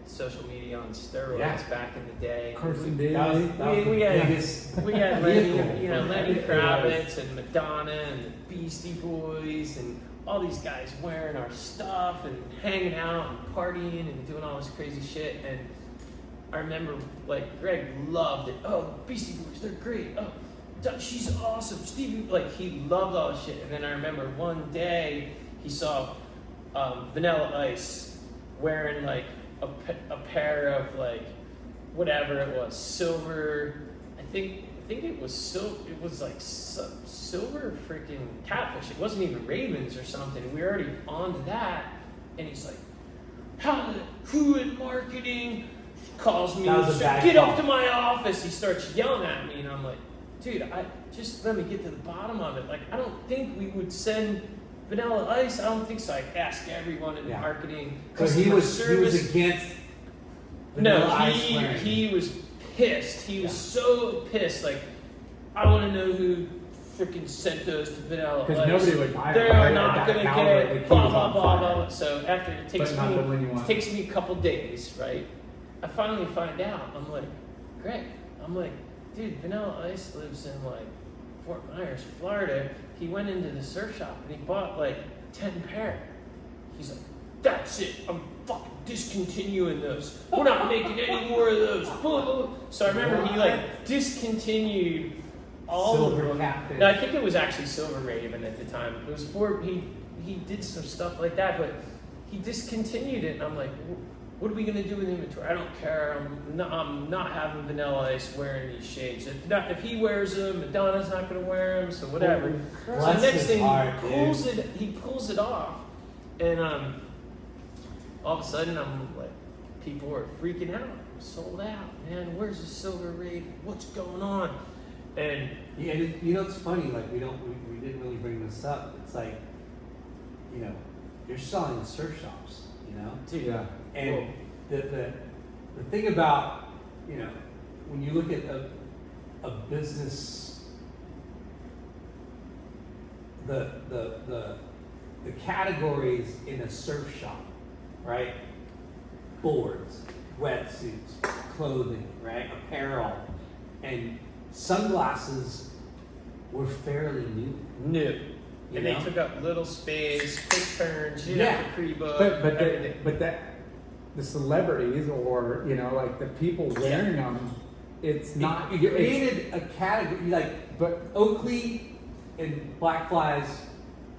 social media on steroids Yeah. back in the day. Carson We- Daly. We had biggest Lenny, vehicle. Lenny Kravitz and Madonna and the Beastie Boys and all these guys wearing our stuff and hanging out and partying and doing all this crazy shit. And I remember, like, Greg loved it. Oh, Beastie Boys, they're great. Oh, she's awesome. Stevie, like, he loved all this shit. And then I remember one day he saw Vanilla Ice wearing, like, a pair of, like, whatever it was, silver. I think it was like silver freaking catfish. It wasn't even Ravens or something. We were already onto that, and he's like, "Who in marketing calls me? That was a bad Get call. up to my office." He starts yelling at me, and I'm like, "Dude, just let me get to the bottom of it. Like, I don't think we would send Vanilla Ice. I don't think so." I ask everyone in marketing, So he customer was service. against No, Vanilla Ice wearing. he was pissed. He was so pissed. Like, I want to know who freaking sent those to Vanilla Ice. Because nobody would buy They it. are not That going to caliber, get like, it. he Blah was blah on blah fire. blah blah. So after it takes But not the one you want. me a couple days, right? I finally find out. I'm like, Greg. I'm like, dude, Vanilla Ice lives in like Fort Myers, Florida. He went into the surf shop and he bought like 10 pair. He's like, that's it. I'm fucking discontinuing those. We're not making any more of those. Blah, blah, blah. So I remember he like discontinued all Silver of them. catfish. No, I think it was actually Silver Raven at the time. It was he did some stuff like that, but he discontinued it. And I'm like, what are we gonna do with inventory? I don't care. I'm not having Vanilla Ice wearing these shades. If he wears them, Madonna's not gonna wear them. So whatever. So the Bless next his thing heart, he pulls it off, and all of a sudden I'm like, people are freaking out. Sold out, man. Where's the Silver Raven? What's going on? And Yeah, you know, it's funny. Like we didn't really bring this up. It's like, you know, you're selling in surf shops. You know, dude, Yeah. and the thing about, you know, when you look at a business, the categories in a surf shop, right? Boards, wetsuits, clothing, right? Apparel, and sunglasses were fairly new. new. You And know? they took up little space, quick turns, you Yeah. have to pre-book, But everything. the celebrities or like the people wearing them, it's not. It it's- created a category like. But Oakley and Black Flies,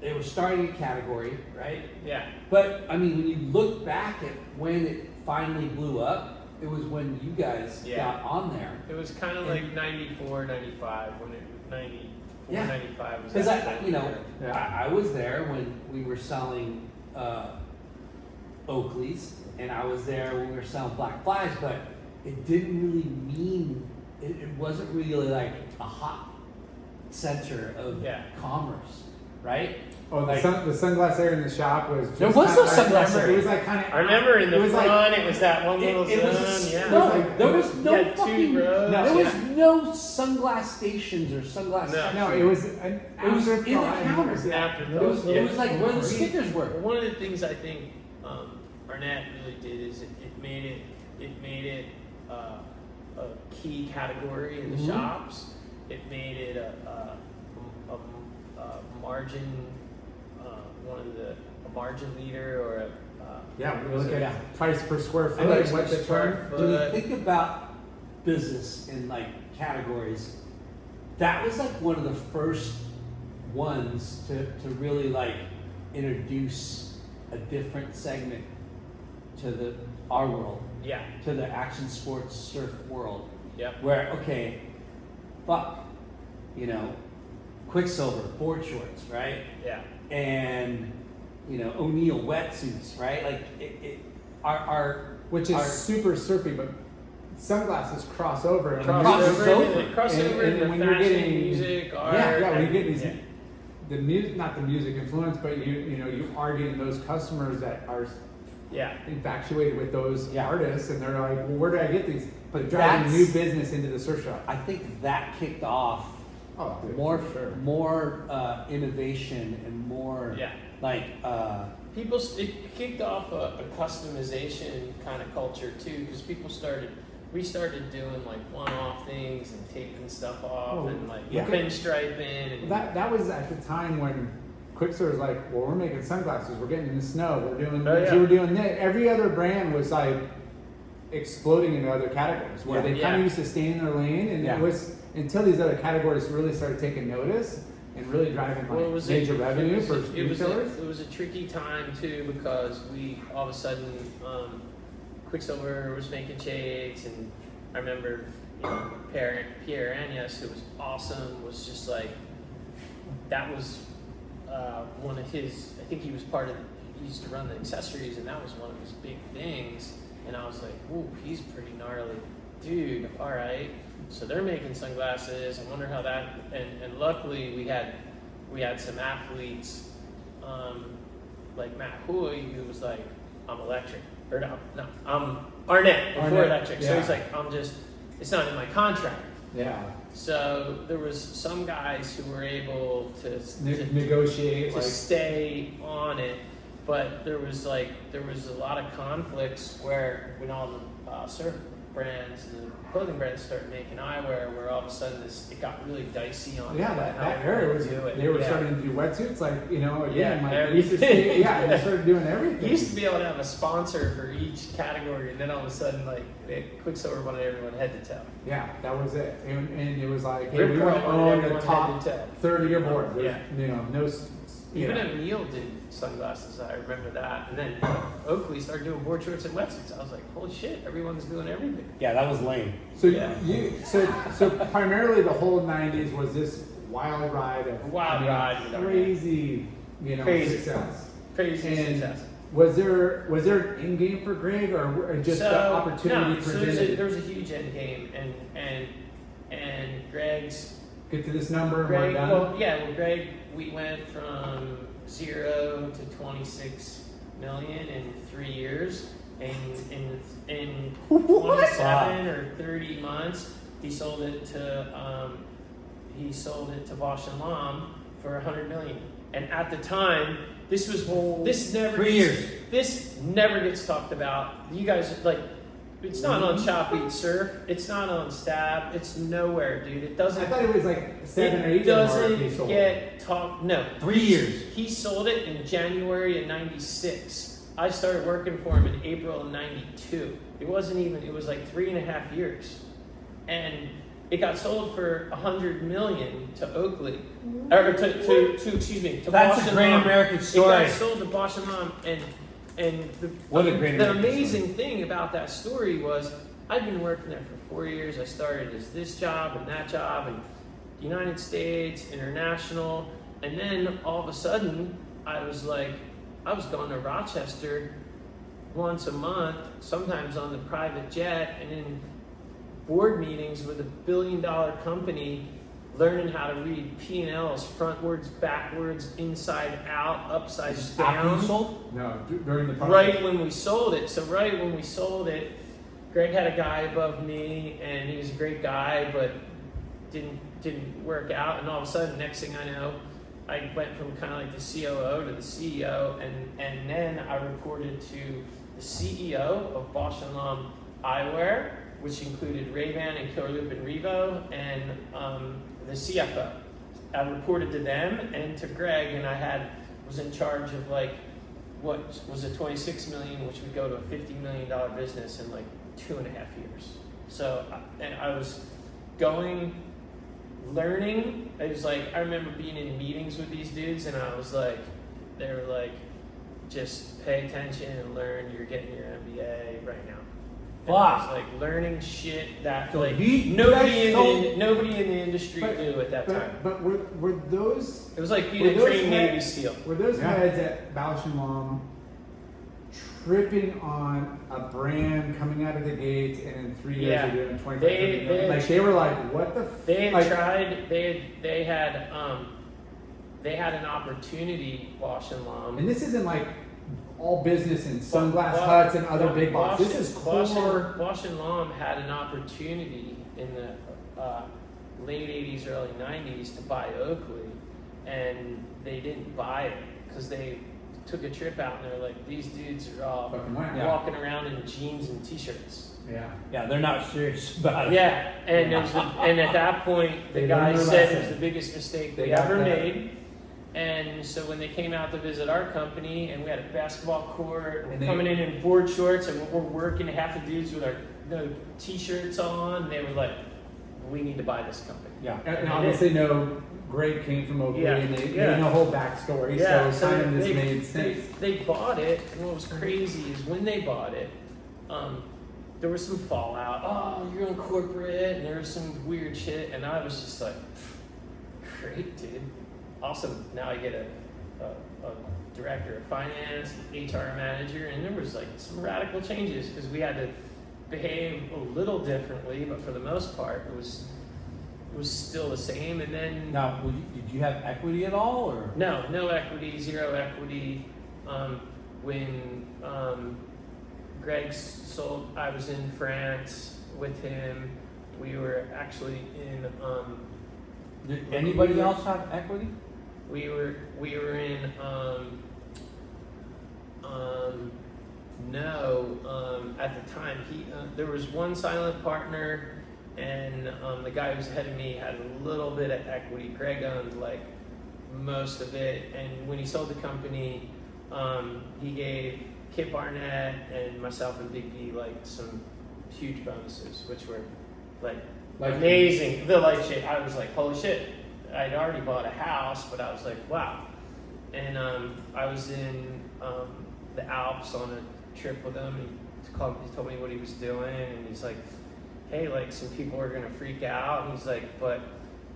they were starting a category, right? Yeah. But I mean, when you look back at when it finally blew up, it was when you guys Yeah. got on there. It was kind of like 94, 95, when it was 94, Yeah. 95 was Because that you know, time. Yeah. I was there when we were selling Oakleys, and I was there when we were selling Black Flies, but it didn't really mean it wasn't really like a hot center of Yeah. commerce, right? oh, Like- the sunglass there in the shop was. Just There was no sunglass It area. was like kind of. I remember in the front, it was that one little It was zone, yeah. no, like- there was no You had two fucking, rows, there was yeah. no sunglass stations or sunglass. No. No, it was an It was afterthought. in the counters. After It was, yeah. it was like where the stickers were. One of the things I think Arnette really did is it made it a key category in the Mhm. shops. It made it a margin, a margin leader or a Yeah, we what was look it? at price per square foot. Price What's per the square term? foot. When you think about business in like categories, that was like one of the first ones to really like introduce a different segment to our world, Yeah. to the action sports surf world. Yep. Where, okay, fuck, you know, Quicksilver, board shorts, right? Yeah. And, you know, O'Neill wetsuits, right? Like, our Which is our- super surfy, but sunglasses cross over. and Cross you- over. Into and the when you're fashion, getting- music, art. Yeah, when you get these, yeah. the music, not the music influence, but you are getting those customers that are Yeah. infatuated with those Yeah. artists, and they're like, well, where do I get these? But They're driving that's- new business into the surf shop. I think that kicked off Oh, dude, more for sure. more innovation and more Yeah. like it kicked off a customization kind of culture too, because we started doing like one-off things and taping stuff off and like pinstriping. And that was at the time when Quicksilver was like, well, we're making sunglasses, we're getting in the snow, we're doing this, you were doing that. Every other brand was like exploding into other categories where they kind of used to stay in their lane, and it was until these other categories really started taking notice and really driving major revenue for retailers. It was a tricky time too, because we all of a sudden Quicksilver was making shades, and I remember Pierre Agnes, who was awesome, was just like, that was one of his, I think he used to run the accessories, and that was one of his big things, and I was like, ooh, he's pretty gnarly. Dude, all right. So they're making sunglasses. I wonder how that, and luckily we had some athletes, like Matt Hoy, who was like, I'm electric. Or no, I'm Arnette before electric. So he's like, it's not in my contract. Yeah. So there was some guys who were able to negotiate, to stay on it, but there was a lot of conflicts where when all the surf brands, the clothing brands started making eyewear, where all of a sudden it got really dicey on that area was they were starting to do wetsuits, like they started doing everything. You used to be able to have a sponsor for each category, and then all of a sudden Quicksilver wanted everyone head to toe. Yeah, that was it, and it was like, hey, Rip we Curl want to own the top third of your board. Even O'Neill did sunglasses, I remember that. And then Oakley started doing board shorts and wetsuits. I was like, holy shit, everyone's doing everything. Yeah, that was lame. So so primarily the whole 90s was this wild ride of crazy, success. Crazy success. Was there an end game for Greg, or just the opportunity presented? There was a huge end game, and Greg's get to this number. Greg, we went from 0 to 26 million in 3 years, and in 27 or 30 months, he sold it to Bosch and Lomb for 100 million. And at the time, this never gets talked about. You guys it's not on Shop Eat Surf. It's not on Stab. It's nowhere, dude. It doesn't. I thought it was like 7 or 8. It doesn't get talked. No, 3 years. He sold it in January of '96. I started working for him in April of '92. It wasn't even. It was like 3.5 years, and it got sold for 100 million to Oakley, or to That's Bosch a and great Lomb. American story. It got sold to Bosch and Lomb, and the amazing thing about that story was I'd been working there for 4 years. I started as this job and that job, and United States, international, and then all of a sudden I was going to Rochester once a month, sometimes on the private jet, and in board meetings with a $1 billion company, learning how to read P&Ls frontwards, backwards, inside out, upside down. After you sold? No, during the process. Right when we sold it. So right when we sold it, Greg had a guy above me, and he was a great guy, but didn't work out. And all of a sudden, next thing I know, I went from kind of like the COO to the CEO, and then I reported to the CEO of Bosch & Lomb Eyewear, which included Ray-Ban and Killer Loop and Revo, and the CFO. I reported to them and to Greg, and was in charge of what was a 26 million, which would go to a $50 million business in 2.5 years. So I was learning. It was I remember being in meetings with these dudes, and I was they were just pay attention and learn. You're getting your MBA right now. Fuck. It was learning shit that So nobody in the industry knew at that time. But were those? It was like being a trained Navy SEAL. Were those heads at Bausch & Lomb tripping on a brand coming out of the gates, and in 3 years they're doing 25 million? They were like, what the? They had tried. They had an opportunity, Bausch & Lomb. And this isn't all business and sunglass huts and other big box. This is core. Bosch & Lomb had an opportunity in the late 80s, early 90s to buy Oakley, and they didn't buy it because they took a trip out, and they're like, these dudes are all Fucking right. Yeah. walking around in jeans and t-shirts. Yeah. Yeah, they're not serious about it. Yeah, and and at that point, the They guy learned their said it was lesson. the biggest mistake They they got ever better. made. And so when they came out to visit our company, and we had a basketball court, and And we're coming in board shorts, and we're working, half the dudes with our t-shirts on, they were like, we need to buy this company. Yeah. And obviously, no, Greg came from Oakley, Yeah, and they yeah. know the whole backstory, Yeah, so it kind of just they, made sense. They bought it, and what was crazy is when they bought it, there was some fallout. Oh, you're in corporate, and there was some weird shit, and I was just like, great, dude, awesome. Now I get a director of finance, HR manager, and there was like some radical changes because we had to behave a little differently, but for the most part, it was still the same. And then Now, did you have equity at all, or? no equity, zero equity. When Greg sold, I was in France with him. We were actually in. Did anybody else have equity? We were in. At the time, there was one silent partner, and the guy who's ahead of me had a little bit of equity. Greg owned like most of it, and when he sold the company, he gave Kip Arnette and myself and Big B like some huge bonuses, which were like amazing. The life shit, I was like, holy shit! I'd already bought a house, but I was like, wow. And I was in the Alps on a trip with him. He told me what he was doing, and he's like, hey, like some people are gonna freak out. And he's like, but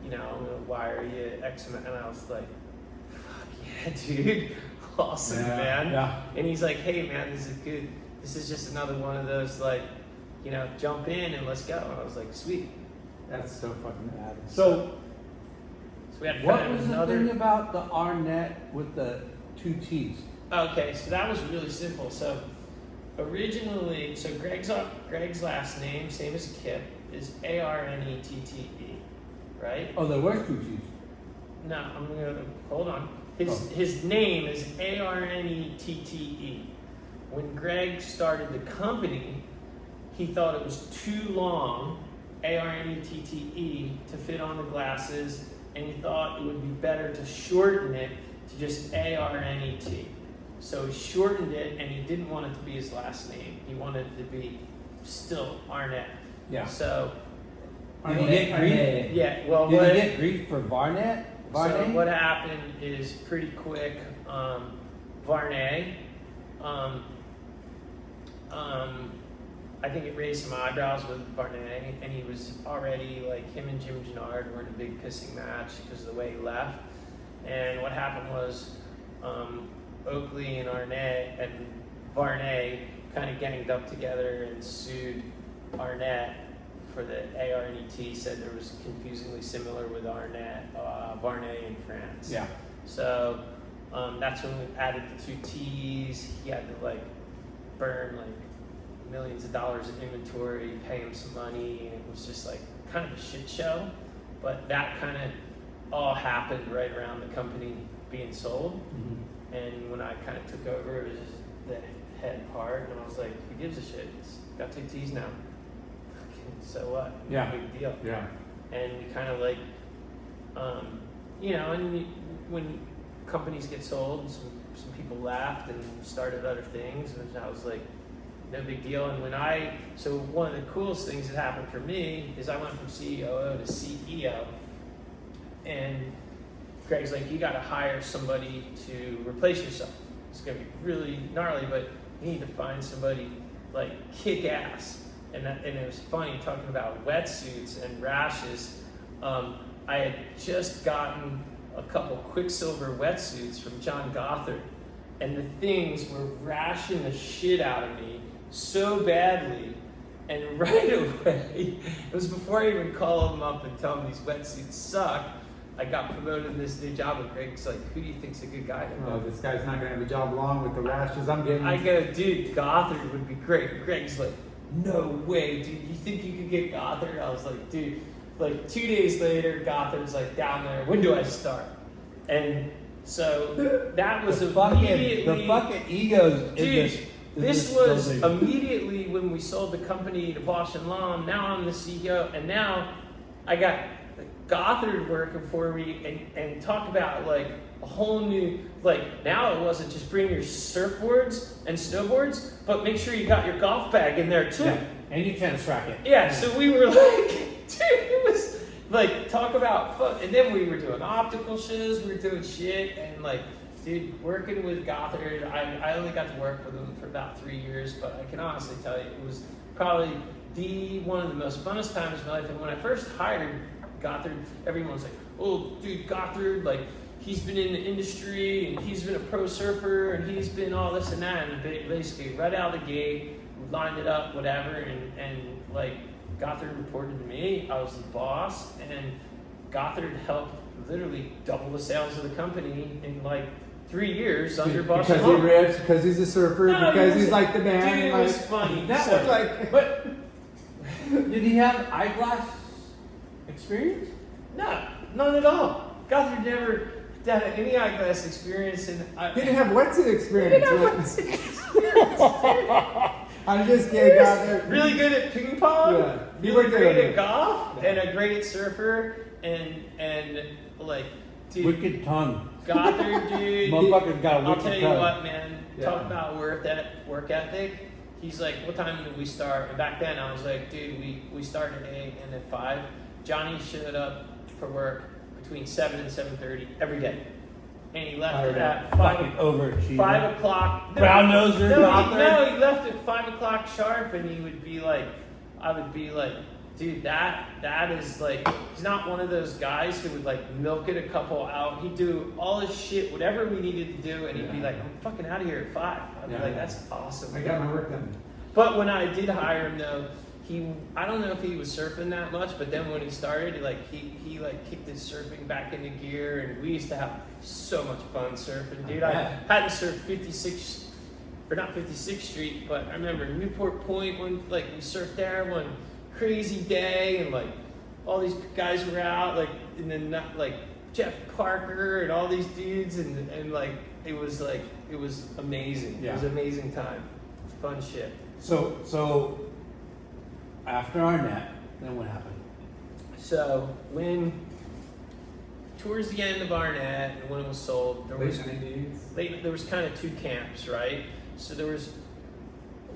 I'm gonna wire you X amount. And I was like, fuck yeah, dude, awesome, man. Yeah. And he's like, hey, man, this is just another one of those like, jump in and let's go. And I was like, sweet. That's so fucking bad. So, we had what kind of was the thing about the Arnette with the 2 T's? Okay, so that was really simple. So originally, Greg's last name, same as Kip, is Arnette, right? Oh, there were 2 T's. No, I'm gonna hold on. His name is Arnette. When Greg started the company, he thought it was too long, Arnette, to fit on the glasses, and he thought it would be better to shorten it to just Arnette. So he shortened it, and he didn't want it to be his last name. He wanted it to be still Arnette. Yeah. So, Did he get grief? yeah, well, Did he get grief for Varnette? so what happened is pretty quick. Varney, I think it raised some eyebrows with Varney, and he was already like, him and Jim Gennard were in a big pissing match because of the way he left. And what happened was Oakley and Arnette and Varney kind of ganged up together and sued Arnette for the Arnette. Said there was confusingly similar with Arnette, Varney in France. Yeah. So that's when we added the 2 T's. He had to like burn like millions of dollars in inventory, pay him some money, and it was just like kind of a shit show. But that kind of all happened right around the company being sold. Mm-hmm. And when I kind of took over, it was just the head part, and I was like, who gives a shit? It's got 2 T's now. So what? Yeah. Big deal. Yeah. And we kind of like, when companies get sold, some people laughed and started other things, and I was like, no big deal. And so one of the coolest things that happened for me is I went from COO to CEO, and Greg's like, you got to hire somebody to replace yourself. It's going to be really gnarly, but you need to find somebody like kick ass. And it was funny talking about wetsuits and rashes. I had just gotten a couple Quicksilver wetsuits from John Gothard, and the things were rashing the shit out of me so badly. And right away, it was before I even called him up and tell him these wetsuits suck, I got promoted to this new job, and Greg's like, who do you think's a good guy? Oh, this guy's not gonna have a job long with the rashes I'm getting. I go, dude, Gothard would be great. Greg's like, no way, dude. You think you could get Gothard? I was like, dude. Like 2 days later, Gothard's like down there. When do I start? And So that was the immediately fucking egos. Dude, in this was building. immediately when we sold the company to Bosch and Lomb. Now I'm the CEO, and now I got Gothard working for me, and talk about like a whole new, like now it wasn't just bring your surfboards and snowboards, but make sure you got your golf bag in there too. Yeah. And you tennis racket. Yeah, so we were like, dude, it was like, talk about fun. And then we were doing optical shows, we were doing shit, and like, dude, working with Gothard, I only got to work with them for about 3 years, but I can honestly tell you, it was probably one of the most funnest times of my life. And when I first hired Gothard, everyone was like, oh, dude, Gothard, like, he's been in the industry, and he's been a pro surfer, and he's been all this and that, and basically right out of the gate, we lined it up, whatever, and like, Gothard reported to me, I was the boss, and Gothard helped literally double the sales of the company in like 3 years under Bosch. Because he's rich, because he's a surfer, No, because he's like the man. Dude, it like, was funny. That So, was like, but did he have eyeglass experience? no, none at all. Gothard never had any eyeglass experience, and He didn't have wetsuit experience. I'm just He kidding, was Gothard. really good at ping pong, Yeah. He really worked at great it. at golf, Yeah. and a great surfer, and like, dude, Wicked tongue. Gothard, dude. Motherfucker's got a I'll wicked tell you tongue. what, man. Yeah. Talk about work ethic. He's like, what time did we start? And back then, I was like, dude, we started at 8 and at 5. Johnny showed up for work between 7 and 7:30 every day, and he left at 5. Fucking overachiever. 5 o'clock. Brown noser, Gothard. He left at 5 o'clock sharp, and he would be like, I would be like, dude, that is like, he's not one of those guys who would like milk it a couple out. He'd do all his shit, whatever we needed to do, and he'd be like, I'm fucking out of here at 5. I'd be Yeah. like, that's awesome. I got my work done. But when I did hire him though, I don't know if he was surfing that much, but then when he started, he like kicked his surfing back into gear, and we used to have so much fun surfing, dude. I hadn't surfed 56th Street, but I remember Newport Point when like we surfed there one crazy day, and like all these guys were out, like, and then like Jeff Parker and all these dudes, and like it was amazing. Yeah. It was an amazing time. Fun shit. So after Arnette, then what happened? So towards the end of Arnette and when it was sold, there was kind of two camps, right? So there was,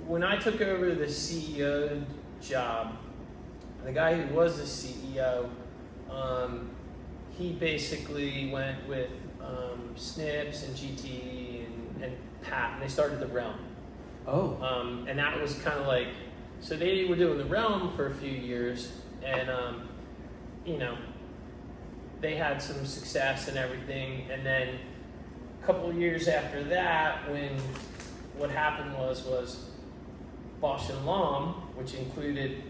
when I took over the CEO job, the guy who was the CEO, he basically went with Snips and GT and Pat, and they started the Realm. Oh. And that was kind of like, so they were doing the Realm for a few years, and they had some success and everything. And then a couple of years after that, what happened was Bosch and Lomb, which included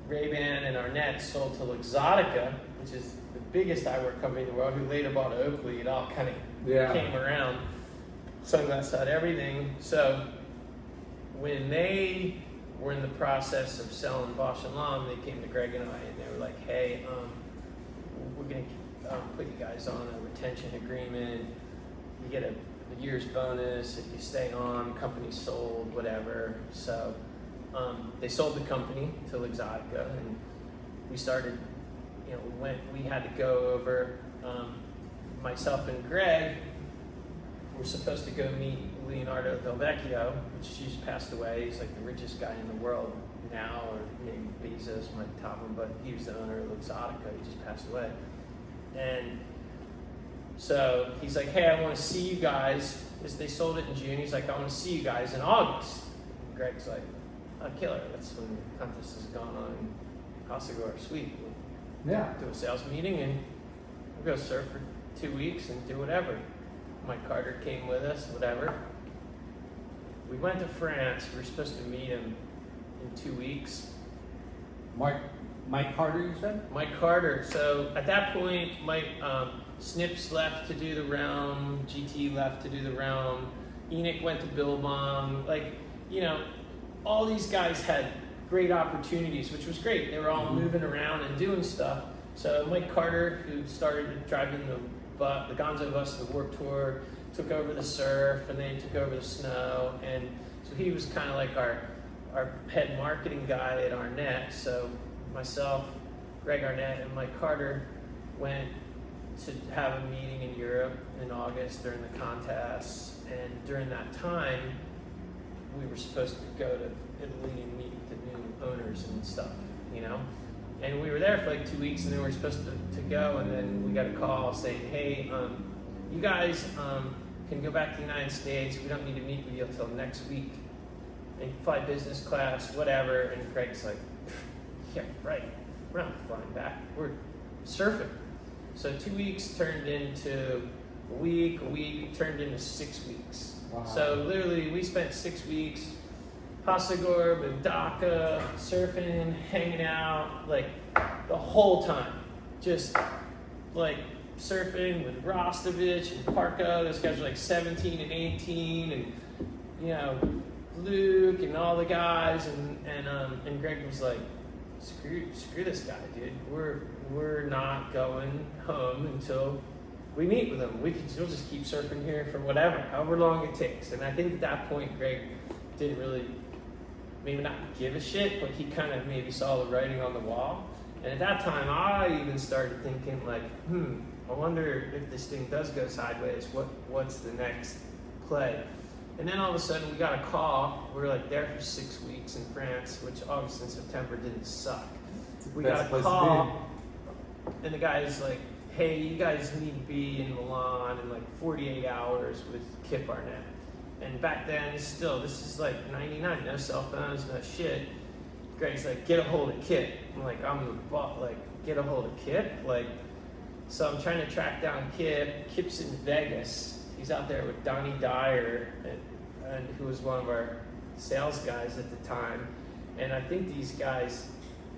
Ray-Ban and Arnette, sold to Luxottica, which is the biggest eyewear company in the world, who later bought Oakley. It all kind of came around. Sunglass Hut, everything. So when they were in the process of selling Bosch and Lomb, they came to Greg and I, and they were like, hey, we're going to put you guys on a retention agreement. You get a year's bonus if you stay on, company sold, whatever. So they sold the company to Luxottica, and we started, we had to go over, myself and Greg were supposed to go meet Leonardo Del Vecchio, which he's passed away. He's like the richest guy in the world now, or maybe Bezos might top him, but he was the owner of Luxottica. He just passed away. And so he's like, hey, I want to see you guys. They sold it in June. He's like, I want to see you guys in August. And Greg's like, oh, killer. That's when the contest is gone on in Hasagor Suite. We'll do a sales meeting, and we'll go surf for 2 weeks and do whatever. Mike Carter came with us, whatever. We went to France. We were supposed to meet him in 2 weeks. Mike Carter, you said? Mike Carter. So at that point, Snips left to do the Realm. GT left to do the Realm. Enoch went to Billabong. All these guys had great opportunities, which was great. They were all moving around and doing stuff. So Mike Carter, who started driving the Gonzo bus, the Warped Tour, took over the surf, and then he took over the snow, and so he was kind of like our head marketing guy at Arnette. So myself, Greg Arnette, and Mike Carter went to have a meeting in Europe in August during the contests, and during that time, we were supposed to go to Italy and meet the new owners and stuff, you know? And we were there for like 2 weeks, and then we were supposed to go, and then we got a call saying, hey, you guys can go back to the United States. We don't need to meet with you until next week. And you fly business class, whatever. And Greg's like, yeah, right. We're not flying back. We're surfing. So 2 weeks turned into a week turned into 6 weeks. Wow. So literally, we spent 6 weeks, Hasagorb and Dhaka, surfing, hanging out, like the whole time. Just like surfing with Rostovich and Parko. Those guys were like 17 and 18, and you know, Luke and all the guys, and Greg was like, screw this guy, dude. We're not going home until we meet with him. We'll just keep surfing here for however long it takes. And I think at that point, Greg didn't really, maybe not give a shit, but he kind of maybe saw the writing on the wall. And at that time, I even started thinking like, I wonder if this thing does go sideways, what's the next play? And then all of a sudden we got a call. We were like there for 6 weeks in France, which August and September didn't suck. We got a call, and the guy's like, hey, you guys need to be in Milan in like 48 hours with Kip Arnette. And back then, this is like 99, no cell phones, no shit. Greg's like, get a hold of Kip. I'm like, I'm the boss, like, get a hold of Kip? Like, so I'm trying to track down Kip. Kip's in Vegas. He's out there with Donnie Dyer, and who was one of our sales guys at the time. And I think these guys,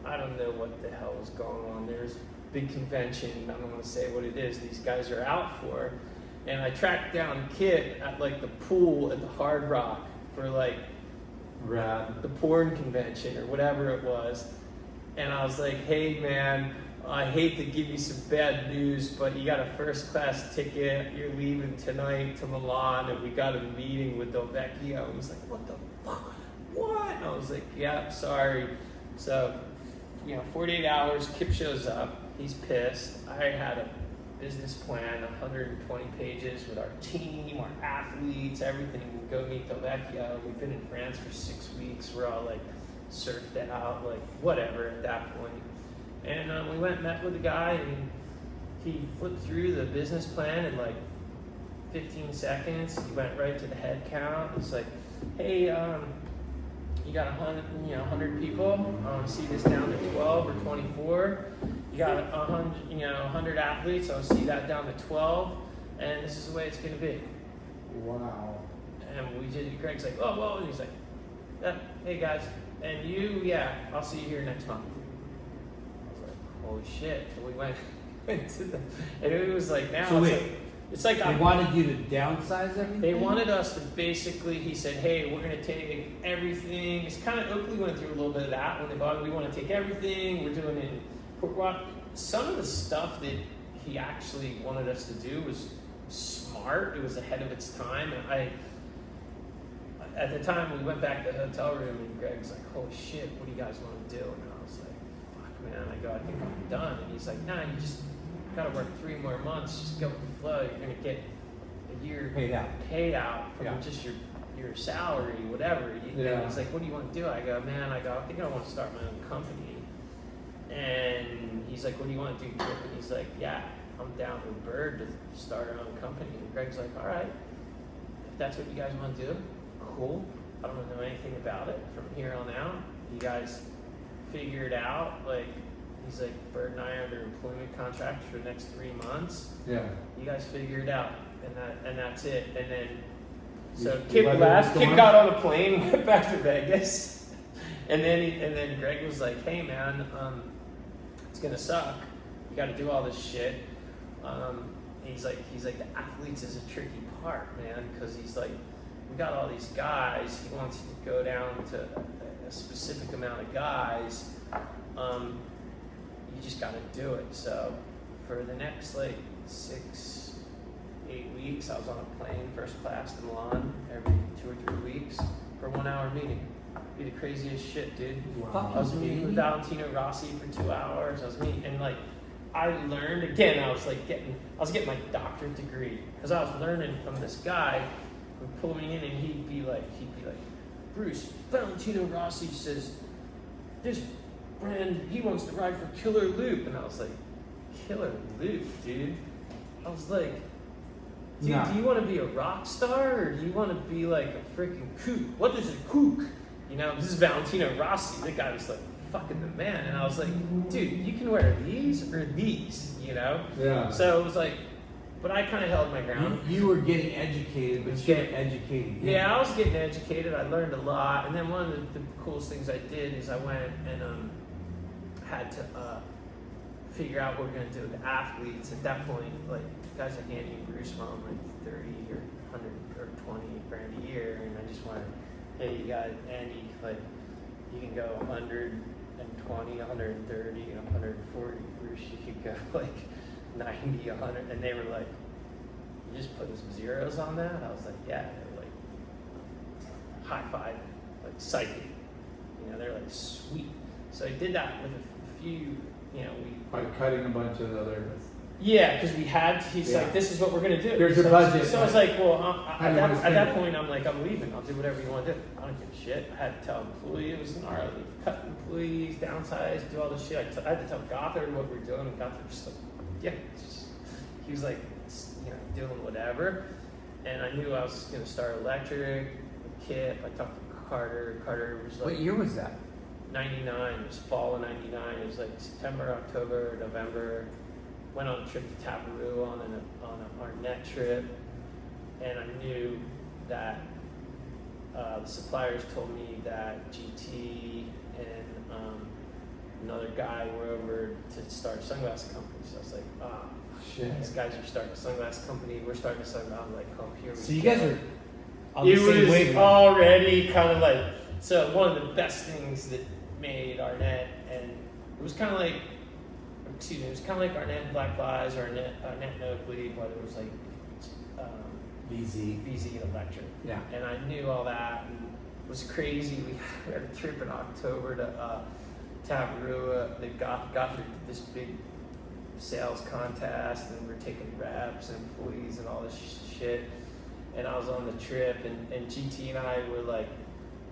I don't know what the hell was going on. There's a big convention, I don't want to say what it is, these guys are out for. And I tracked down Kip at like the pool at the Hard Rock for like the porn convention or whatever it was. And I was like, hey man, I hate to give you some bad news, but you got a first class ticket. You're leaving tonight to Milan, and we got a meeting with Del Vecchio. And he's like, what the fuck? What? And I was like, yeah, sorry. So, 48 hours, Kip shows up. He's pissed. I had a business plan, 120 pages with our team, our athletes, everything. We go meet Del Vecchio. We've been in France for 6 weeks. We're all like surfed out, like whatever at that point. And we went and met with the guy, and he flipped through the business plan in like 15 seconds. He went right to the head count. He's like, hey, you got 100 people. I want to see this down to 12 or 24. You got 100 athletes. I want to see that down to 12. And this is the way it's going to be. Wow. And Greg's like, oh, and he's like, yeah, hey guys, and you, yeah, I'll see you here next month. Holy shit. So we went to the, and it was like now, so it's like they wanted you to downsize everything? They wanted us to basically, he said, hey, we're going to take everything. It's kind of, Oakley went through a little bit of that when they bought it. We want to take everything. We're doing it in Port Rock. Some of the stuff that he actually wanted us to do was smart. It was ahead of its time. And at the time, we went back to the hotel room, and Greg's like, holy shit, what do you guys want to do? And I was like, man, I go, I think I'm done. And he's like, nah, you just got to work 3 more months. Just go with the flow. You're going to get a year paid out from just your salary, whatever. And he's like, what do you want to do? I go, I think I want to start my own company. And he's like, what do you want to do, Kip? And he's like, yeah, I'm down with Bird to start our own company. And Greg's like, all right, if that's what you guys want to do, cool. I don't know anything about it from here on out. You guys figure it out. Like, he's like, Bird and I are under employment contracts for the next 3 months. Yeah. You guys figure it out, and that's it. And then so Kip left. Kip got on a plane, went back to Vegas, and then Greg was like, hey man, it's gonna suck. You got to do all this shit. He's like the athletes is a tricky part, man, because he's like, we got all these guys. He wants you to go down to a specific amount of guys. You just got to do it. So for the next like 6-8 weeks, I was on a plane, first class to Milan every 2 or 3 weeks for a 1 hour meeting. Be the craziest shit, dude. Wow. I was meeting with Valentino Rossi for 2 hours. I was meeting, and like, I learned again. I was getting my doctorate degree because I was learning from this guy who would pull me in, and he'd be like, Bruce, Valentino Rossi says this brand, he wants to ride for Killer Loop, and I was like, Killer Loop, dude. I was like, dude, No. do you want to be a rock star or do you want to be like a freaking kook? What is a kook? You know, this is Valentino Rossi. The guy was like fucking the man, and I was like, dude, you can wear these or these, you know? Yeah. So it was like, but I kind of held my ground. You were getting educated, but you were educating him. Yeah, I was getting educated. I learned a lot, and then one of the coolest things I did is I went and had to figure out what we're gonna do with the athletes. At that point, like guys like Andy and Bruce were on like 30 or 100 or 20 grand a year, and I just went, hey, you got Andy, like you can go 120, 130, 140. Bruce, you could go like 90, 100, and they were like, you just put some zeros on that? I was like, yeah. They were like, high five, like psychic. You know, they're like, sweet. So I did that with a few, you know, By cutting a bunch of the other. yeah, because we had, he's Yeah. like, this is what we're going to do. Here's your So- budget. So I was like, well, How do you wanna at spend that it? point, I'm like, I'm leaving. I'll do whatever you want to do. I don't give a shit. I had to tell employees, it was gnarly. Cut employees, downsize, do all this shit. I had to tell Gothard what we're doing, and Gothard was like, yeah. He was like, you know, doing whatever. And I knew I was going to start electric with Kip. I talked to Carter. Carter was like, What year was that? 99, it was fall of 99, it was like September, October, November. Went on a trip to Tabaroo on an Arnette trip, and I knew that the suppliers told me that GT and another guy were over to start a sunglass company. So I was like, ah, Shit. these guys are starting a sunglass company, we're starting a sunglass. I'm like, oh, here we go. So you guys are on the It same was wavelength. already kind of like, so one of the best things that made Arnette, and it was kind of like, excuse me, it was kind of like Arnette and Black Flies, or Arnette and Oakley, but it was like VZ and Electric. Yeah. And I knew all that, and it was crazy. We had a trip in October to Tabarua. They got through this big sales contest, and we're taking reps and employees and all this shit. And I was on the trip, and GT and I were like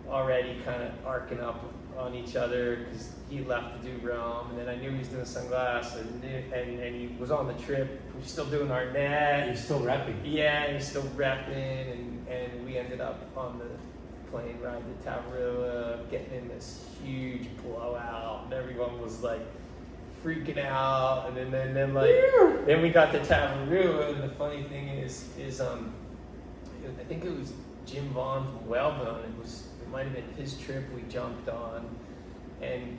already kind of arcing up on each other because he left to do Rome, and then I knew he was doing sunglasses, and he was on the trip. We were still doing Arnette. You're still repping. Yeah, he's still repping, and we ended up on the plane ride to Tabarua, getting in this huge blowout, and everyone was like freaking out, and then like then we got to Tabarua, and the funny thing is I think it was Jim Vaughn from Whalebone. It might have been his trip we jumped on, and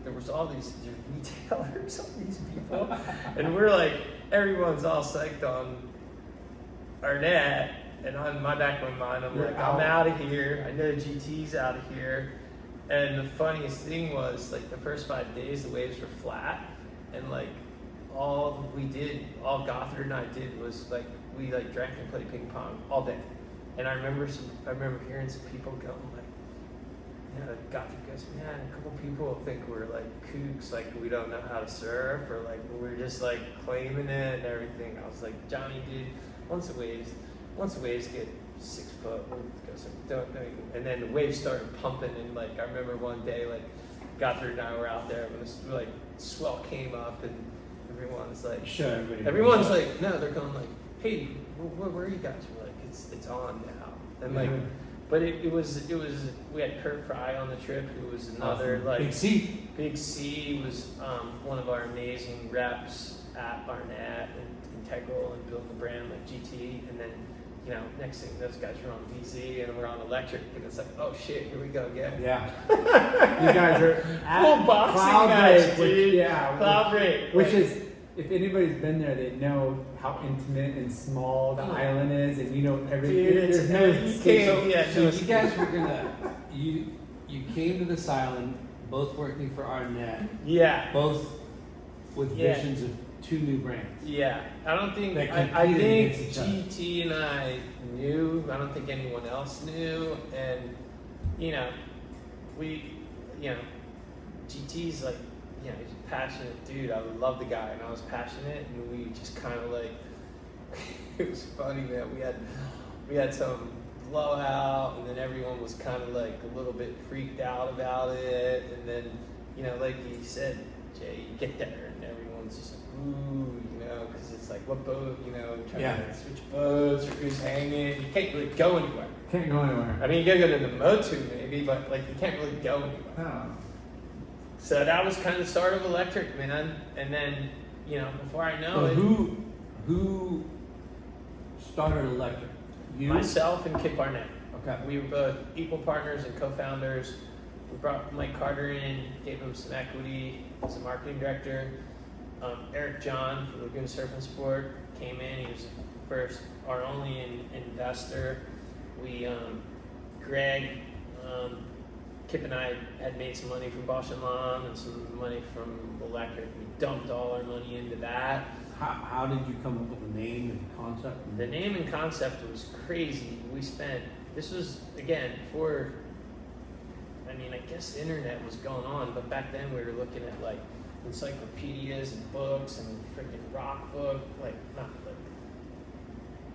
there was all these retailers, all these people, and we're like, everyone's all psyched on Arnette, and on my back of my mind, I'm like, I'm out of here. I know GT's out of here. And the funniest thing was, like, the first 5 days, the waves were flat, and like all Gothard and I did was like, we like drank and played ping pong all day. And I remember hearing some people going like, you know, Gothard goes, man, a couple people think we're like kooks, like we don't know how to surf, or like we're just like claiming it and everything. I was like, Johnny, dude, once the waves get 6 foot, we'll go some, don't. And then the waves started pumping, and like I remember one day, like Gothard and I were out there when this like swell came up, and everyone's like, everyone's like, no, they're going like, hey, where are you guys? We're like, it's on now, and like, but it was we had Kurt Fry on the trip, who was another awesome. like Big C was one of our amazing reps at Arnette and Integral and building the brand like GT, and then, you know, next thing, those guys were on VZ and we're on electric, and it's like, oh shit, here we go again. Yeah. You guys are at Full boxing Cloud match, Break, dude. Cloud Break. which is, if anybody's been there, they know how intimate and small the island is, and you know everything. Dude, There's no So you guys were gonna you came to this island, both working for Arnette, yeah. both with Yeah. visions of two new brands. Yeah, I don't think, That I competed think against each other. GT and I knew, I don't think anyone else knew, and, you know, GT's like, you know, he's a passionate dude, I love the guy, and I was passionate, and we just kind of like, it was funny, man, we had some blowout, and then everyone was kind of like a little bit freaked out about it, and then, you know, like he said, Jay, you get there, and everyone's just like, ooh, you know, because it's like, what boat, you know, trying to switch boats, or who's hanging, you can't really go anywhere. Can't go anywhere. I mean, you gotta go to the Motu maybe, but like, you can't really go anywhere. Oh. So that was kind of the start of electric, man, and then, you know, before I know So it, who started electric? You? myself and Kip Arnette. Okay. We were both equal partners and co-founders. We brought Mike Carter in, gave him some equity as a marketing director. Eric John for Laguna Surf and Sport came in. He was our only investor. We, Greg, Kip and I had made some money from Bosch and Lomb and some money from electric. We dumped all our money into that. How did you come up with the name and concept? The name and concept was crazy. This was, again, before, I mean, I guess the internet was going on, but back then we were looking at like encyclopedias and books and freaking rock book, like, not like,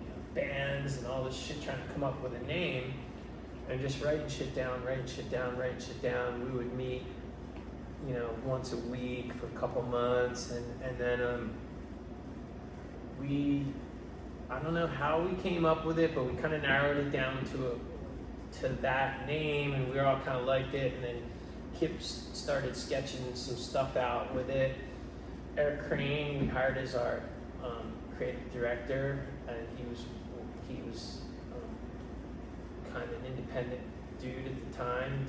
you know, bands and all this shit trying to come up with a name and just writing shit down. We would meet, you know, once a week for a couple months, and then, I don't know how we came up with it, but we kind of narrowed it down to that name, and we all kind of liked it. And then Kip started sketching some stuff out with it. Eric Crane we hired as our creative director, and he was kind of an independent dude at the time,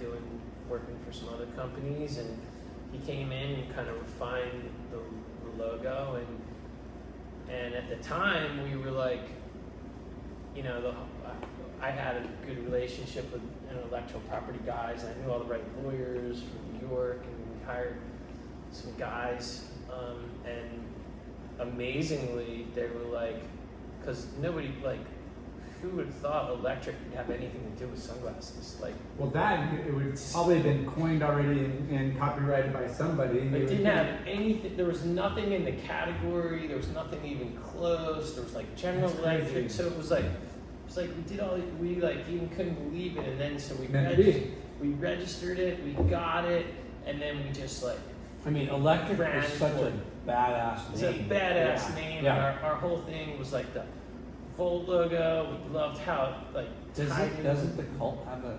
working for some other companies, and he came in and kind of refined the logo. And at the time, we were like, you know, I had a good relationship with intellectual property guys, and I knew all the right lawyers from New York, and we hired some guys, and amazingly, they were like, because nobody, like, who would have thought electric would have anything to do with sunglasses? Like, Well, it would probably have been coined already and copyrighted by somebody. it didn't have anything, there was nothing in the category, there was nothing even close, there was like General That's Electric, crazy. so it was like we did all, we like even couldn't believe it, and then so we registered it, we got it, and then we just like, I mean, electric ran is such for a it. badass It's name. a badass name, Yeah. and our whole thing was like the Volt logo, we loved how it like tied in. Doesn't the Cult have a?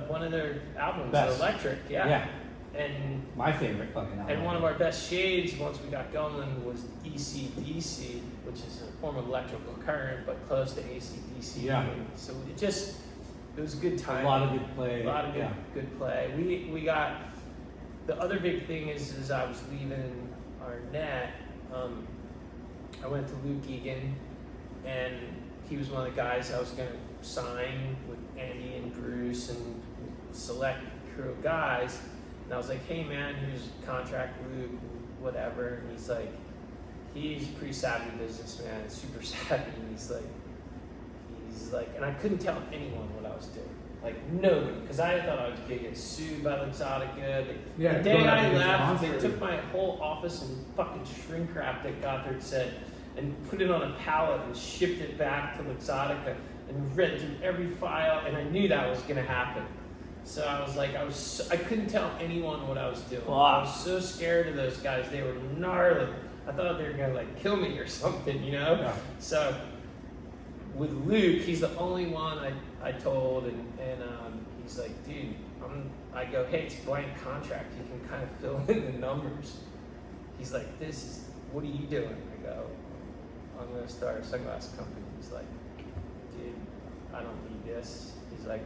One of their albums, Best. Electric, Yeah. And My favorite fucking album. And one of our best shades, once we got going, was ECDC, which is a form of electrical current, but close to ACDC. Yeah. So it was a good time. A lot of good play. A lot of good play. We got, the other big thing is I was leaving Arnette, I went to Luke Egan, and he was one of the guys I was going to sign with Andy and Bruce and select crew of guys. And I was like, hey man, here's a contract, Luke, whatever. And he's a pretty savvy businessman, super savvy. And he's like, and I couldn't tell anyone what I was doing. Like nobody, because I thought I was going to get sued by Luxottica. The day I left, they took my whole office and fucking shrink wrapped it, Gothard said, and put it on a pallet and shipped it back to Luxottica and read through every file, and I knew that was going to happen. So I was like, I couldn't tell anyone what I was doing. Wow. I was so scared of those guys. They were gnarly. I thought they were going to like kill me or something, you know? Yeah. So with Luke, he's the only one I told, and he's like, dude, I go, hey, it's a blank contract. You can kind of fill in the numbers. He's like, what are you doing? I go, I'm going to start a sunglass company. He's like, dude, I don't need this. He's like,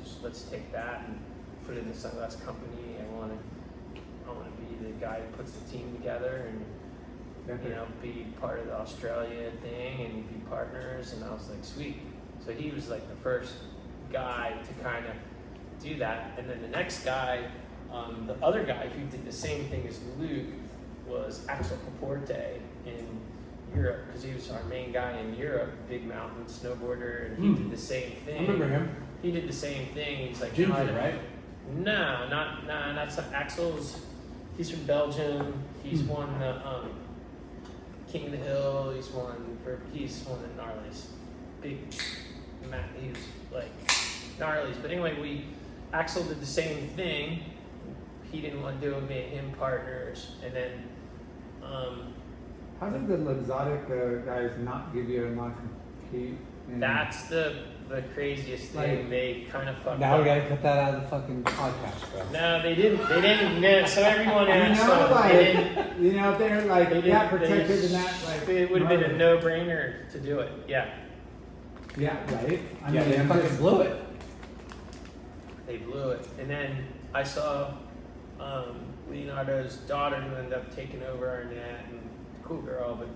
just let's take that and put it in the sunglass company. I want to be the guy who puts the team together and, you know, be part of the Australia thing and be partners. And I was like, sweet. So he was like the first guy to kind of do that. And then the next guy, the other guy who did the same thing as Luke, was Axel Caporte in Europe, because he was our main guy in Europe, big mountain snowboarder, and he did the same thing. I remember him. He did the same thing. He's like, Ginger, right? No, not Axel's. He's from Belgium. He's won the King of the Hill. He's won the gnarliest. Big, he was like gnarliest. But anyway, Axel did the same thing. He didn't want to do it. Made him partners, and then. How did the exotic guys not give you a non-compete? That's the craziest thing. Like, they kind of fucked Now up. we gotta cut that out of the fucking podcast, bro. No, they didn't. No, so everyone asked. If they're like They that didn't- protected and that, like, It would have been a no-brainer to do it. Yeah, Yeah, right. I Yeah, mean, they I'm fucking just- blew it. they blew it. And then I saw Leonardo's daughter who ended up taking over Arnette, and cool girl, but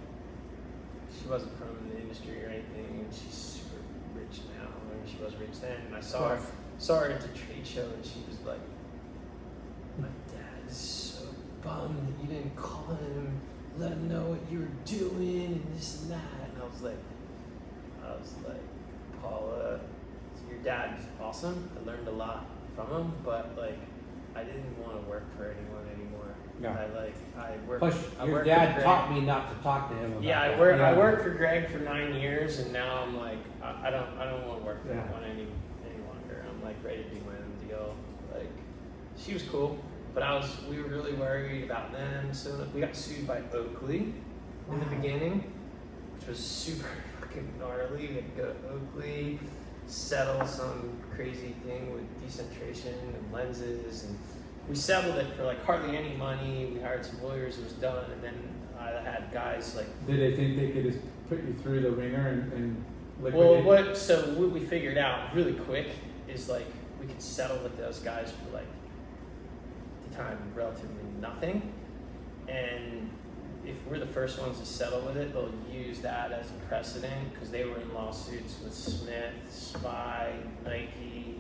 she wasn't from the industry or anything, and she's super rich now. I mean, she was rich then, and I saw her at the trade show, and she was like, "My dad is so bummed that you didn't call him, let him know what you were doing, and this and that." And I was like, Paula, your dad's awesome. I learned a lot from him, but like, I didn't want to work for anyone anymore. No. I worked. Plus, I your worked dad for taught Greg. me not to talk to him about Yeah, that. I worked for Greg for 9 years, and now I'm like, I don't want to work for anyone any longer. I'm like ready to do my own deal. Like, she was cool, but we were really worried about them. So we got sued by Oakley in the beginning, which was super fucking gnarly. We had to go to Oakley, settle some crazy thing with decentration and lenses, and we settled it for like hardly any money. We hired some lawyers, it was done, and then I had guys like. Did they think they could just put you through the ringer and Well, liquidate? what we figured out really quick is like we could settle with those guys for like at the time relatively nothing, and if we're the first ones to settle with it, they'll use that as a precedent, because they were in lawsuits with Smith, Spy, Nike,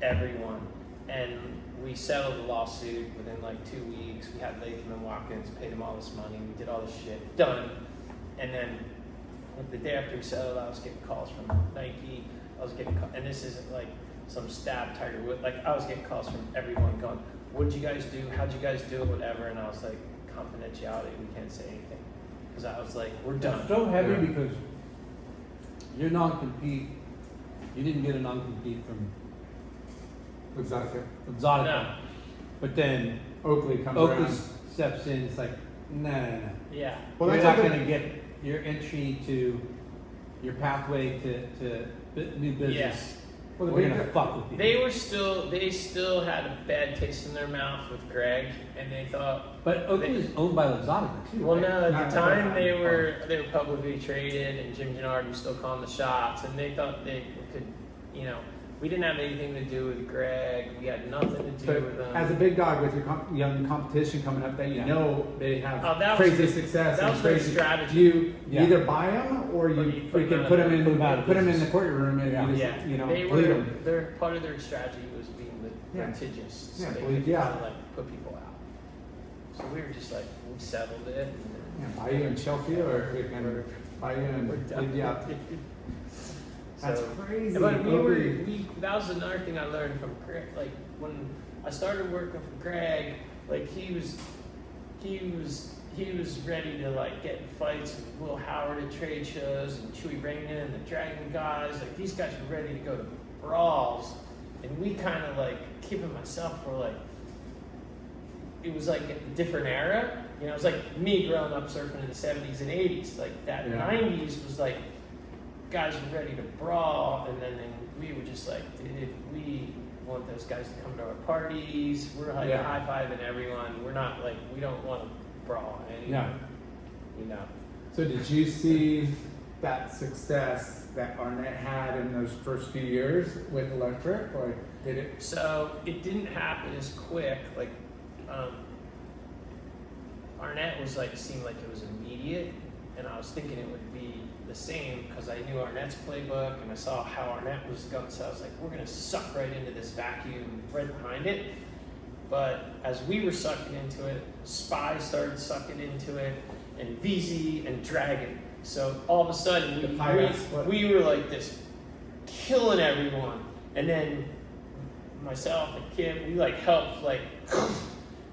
everyone, and we settled the lawsuit within like 2 weeks. We had Latham and Watkins, paid them all this money, we did all this shit, done. And then like, the day after we settled, I was getting calls from Nike. And this isn't like some stab Tiger Woods. Like, I was getting calls from everyone going, "What'd you guys do? How'd you guys do it? Whatever." And I was like, confidentiality, we can't say anything. Because I was like, we're done. It's so heavy because your non-compete, you didn't get a non-compete from Exotica. Exotica. No. But then Oakley comes Oakley around. steps in, it's like, no. Yeah. Well, You're that's not what going to get your entry to your pathway to new business. Yeah. Well, the We're big going to di- fuck with you. They still had a bad taste in their mouth with Greg, and they thought. But Oakley is owned by Exotica too. Well, right? no, at Not the at that time time. they were publicly traded, and Jim Gennard was still calling the shots, and they thought they could, we didn't have anything to do with Greg. We had nothing to do But with them. as a big dog with your young competition coming up, that you know they have Oh, that was crazy the- success. that and was their crazy, strategy. You Yeah. either buy them or you you put 'em freaking out put of- them in put 'em out of in the business. courtroom and Yeah. you Yeah, just they bleed were. them. Their part of their strategy was being Yeah. litigious. Yeah, so they well, could yeah. kind of like put people out. So we were just like, we settled it. And Yeah, buy you in Chelsea or freaking buy you we're in done. yeah. That's So- crazy. But Oakley. that was another thing I learned from Greg. Like when I started working for Greg, like he was ready to like get in fights with Will Howard at trade shows and Chewy Raina and the Dragon guys. Like these guys were ready to go to brawls, and we kind of like Kip and myself were like, it was like a different era. It was like me growing up surfing in the 70s and 80s. Like that Yeah. 90s was like guys were ready to brawl, and then we were just like, dude, we want those guys to come to our parties. We're like Yeah. high-fiving everyone. We're not like, we don't want to brawl anyone. No. So did you see that success that Arnette had in those first few years with Electric, or did it? So it didn't happen as quick. Like Arnette was like, seemed like it was immediate, and I was thinking it would be the same because I knew Arnette's playbook and I saw how Arnette was going. So I was like, we're gonna suck right into this vacuum right behind it. But as we were sucking into it, Spy started sucking into it, and VZ and Dragon. So all of a sudden, we were like this, killing everyone. And then myself and Kim, we like helped, like,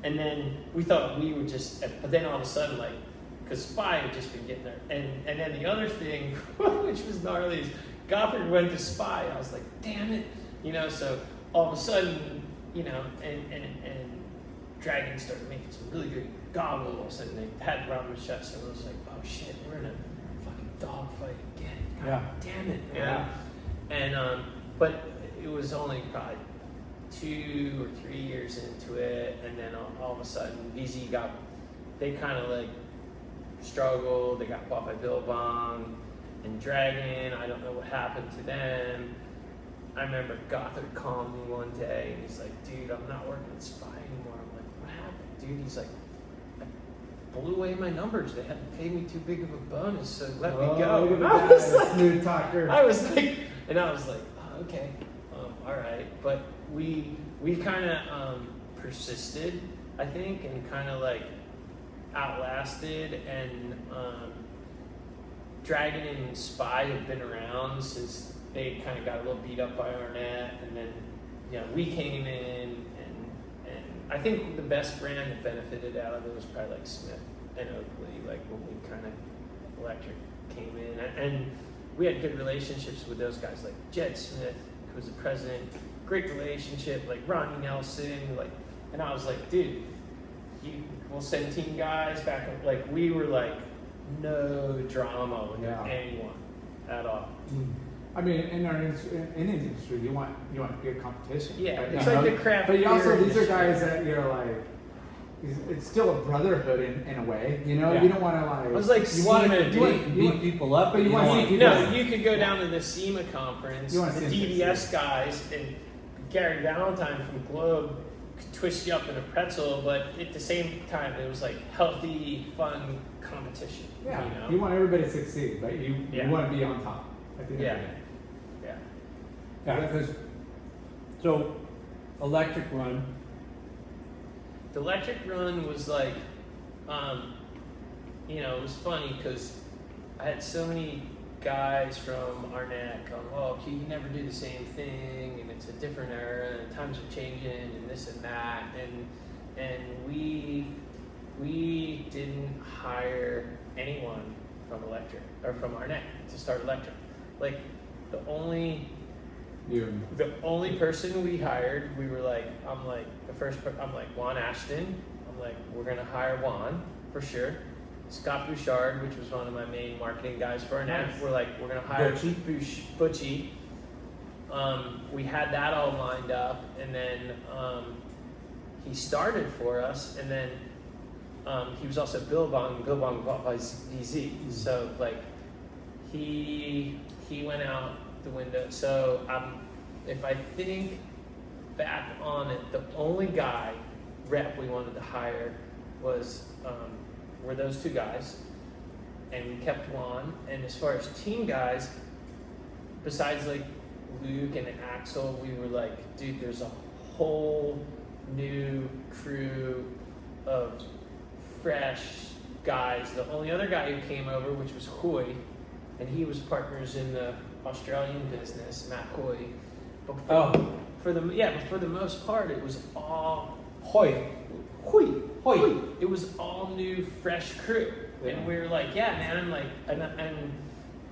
and then we thought we would just, but then all of a sudden, like, because Spy had just been getting there. And then the other thing, which was gnarly, is Gofford went to Spy. I was like, damn it. You know, so all of a sudden, you know, and Dragon started making some really good goggles, and they had Robin shut, so it was like, oh shit, we're in a fucking dogfight again. God damn it, man. Yeah. And but it was only probably 2 or 3 years into it, and then all of a sudden VZ they kind of like struggled. They got bought by Billabong and Dragon. I don't know what happened to them. I remember Gothard called me one day and he's like, dude, I'm not working at Spy anymore. I'm like, what happened, dude? He's like, I blew away my numbers. They hadn't paid me too big of a bonus, so let me go. I was like, smooth talker. I was like, oh, okay, all right. But we kind of persisted, I think, and kind of like outlasted. And Dragon and Spy had been around since they kind of got a little beat up by Arnette, and then, you know, we came in, and I think the best brand that benefited out of it was probably like Smith and Oakley, like when we kind of Electric came in, and we had good relationships with those guys, like Jed Smith, who was the president, great relationship, like Ronnie Nelson, like, and I was like, dude, we'll send team guys back, like we were like no drama with anyone at all. I mean, in our industry, you want good competition. Yeah, but, it's like the craft. But you also, beer these are industry. guys that you're like, it's still a brotherhood in a way. You know, you don't want to like. I was like, you want to beat people up, but you want to see people. No, you could go down to the SEMA conference, the DVS guys, and Gary Valentine from Globe could twist you up in a pretzel, but at the same time, it was like healthy, fun competition. Yeah, you know? You want everybody to succeed, but you want to be on top. At the end of the day. Yeah, because so Electric Run. The Electric Run was like, you know, it was funny because I had so many guys from Arnette going, well, you never do the same thing, and it's a different era, and times are changing, and this and that, and we didn't hire anyone from Electric or from Arnette to start Electric. Like the only person we hired, we were like, I'm like Juan Ashton. I'm like, we're gonna hire Juan for sure. Scott Bouchard, which was one of my main marketing guys for Arnette. Nice. We're like, we're gonna hire Butchie. We had that all lined up, and then he started for us, and then he was also Billabong bought by VZ. So like he went out the window. So if I think back on it, the only rep we wanted to hire were those two guys, and we kept Juan. And as far as team guys, besides like Luke and Axel, we were like, dude, there's a whole new crew of fresh guys. The only other guy who came over, which was Hoy, and he was partners in the Australian business, Matt Hoy. But for the most part, it was all Hoy. It was all new, fresh crew, and we were like, yeah, man. I'm like, and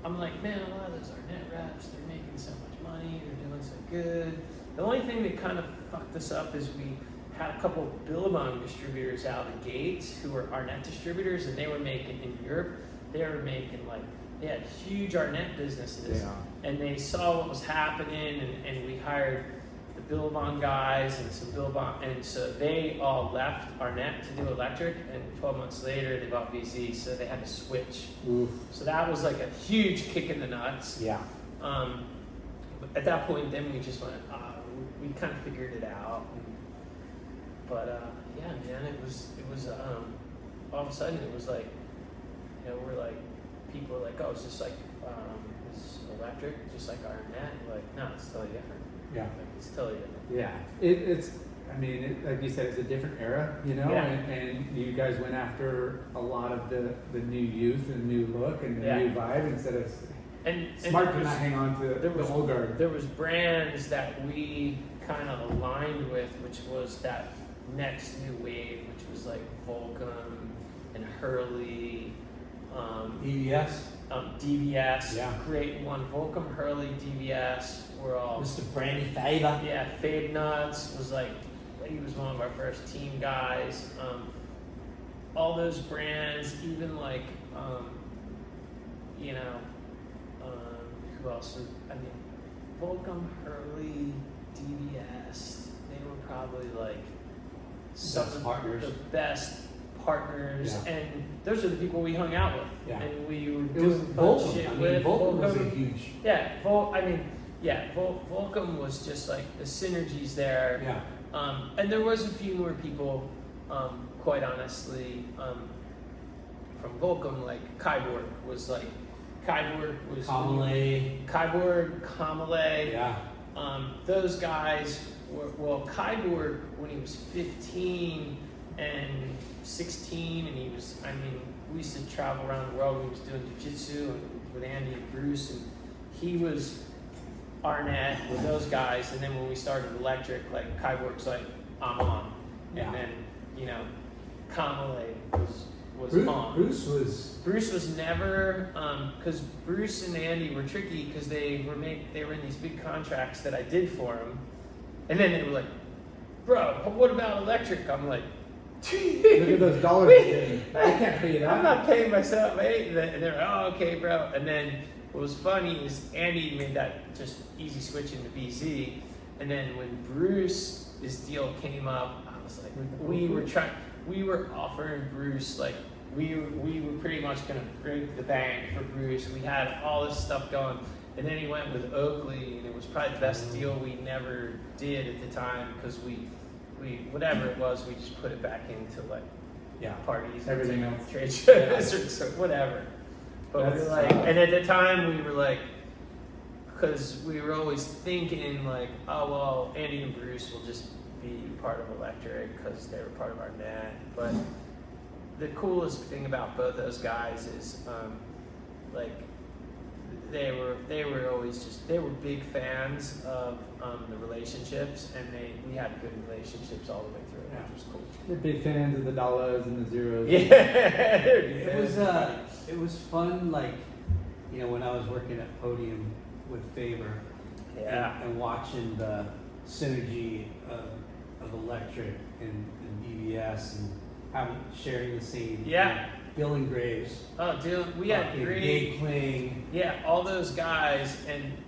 I'm like, man, a lot of those Arnette reps, they're making so much money, they're doing so good. The only thing that kind of fucked us up is we had a couple of Billabong distributors out of the gates who were Arnette distributors, and they were making in Europe. They were making like. They had huge Arnette businesses, and they saw what was happening, and we hired the Billabong guys and some Billabong, and so they all left Arnette to do Electric, and 12 months later they bought VZ, so they had to switch. Oof. So that was like a huge kick in the nuts. Yeah. At that point, then we just went, we kind of figured it out, but yeah, man, it was all of a sudden it was like, you know, we're like. People are like, oh, it's just like, it's Electric, just like Arnette. Like, no, it's totally different. Yeah. Like, it's totally different. Yeah. It's, I mean, like you said, it's a different era, you know, Yeah. and you guys went after a lot of the new youth and new look and the Yeah. new vibe instead of And smart there to was- not hang on to there the was- old guard. There was brands that we kind of aligned with, which was that next new wave, which was like Volcom and Hurley, EBS, DVS, Yeah. great one. Volcom, Hurley, DVS were all. Mr. Brandy Faber. Yeah, Fade Nuts was like, he was one of our first team guys. All those brands, even like, you know, who else? I mean, Volcom, Hurley, DVS, they were probably like some Best of partners. the best partners, Yeah. and those are the people we hung out with, Yeah. and we were It was doing fun Volcom. shit I mean, with. Volcom was a huge. Yeah, Volcom was just like the synergies there. Yeah. And there was a few more people, quite honestly, from Volcom, like Kyborg was Kamale. Kyborg, Kamale. Yeah. Those guys were, well, Kyborg, when he was 15 and 16, and we used to travel around the world. We was doing jiu-jitsu with Andy and Bruce, and he was Arnette with those guys. And then when we started electric, like Kyborg's like, I'm on. Yeah. And then, you know, Kamale was on. Bruce was never, because Bruce and Andy were tricky because they were in these big contracts that I did for them, and then they were like, "Bro, what about electric?" I'm like, Look at those dollars. I can't pay you that. I'm not paying myself, mate. And they're like, "Oh, okay, bro." And then what was funny is Andy made that just easy switch into VZ, and then when Bruce's deal came up, I was like, we were offering Bruce like. We were pretty much gonna break the bank for Bruce. We had all this stuff going, and then he went with Oakley, and it was probably the best deal we never did at the time because we whatever it was, we just put it back into like parties, Everything else. trade shows, or so whatever. But we were like, and at the time we were like, because we were always thinking like, oh well, Andy and Bruce will just be part of Electric because they were part of our net, but. The coolest thing about both those guys is, like, they were always just, they were big fans of the relationships, and we had good relationships all the way through, which was cool. They're big fans of the dollars and the zeros. Yeah, It was fun, like, you know, when I was working at Podium with Faber. Yeah. And watching the synergy of Electric and DVS and sharing the same. Yeah. Bill and Graves. Oh, dude, we had fucking great. Gabe Kling. Yeah, all those guys,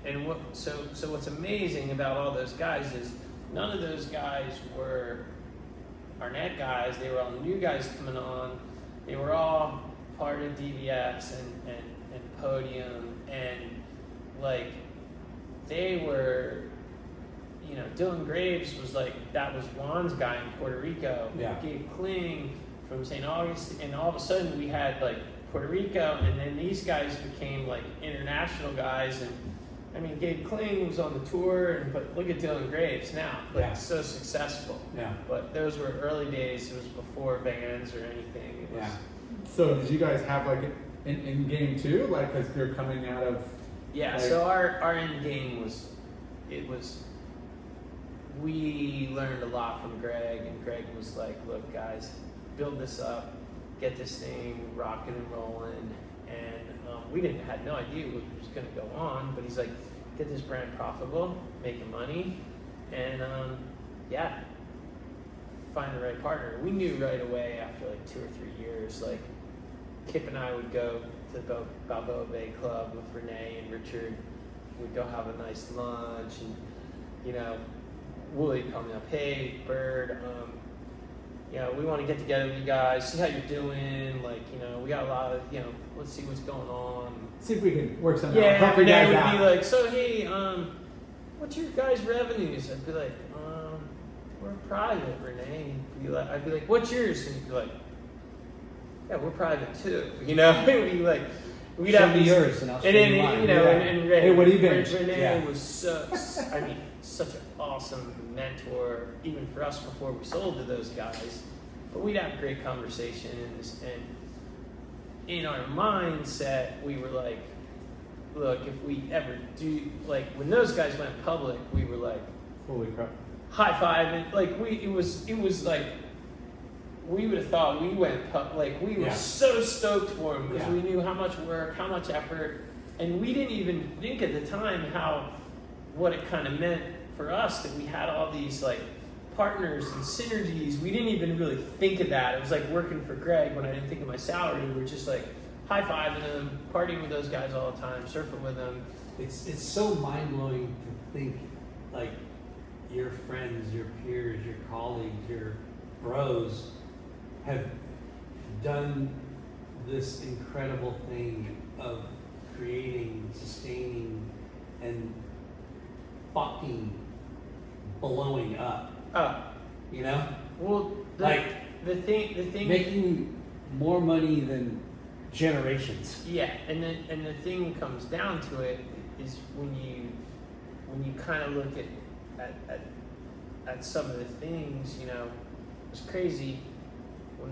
and what? So what's amazing about all those guys is none of those guys were Arnette guys. They were all new guys coming on. They were all part of DVS and Podium, and like they were. You know, Dylan Graves was like, that was Juan's guy in Puerto Rico. Yeah. Gabe Kling from St. Augustine, and all of a sudden we had like Puerto Rico, and then these guys became like international guys. And I mean, Gabe Kling was on the tour, but look at Dylan Graves now, like so successful. Yeah. But those were early days. It was before Vans or anything. It was, So did you guys have like an in game too? Like, because you're coming out of. Yeah. Like, So our end game was. We learned a lot from Greg, and Greg was like, look guys, build this up, get this thing rocking and rolling, and we had no idea what was going to go on, but he's like, get this brand profitable, making money, and find the right partner. We knew right away after like 2 or 3 years, like Kip and I would go to the Balboa Bay Club with Renee and Richard. We'd go have a nice lunch, and you know, Wooly coming up, hey Bird, we want to get together with you guys, see how you're doing, like, you know, we got a lot of, you know, let's see what's going on. See if we can work something out. Yeah, Help you Renee guys would out. be like, so hey, what's your guys' revenues? I'd be like, we're private, Renee. I'd be like, what's yours? And he'd be like, yeah, we're private too. You know, we'd be like, we'd Show have me these, yours and I'll show and then you mine. you know, Yeah. and Hey, what do you think? Renee Yeah. was such an awesome mentor, even for us before we sold to those guys. But we'd have great conversations, and in our mindset, we were like, look, if we ever do, like when those guys went public, we were like, Holy crap. high five, and like it was like, we would have thought we went like we were so stoked for them because we knew how much work, how much effort, and we didn't even think at the time what it kind of meant for us that we had all these like partners and synergies. We didn't even really think of that. It was like working for Greg when I didn't think of my salary. We were just like high-fiving them, partying with those guys all the time, surfing with them. It's so mind-blowing to think like your friends, your peers, your colleagues, your bros have done this incredible thing of creating, sustaining, and fucking blowing up. You know? Well, the thing making more money than generations. Yeah, and the thing comes down to it is when you kind of look at some of the things, you know, it's crazy. When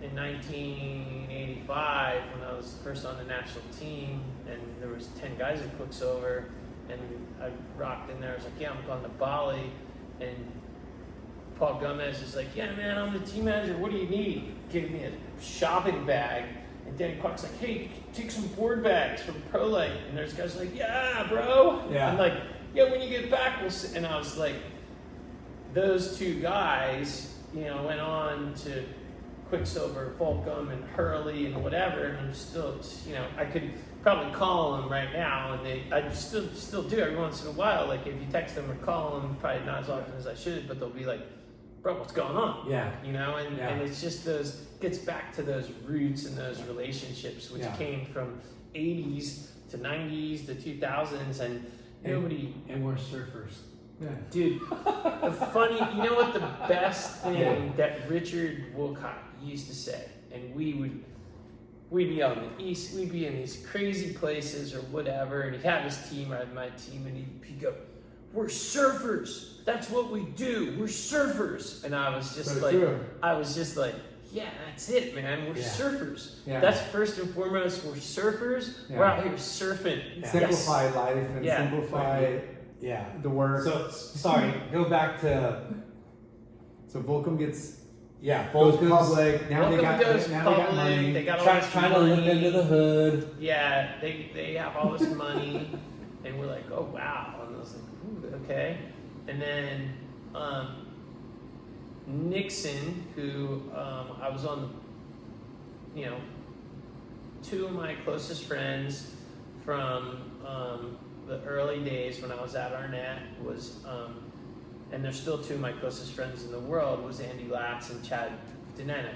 in 1985, when I was first on the national team, and there was 10 guys at Quicksilver, and I rocked in there. I was like, yeah, I'm going to Bali, and Paul Gomez is like, yeah, man, I'm the team manager. What do you need? Give me a shopping bag. And Danny Clark's like, hey, take some board bags from ProLite. And there's guys like, yeah, bro. Yeah. And like, yeah, when you get back, we'll see. And I was like, those two guys, you know, went on to Quicksilver, Volcom, and Hurley, and whatever. And I'm still, you know, I could probably call them right now, and I still do every once in a while. Like if you text them or call them, probably not as often as I should, but they'll be like, bro, what's going on? Yeah. You know, and it's just gets back to those roots and those relationships, which came from 80s to 90s to 2000s, and nobody. And we're surfers. Yeah. Dude, the funny, you know what the best thing that Richard Wilcott used to say, and we'd be on the east, we'd be in these crazy places or whatever, and he'd have his team, I'd have my team, and he'd go, we're surfers. That's what we do. We're surfers. And I was just like, yeah, that's it, man. We're surfers. Yeah. That's first and foremost. We're surfers. Yeah. We're out here surfing. Yeah. Simplify life and simplify the work. So, sorry, go back to... So Volcom gets... goes public. Now they got money. They got all this trying to live into the hood. Yeah, they have all this money. And we're like, oh, wow. And I was like, ooh, okay. And then Nixon, who I was on, you know, two of my closest friends from the early days when I was at Arnette was, and they're still two of my closest friends in the world, was Andy Latz and Chad Denena.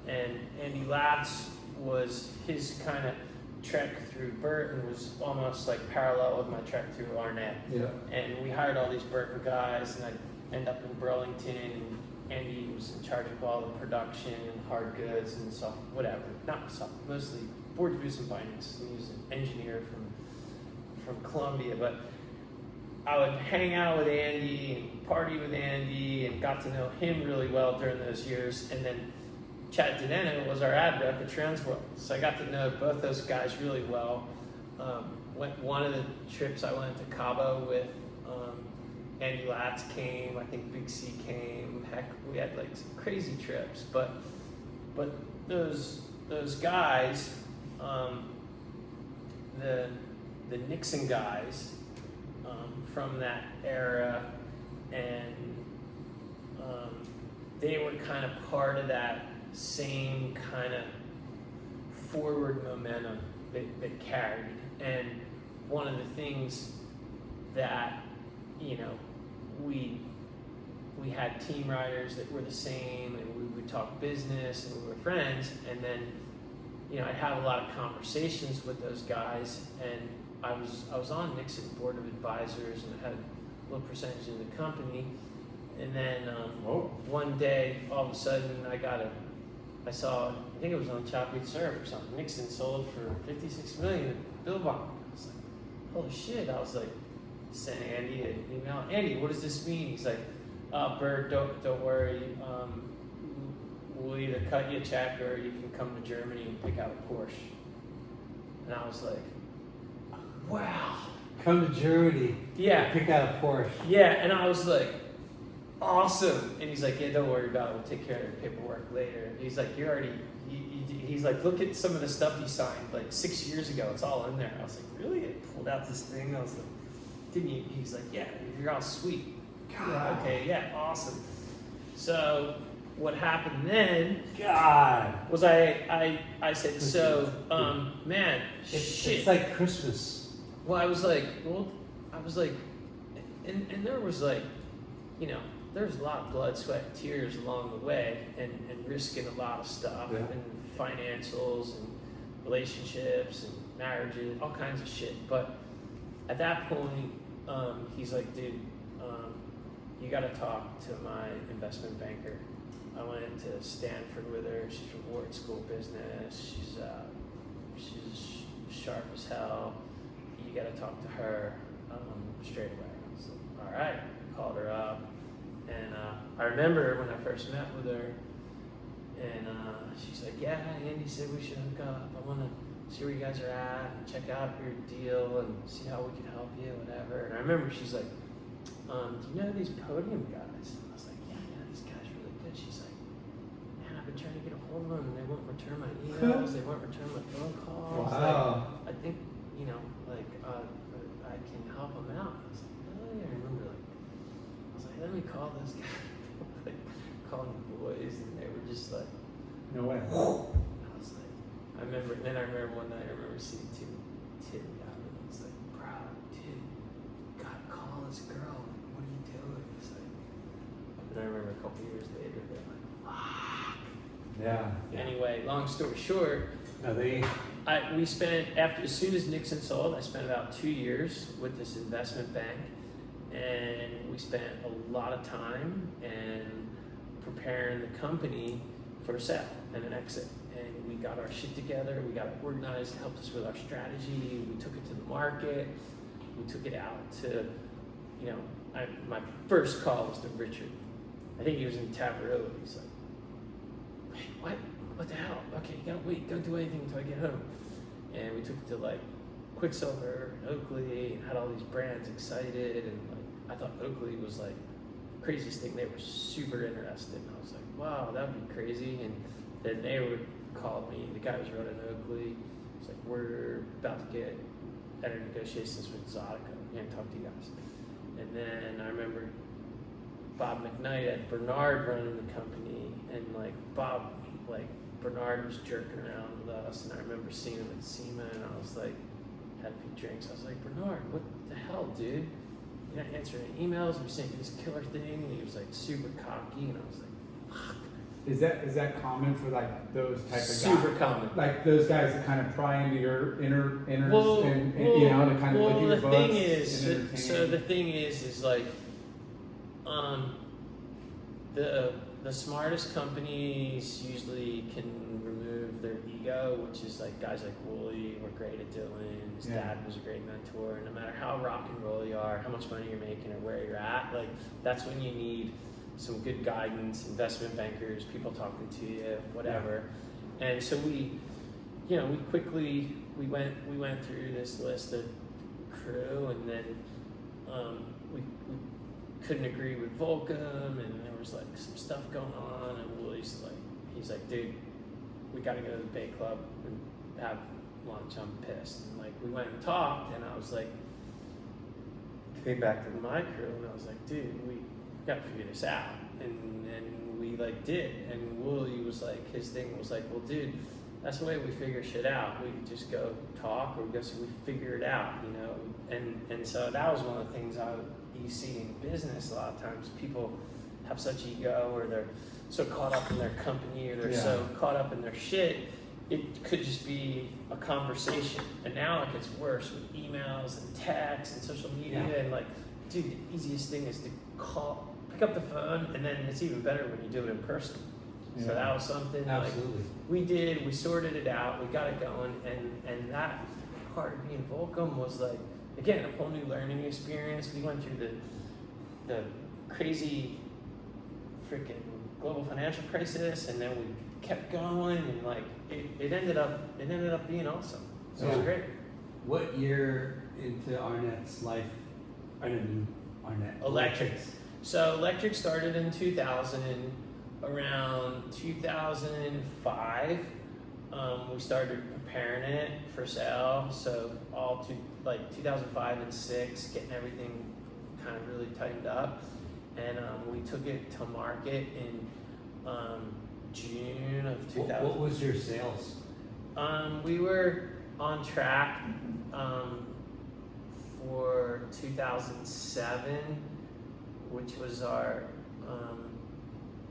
And Andy Latz was his kind of trek through Burton was almost like parallel with my trek through Arnette. Yeah. And we hired all these Burton guys, and I'd end up in Burlington, and Andy was in charge of all the production and hard goods and stuff, whatever. Not stuff, mostly board boots and bindings. He was an engineer from Columbia, but I would hang out with Andy and party with Andy and got to know him really well during those years. And then Chad Denena was our ad rep at Transworld, so I got to know both those guys really well. One of the trips I went to Cabo with, Andy Latz came, I think Big C came. Heck, we had like some crazy trips, but those guys, the Nixon guys from that era, and they were kind of part of that same kind of forward momentum that carried. And one of the things that, you know, we had team riders that were the same, and we would talk business, and we were friends. And then, you know, I'd have a lot of conversations with those guys, and I was on Nixon board of advisors, and I had a little percentage in the company. And then one day, all of a sudden, I saw, I think it was on Choppy Surf or something, Nixon sold for $56 million at Billabong. I was like, holy shit. I was like, sent Andy an email. Andy, what does this mean? He's like, Bird, don't worry. We'll either cut you a check or you can come to Germany and pick out a Porsche. And I was like, wow. Come to Germany. Yeah. Pick out a Porsche. Yeah, and I was like, awesome. And he's like, yeah, don't worry about it. We'll take care of the paperwork later. And he's like, he's like, look at some of the stuff he signed like 6 years ago. It's all in there. I was like, really? I pulled out this thing. I was like, didn't you? He's like, yeah, you're all sweet. God. Okay, yeah, awesome. So what happened then was I said, so, man, shit. It's like Christmas. Well, I was like, and there was like, you know, there was a lot of blood, sweat, and tears along the way, and risking a lot of stuff, yeah. and financials, and relationships, and marriages, all kinds of shit. But at that point, he's like, dude, you got to talk to my investment banker. I went to Stanford with her. She's from Wharton School of Business. She's sharp as hell. You got to talk to her straight away. I was like, all right. Called her up, and I remember when I first met with her, and she's like, yeah, Andy said we should hook up. I want to see where you guys are at and check out your deal and see how we can help you, whatever. And I remember she's like, do you know these podium guys? And I was like, yeah, these guys are really good. She's like, man, I've been trying to get a hold of them, and they won't return my emails, they won't return my phone calls. Wow. Like, I think, you know, like, I can help them out. I was like, really? I remember, like, let me call this guy. Like, calling the boys, and they were just like, No way. I was like, I remember one night, I remember seeing Tim down, and I was like, bro, dude, gotta call this girl. Like, what are you doing? It's like, and I remember a couple years later, they're like, fuck. Yeah. Anyway, long story short, we spent, as soon as Nixon sold, I spent about 2 years with this investment bank. And we spent a lot of time and preparing the company for a sale and an exit. And we got our shit together, we got it organized, helped us with our strategy, we took it to the market, we took it out to, you know, my first call was to Richard. I think he was in Tabarilla. He's like, wait, what? What the hell? Okay, you gotta wait, don't do anything until I get home. And we took it to like Quicksilver and Oakley and had all these brands excited, and like, I thought Oakley was like the craziest thing. They were super interested. And I was like, wow, that would be crazy. And then they would call me. The guy was running Oakley. It's like, we're about to get better negotiations with Zydeco. We're going to talk to you guys. And then I remember Bob McKnight at Bernard running the company. And like Bernard was jerking around with us. And I remember seeing him at SEMA, and I was like, had a few drinks. I was like, Bernard, what the hell, dude? You're not answering any emails. We sent you this killer thing, and he was like super cocky, and I was like, fuck. Is that common for like those type of guys? Super common. Like those guys that kind of pry into your inners Well, and you know, to kind of look at your books. The thing is like, the smartest companies usually can remove their ego, which is like guys like Wooly were great at doing. His dad was a great mentor. And no matter how rock and roll you are, how much money you're making, or where you're at, like that's when you need some good guidance, investment bankers, people talking to you, whatever. Yeah. And so we quickly went through this list of crew, and then we couldn't agree with Volcom, and there was like some stuff going on, and Willie's like, he's like, dude, we got to go to the Bay Club and have lunch. I'm pissed. And like we went and talked, and I was like, came back to my crew, and I was like, dude, we got to figure this out. And we like did. And Willie was like, his thing was like, well, dude, that's the way we figure shit out. We just go talk, or we figure it out, you know. And so that was one of the things you see in business a lot of times. People have such ego, or they're so caught up in their company, or they're so caught up in their shit. It could just be a conversation. And now it gets worse with emails and texts and social media. And like, dude, the easiest thing is to pick up the phone, and then it's even better when you do it in person. So that was something like we sorted it out, we got it going, and that part of being Volcom was like, again, a whole new learning experience. We went through the crazy freaking global financial crisis, and then we kept going, and like it ended up being awesome. So it was great. What year into Arnette's life? Arnette. Electric. So electric started in 2000, around 2005. We started preparing it for sale. So all to like 2005 and 6, getting everything kind of really tightened up, and we took it to market in June of 2000. What was your sales? We were on track for 2007, which was our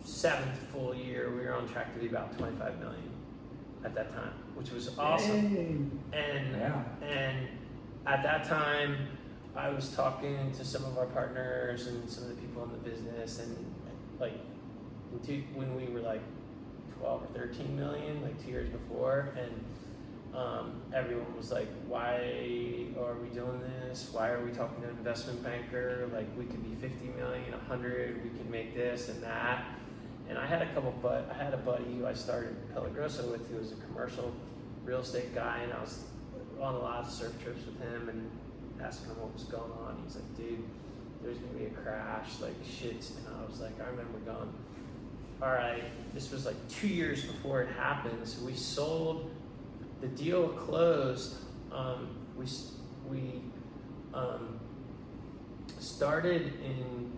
7th full year. We were on track to be about 25 million at that time, which was awesome. And at that time, I was talking to some of our partners and some of the people in the business, and like when we were like 12 or 13 million, like 2 years before, and everyone was like, why are we doing this? Why are we talking to an investment banker? Like, we could be 50 million, 100, we could make this and that. And I had I had a buddy who I started Peligroso with, who was a commercial real estate guy, and I was on a lot of surf trips with him and asking him what was going on. He's like, dude, there's gonna be a crash, like shit's, and I was like, I remember going, all right, this was like 2 years before it happened, so we sold. The deal closed. We started in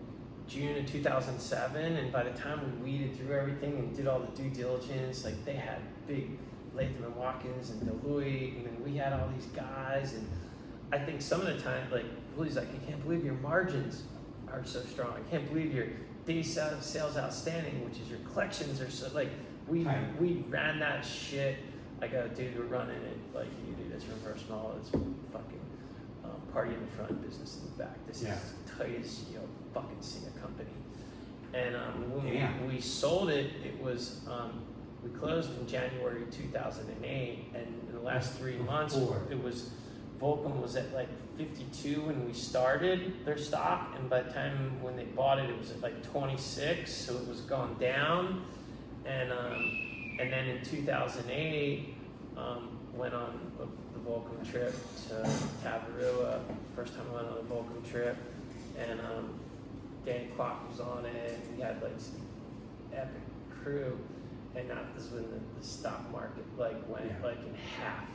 June of 2007, and by the time we weeded through everything and did all the due diligence, like they had big Latham and Watkins and Deloitte, and then we had all these guys, and I think some of the time, like Willie's like, I can't believe your margins are so strong. I can't believe your days sales outstanding, which is your collections are so like we ran that shit. I go, dude, we're running it like you do. It's reverse model. It's fucking party in the front, business in the back. This is as tight as you'll fucking see a company. And when we sold it, it was we closed in January 2008, and in the last 3 months, it was Volcom was at like 52 when we started their stock, and by the time when they bought it, it was at like 26, so it was gone down, and then in 2008, went on the Volcom trip to Tabarua. First time I went on a Volcom trip, and Danny Clark was on it. We had like some epic crew, and that was when the stock market like went like in half.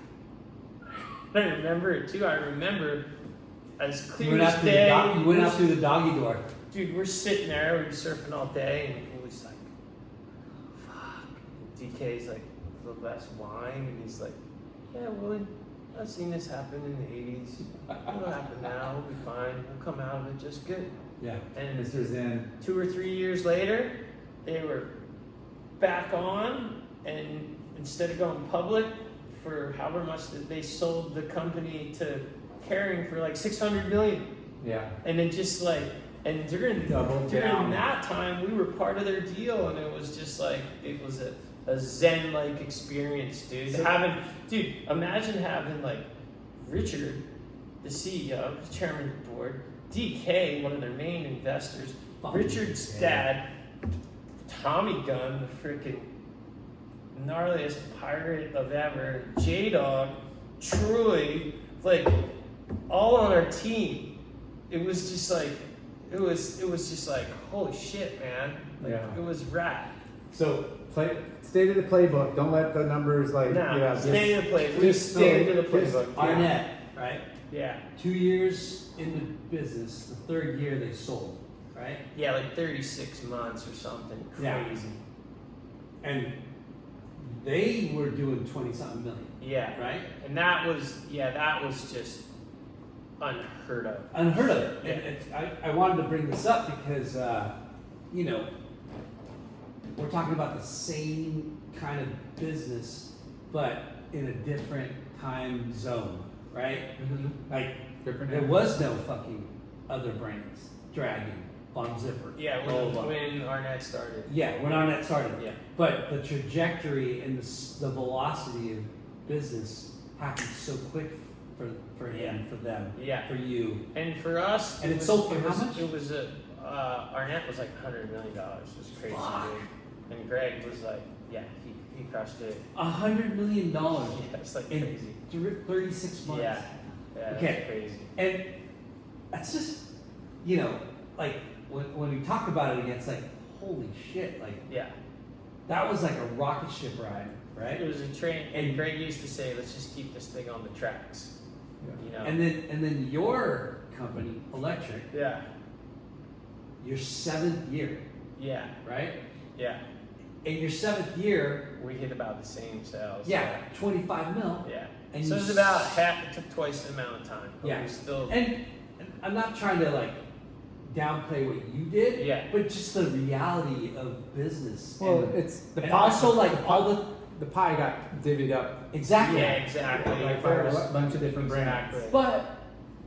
I remember it too. I remember as clear as day. You went out through the doggy door. Dude, we're sitting there, we were surfing all day, and it was like, fuck. DK's like, a glass of wine, and he's like, yeah, Willie, I've seen this happen in the 80s. It'll happen now, we'll be fine. We'll come out of it just good. Yeah. And Mr. Zen. 2 or 3 years later, they were back on, and instead of going public for however much that they sold the company to Caring for like 600 million. Yeah. And then just like, and during that time, we were part of their deal, and it was just like, it was a Zen-like experience, dude. Imagine having like Richard, the CEO, the chairman of the board, DK, one of their main investors, Richard's dad, Tommy Gunn, the freaking gnarliest pirate of ever, J-Dog, Troy, like all on our team. It was just like, it was just like, holy shit, man. Like, it was rad. So stay to the playbook. Don't let the numbers like stay to the playbook. We stay to the playbook. Arnette, right? Yeah. 2 years in the business, the 3rd year they sold, right? Yeah, like 36 months or something crazy. Yeah. And they were doing 20-something million. Yeah. Right? And that was just unheard of. Unheard of. And I wanted to bring this up because, we're talking about the same kind of business, but in a different time zone, right? Mm-hmm. Like, there was no fucking other brands. Dragon, Von Zipper. Yeah, when Arnette started. Yeah, when Arnette started. Yeah. But the trajectory and the velocity of business happened so quick for him, for them, Yeah. for you. And for us, And it sold for how much? It was Arnette was like $100 million. It was crazy, Fuck. dude. And Greg was like, yeah, he crushed it. $100 million Yeah, it's like in crazy. 36 months. Yeah, Okay. it's crazy. And that's just, like when we talk about it again, it's like, holy shit, like Yeah. that was like a rocket ship ride, right? It was a train, and Greg used to say, let's just keep this thing on the tracks. You know? And then your company, Electric, Yeah. your 7th year, Yeah. right? Yeah. In your 7th year, We hit about the same sales. 25 mil. Yeah. And So you it was about half, it took twice the amount of time. But Yeah. we still. And I'm not trying to like downplay what you did, Yeah. but just the reality of business. Well, and, it's the and pie. also like all The pie got divvied up exactly. Yeah, exactly. like by a bunch of different brands. Exactly. But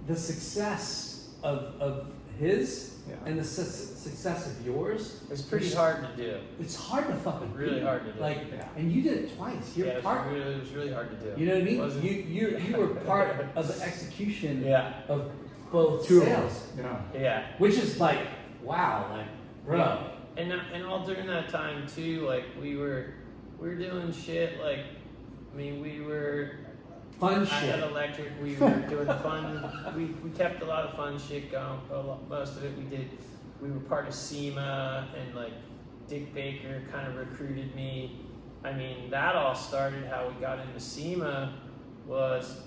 the success of his Yeah. and the success of yours, It's pretty hard to do. it's hard to fucking Really do. hard to do. Like, Yeah. and you did it twice. You're Yeah, part. it was really hard to do. You know what I mean? Wasn't- You were part of the execution Yeah. of both Two of sales, them. Yeah. Yeah. which is like, wow, like, bro. And all during that time too, like we were doing shit like, I mean, we were Fun at shit. Electric. We were doing fun. We kept a lot of fun shit going. Most of it we did. We were part of SEMA, and like Dick Baker kind of recruited me. I mean, that all started how we got into SEMA was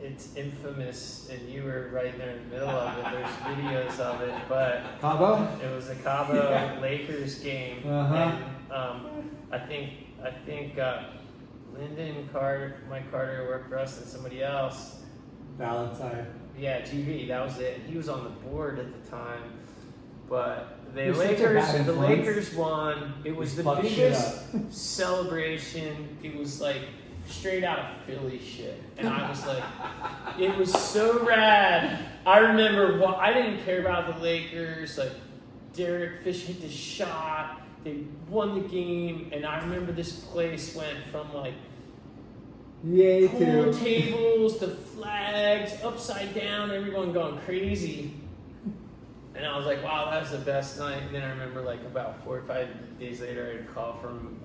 it's infamous, and you were right there in the middle of it. There's videos of it, but Cabo? it was a Cabo Yeah. Lakers game, Uh-huh. and I think Lyndon Carter, Mike Carter worked for us and somebody else. Valentine. Yeah, GB, that was it. He was on the board at the time, but You're such a bad the influence. Lakers won. It was the Fuck shit biggest celebration. It was like straight out of Philly shit, and I was like, it was so rad. I remember I didn't care about the Lakers. Like Derek Fish hit the shot. They won the game, and I remember this place went from like Yay, pool too. tables to flags, upside down, everyone going crazy. And I was like, wow, that was the best night. And then I remember like about 4 or 5 days later, I had a call from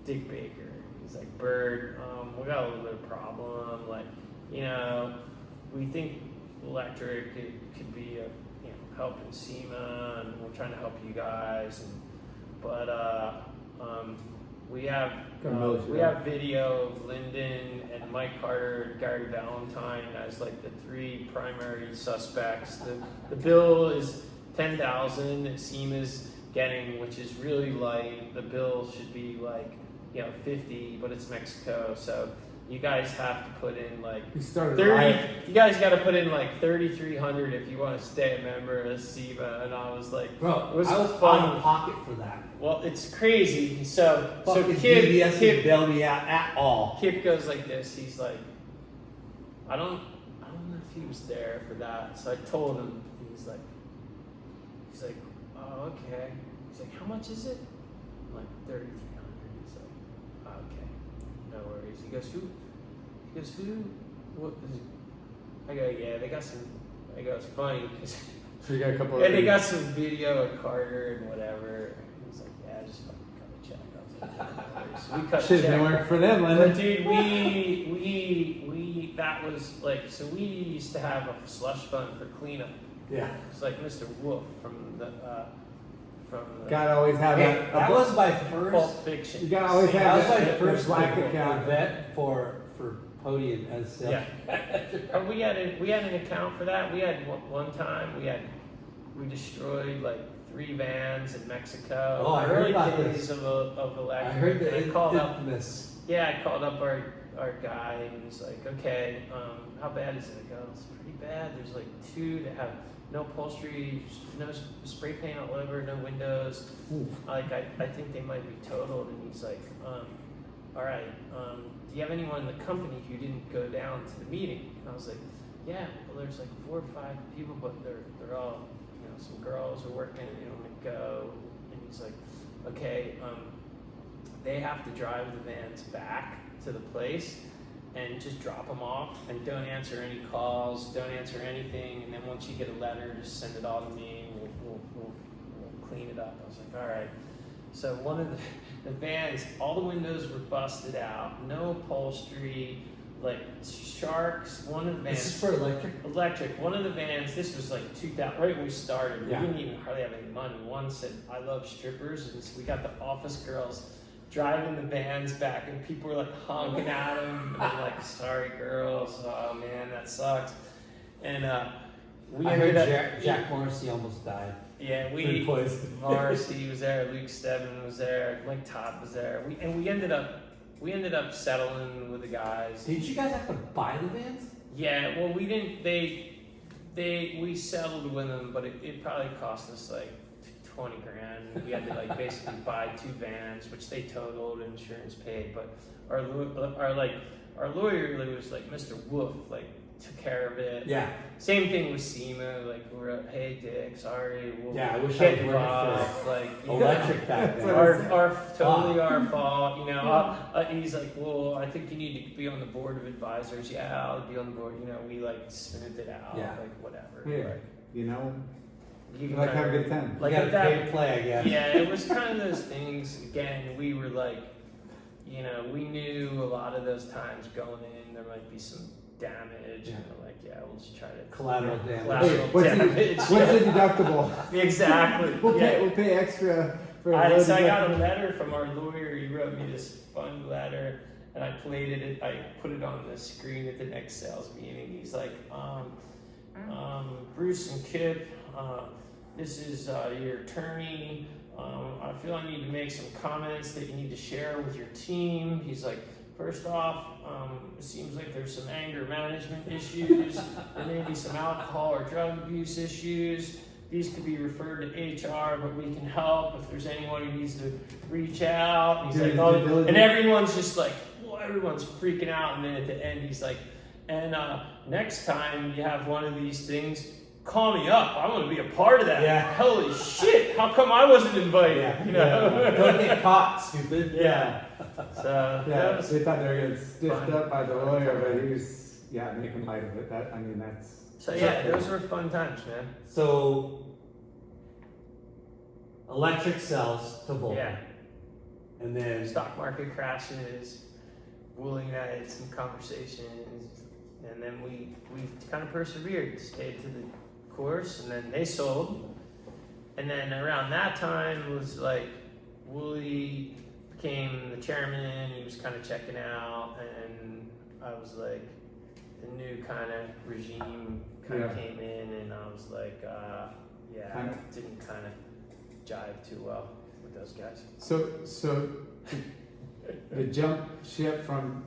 Dick Baker. He's like, Bird, we got a little bit of problem. Like, we think Electric could be helping SEMA, and we're trying to help you guys. But we have video of Lyndon and Mike Carter and Gary Valentine as like the 3 primary suspects. The bill is $10,000 that SEMA's getting, which is really light. The bill should be like $50, but it's Mexico, so you guys have to put in like We started 30. live. You guys got to put in like $3,300 if you want to stay a member of SEMA. And I was like, Bro, it was I was fun. out of pocket for that. Well, it's crazy. So Fucking DBS didn't Kip bail me out at all. goes like this. He's like, I don't know if he was there for that. So I told him. He's like, oh, okay. He's like, how much is it? I'm like, $3,300. He's like, oh, okay, no worries. He goes, who? What is it? I go, yeah, they got some. I go, it's funny because. So you got a couple And they of got some video of Carter and whatever. He was like, yeah, just fucking cut a check. I was like, yeah, no worries. So we cut a shit didn't check. work for them, But Lyndon. dude, we that was like, so we used to have a slush fund for cleanup. Yeah. It's like Mr. Wolf from the Gotta always have Hey, that was my Pulp first. Fiction. You gotta always That have was my that first black like account. event for Podium as sales. Yeah. But we had an account for that. We had one time we destroyed like 3 vans in Mexico. Oh, I heard Early about days this. of I Electric. heard And the I called up. infamous. Yeah, I called up our guy and he's like, okay, how bad is it? I go, it's pretty bad. There's like 2 that have no upholstery, no spray paint all over, no windows. Like I think they might be totaled. And he's like, all right, do you have anyone in the company who didn't go down to the meeting? And I was like, yeah, well there's like 4 or 5 people, but they're all, some girls are working and they don't want to go. And he's like, okay, they have to drive the vans back to the place, and just drop them off and don't answer any calls, don't answer anything. And then once you get a letter, just send it all to me and we'll clean it up. I was like, all right. So one of the vans, all the windows were busted out, no upholstery, like sharks. One of the vans. This is for electric? Electric. One of the vans, this was like 2000, right when we started. Yeah. We didn't even hardly have any money. One said, I love strippers. And so we got the office girls driving the vans back and people were like honking at them. And they're like, sorry girls, oh man, that sucks. And we I heard ended up, Jack Morrissey almost died. yeah, Food poisoning. Morrissey was there, Luke Stebbin was there, Mike Todd was there. We ended up settling with the guys. Did you guys have to buy the vans? Yeah, well, we didn't. We settled with them, but it probably cost us like 20 grand. We had to like basically buy 2 vans, which they totaled, insurance paid. But our lawyer was like Mr. Wolf, like took care of it. Yeah. Same thing with SEMA. Like we're hey Dick, sorry. We'll I wish I get was involved. working Like for electric back then. Totally our fault. You know, he's like, well, I think you need to be on the board of advisors. Yeah, I'll be on the board. You know, we like smoothed it out. Yeah. Like whatever. Yeah. Like, You know, you like have a good time. Like You got that. to pay to play, I guess. Yeah, it was kind of those things. Again, we were like, you know, we knew a lot of those times going in, there might be some damage. Yeah. And we're like, yeah, we'll just try to. Collateral damage. Collateral What's damage. the deductible? Exactly. We'll pay extra for a So I load got a deductible. letter from our lawyer. He wrote me this fun letter, and I plated it. I put it on the screen at the next sales meeting. He's like, Bruce and Kip, this is your attorney. I feel I need to make some comments that you need to share with your team. He's like, first off, it seems like there's some anger management issues. There may be some alcohol or drug abuse issues. These could be referred to HR, but we can help if there's anyone who needs to reach out. And he's like, oh, and everyone's just like, well, everyone's freaking out. And then at the end, he's like, and next time you have one of these things, call me up. I want to be a part of that. Yeah. Holy shit! How come I wasn't invited? Yeah. You know. Don't get caught, stupid. Yeah. So Yeah, that was they thought they were getting stitched fun. up by the lawyer, but he was making light of it. That's so yeah. Those were fun times, man. So, electric sells to Volcom. Yeah. And then Stock market crashes. Wooly and I had some conversations, and then we kind of persevered, stayed to the course, and then they sold. And then around that time was like Wooly became the chairman. He was kind of checking out, and I was like, the new kind of regime kind of came in, and I was like, it didn't kind of jive too well with those guys. so the jump ship from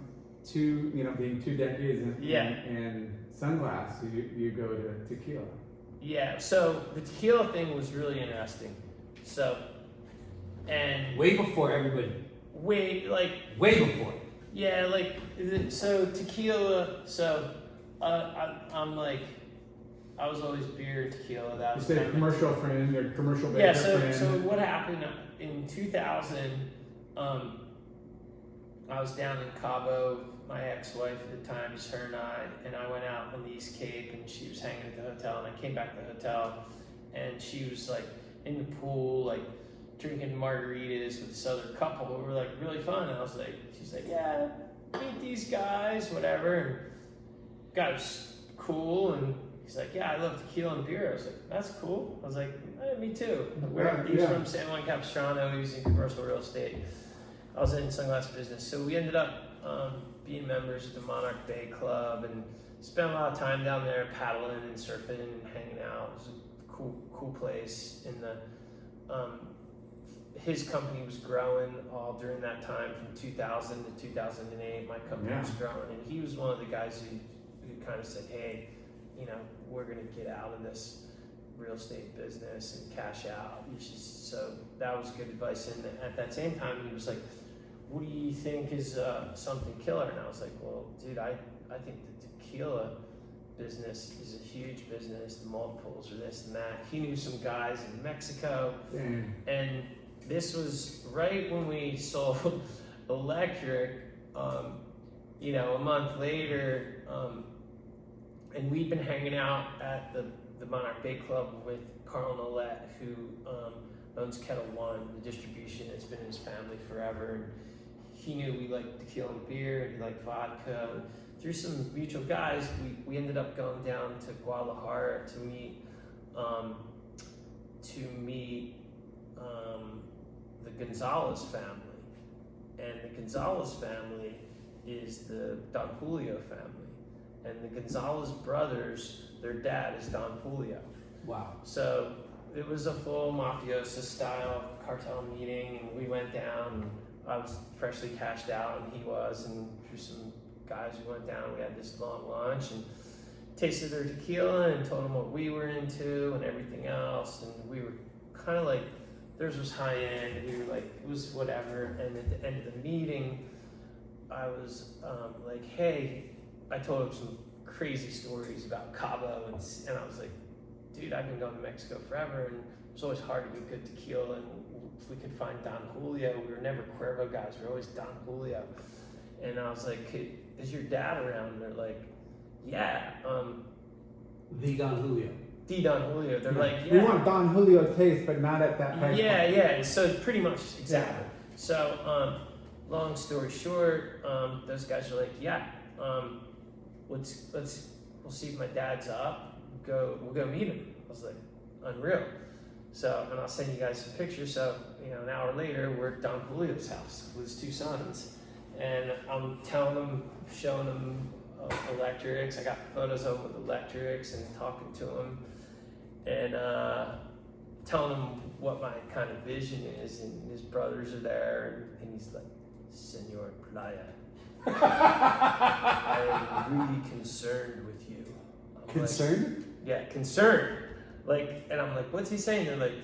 being 2 decades in sunglass, you go to tequila. Yeah, so the tequila thing was really interesting. So, and way before everybody. way Way before. Yeah, so tequila. So, I'm like, I was always beer and tequila. That You was said kind of commercial friend or commercial baker yeah. friend. So what happened in 2000? I was down in Cabo with my ex-wife at the time, just her and I went out on the East Cape, and she was hanging at the hotel, and I came back to the hotel, and she was like in the pool, like drinking margaritas with this other couple who were like really fun. And I was like, she's like, yeah, meet these guys, whatever. And guy was cool, and he's like, yeah, I love tequila and beer. I was like, that's cool. I was like, me too. He's from San Juan Capistrano. He was in commercial real estate. I was in sunglass business. So we ended up being members of the Monarch Bay Club and spent a lot of time down there paddling and surfing and hanging out. It was a cool place. And his company was growing all during that time from 2000 to 2008. My company was growing, and he was one of the guys who kind of said, hey, we're going to get out of this real estate business and cash out. So that was good advice. And at that same time, he was like, what do you think is something killer? And I was like, well, dude, I think the tequila business is a huge business. The multiples are this and that. He knew some guys in Mexico. Damn. And this was right when we sold electric. you know, a month later, and we'd been hanging out at the Monarch Bay Club with Carl and Alette, who owns Kettle One, the distribution. It's been in his family forever. And he knew we liked tequila and beer, and he liked vodka. And through some mutual guys, we ended up going down to Guadalajara to meet the Gonzalez family. And the Gonzalez family is the Don Julio family. And the Gonzalez brothers, their dad is Don Julio. Wow. So it was a full mafiosa style cartel meeting, and we went down, and I was freshly cashed out, and he was, and through some guys we went down, we had this long lunch, and tasted their tequila, and told them what we were into, and everything else, and we were kind of like, theirs was high end, and we were like, it was whatever, and at the end of the meeting, I was like, hey, I told him some crazy stories about Cabo, and I was like, dude, I've been going to Mexico forever, and it's always hard to get good tequila, and if we could find Don Julio, we were never Cuervo guys, we were always Don Julio. And I was like, hey, is your dad around? And they're like, yeah. The Don Julio. The Don Julio. They're like, yeah. We want Don Julio taste, but not at that price. Yeah, point. yeah. So pretty much, exactly. Yeah. So, long story short, those guys are like, yeah, we'll see if my dad's up. We'll go meet him. I was like, unreal. So, and I'll send you guys some pictures. So, you know, an hour later, we're at Don Julio's house with his two sons, and I'm telling them, showing them electrics. I got photos of him with electrics and talking to him, and telling him what my kind of vision is. And his brothers are there, and he's like, Senor Playa, I am really concerned with you. I'm Concerned? Like, yeah, concerned. Like, and I'm like, what's he saying? They're like,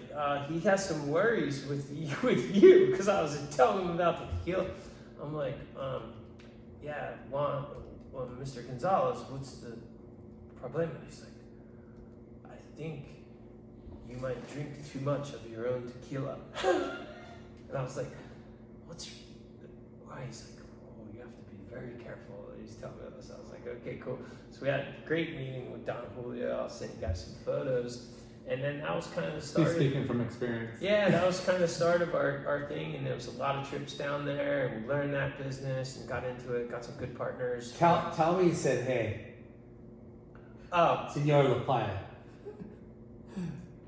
he has some worries with you, because I was telling him about the tequila. I'm like, yeah, Juan, Mr. Gonzalez, what's the problem? He's like, I think you might drink too much of your own tequila. And I was like, why? He's like, oh, you have to be very careful. He's telling me this. I was like, okay, cool. So we had a great meeting with Don Julio. I'll send you guys some photos. And then that was kind of the start. He's speaking from experience. Yeah, that was kind of the start of our thing. And there was a lot of trips down there. And we learned that business and got into it, got some good partners. Tell me, he said, hey, Oh, Senor Playa,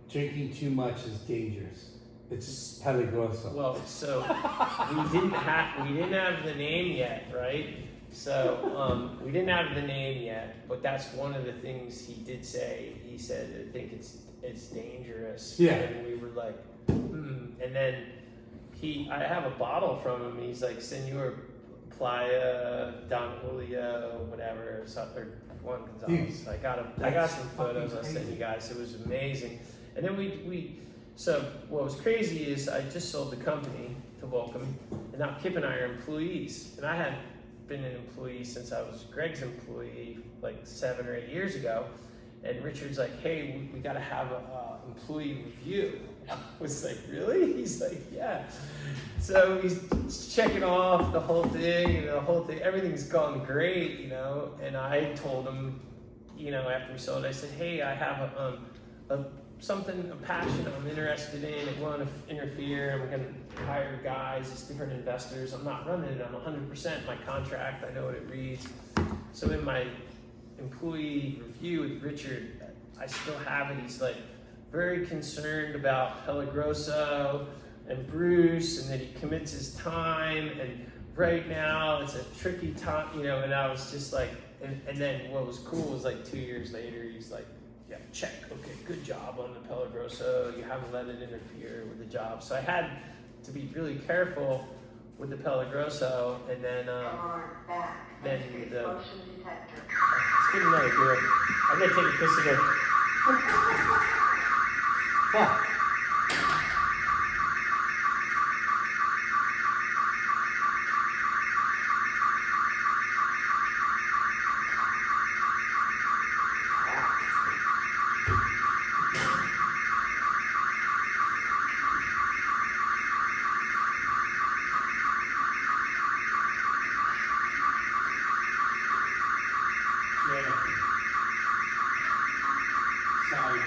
drinking too much is dangerous. It's peligroso. well, so we didn't have the name yet, right? So we didn't have the name yet, but that's one of the things he did say. He said, I think it's dangerous. Yeah. And we were like, And then I have a bottle from him. He's like, Senor Playa, Don Julio, whatever, or Juan Gonzalez. Dude, I got some photos I'll send you guys. It was amazing. And then so what was crazy is I just sold the company to Volcom, and now Kip and I are employees. And I had been an employee since I was Greg's employee like 7 or 8 years ago. And Richard's like, hey, we got to have an employee review. I was like, really? He's like, yeah. So he's checking off the whole thing, everything's gone great, And I told him, after we sold it, I said, hey, I have a passion I'm interested in. I want to interfere. I'm going to hire guys, it's different investors. I'm not running it. I'm 100% my contract. I know what it reads. So in my employee review with Richard, I still have it. He's like very concerned about Peligroso and Bruce, and that he commits his time. And right now it's a tricky time, and I was just like, and then what was cool was like 2 years later, he's like, yeah, check. Okay, good job on the Peligroso. You haven't let it interfere with the job. So I had to be really careful with the Peligroso, and then let's get another beer. I'm gonna take a piss again. Fuck.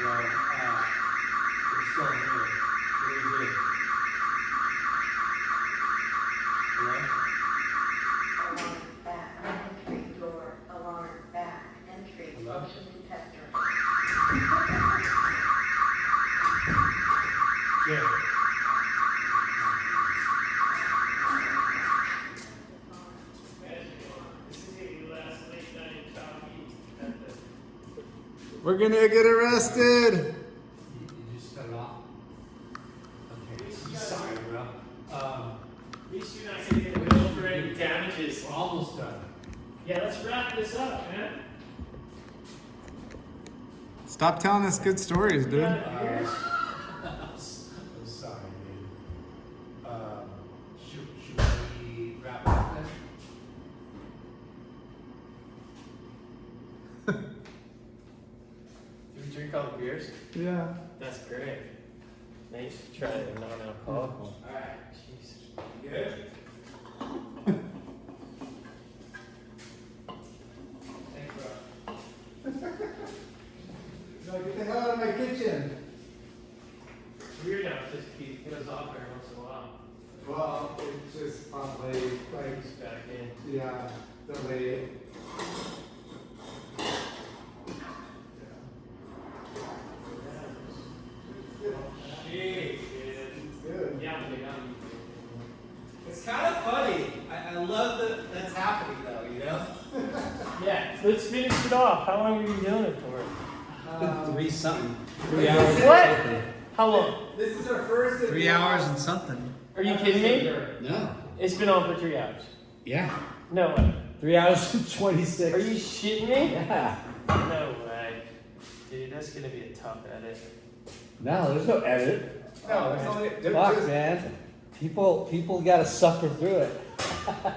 bro. We're still here. What do you do? Hello? Alarm back entry door. Alarm back entry. Hello? Motion detector. Jim. We're gonna get arrested. You just cut it off? Okay. Sorry, bro. At least you're not gonna get wheel for any damages. We're almost done. Yeah, let's wrap this up, man. Stop telling us good stories, dude. I'm sorry, dude. Should we wrap up then? Do we drink all the beers? Yeah. That's great. Nice to try a non-alcoholic. Alright. Jeez. Good? Thanks, bro. No, get the hell out of my kitchen. Weird now, it just keeps goes off every once in a while. Well, it's just probably like, It's back in. yeah, the way. Jeez, It's good. yeah, It's kind of funny. I love that that's happening though, you know? yeah. Let's finish it off. How long have you been doing it for? 3 something. 3 hours. What? How long? This is our first. 3 hours and something. Are you kidding me? No. It's been on for 3 hours. Yeah. No way. 3 hours and 26. Are you shitting me? Yeah. No way. Dude, that's gonna be a tough edit. No, there's no edit. No, it's only. Fuck, man. People gotta suffer through it.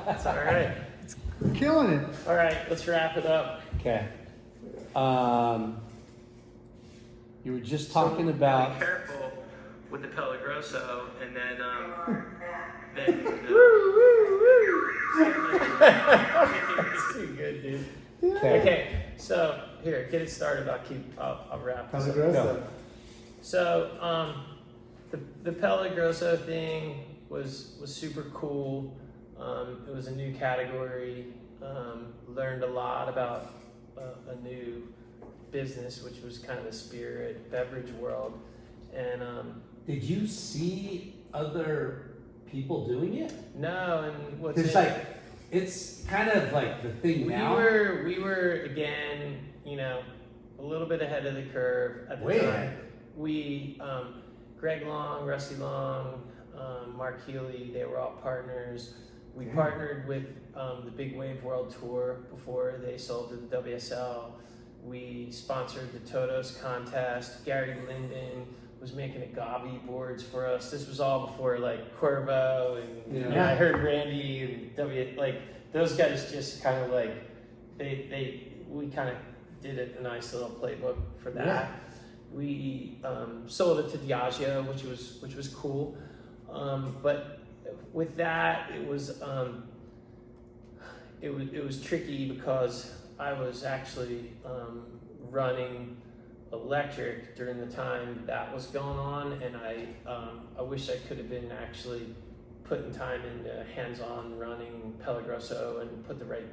That's alright. We're killing it. Alright, let's wrap it up. Okay. You were just talking about. Be careful with the Peligroso, and then Alarm back. It's too good, dude. Okay. Okay, so here, get it started. I'll wrap this up. Peligroso. So, the Peligroso thing was super cool. It was a new category. Learned a lot about a new business, which was kind of the spirit beverage world. And Did you see other people doing it? no, and what's It's it? like it's kind of like the thing now. We were again, you know, a little bit ahead of the curve at the Way time. ahead. We, Greg Long, Rusty Long, Mark Healy, they were all partners. We Yeah. partnered with the Big Wave World Tour before they sold to the WSL. We sponsored the Totos contest. Gary Linden was making agave boards for us. This was all before like Corvo and you know, Yeah. I heard Randy and like those guys just kind of like we kind of did a nice little playbook for that. Yeah. We sold it to Diageo, which was cool, but with that it was tricky because I was actually running electric during the time that was going on, and I wish I could have been actually putting time into hands-on running Peligroso and put the right,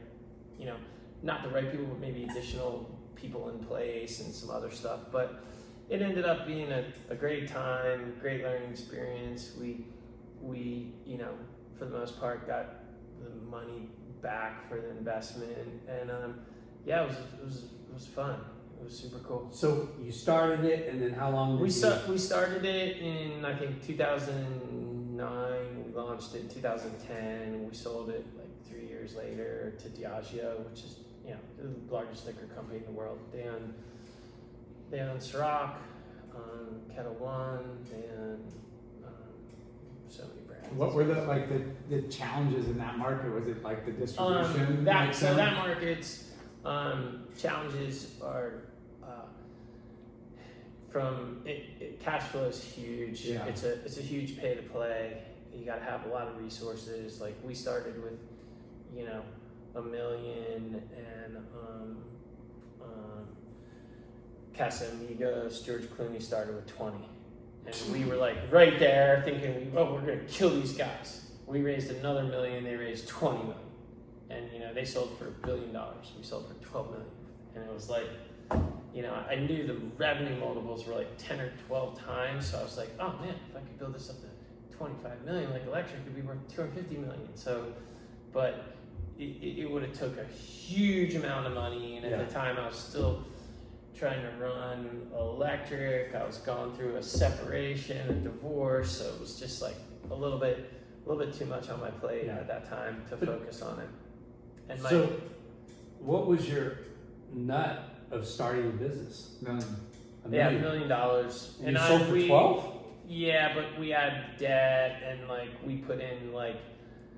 you know, not the right people, but maybe additional people in place and some other stuff. But it ended up being a great time, great learning experience. We, you know, for the most part, got the money back for the investment, and yeah, it was fun. It was super cool. So you started it, and then how long did We started it in I think 2009. We launched it in 2010. We sold it like 3 years later to Diageo, which is, you know, the largest liquor company in the world. They own Ciroc, Kettle One, and so many brands. What were the challenges in that market? Was it like the distribution? That market's challenges are cash flow is huge. Yeah. It's a huge pay to play. You got to have a lot of resources. Like we started with, you know, $1 million and Casamigos, George Clooney started with 20. And we were like right there thinking, oh, we're gonna kill these guys. We raised another $1 million, they raised 20 million. And they sold for $1 billion. We sold for 12 million. And it was like, I knew the revenue multiples were like 10 or 12 times. So I was like, oh man, if I could build this up to 25 million, like electric could be worth 250 million. So, but it would have took a huge amount of money. And at the time I was still trying to run electric. I was going through a separation, a divorce. So it was just like a little bit too much on my plate at that time to focus on it. And so what was your nut of starting a business? $1 $1 million. million. And you sold for 12? Yeah, but we had debt and like we put in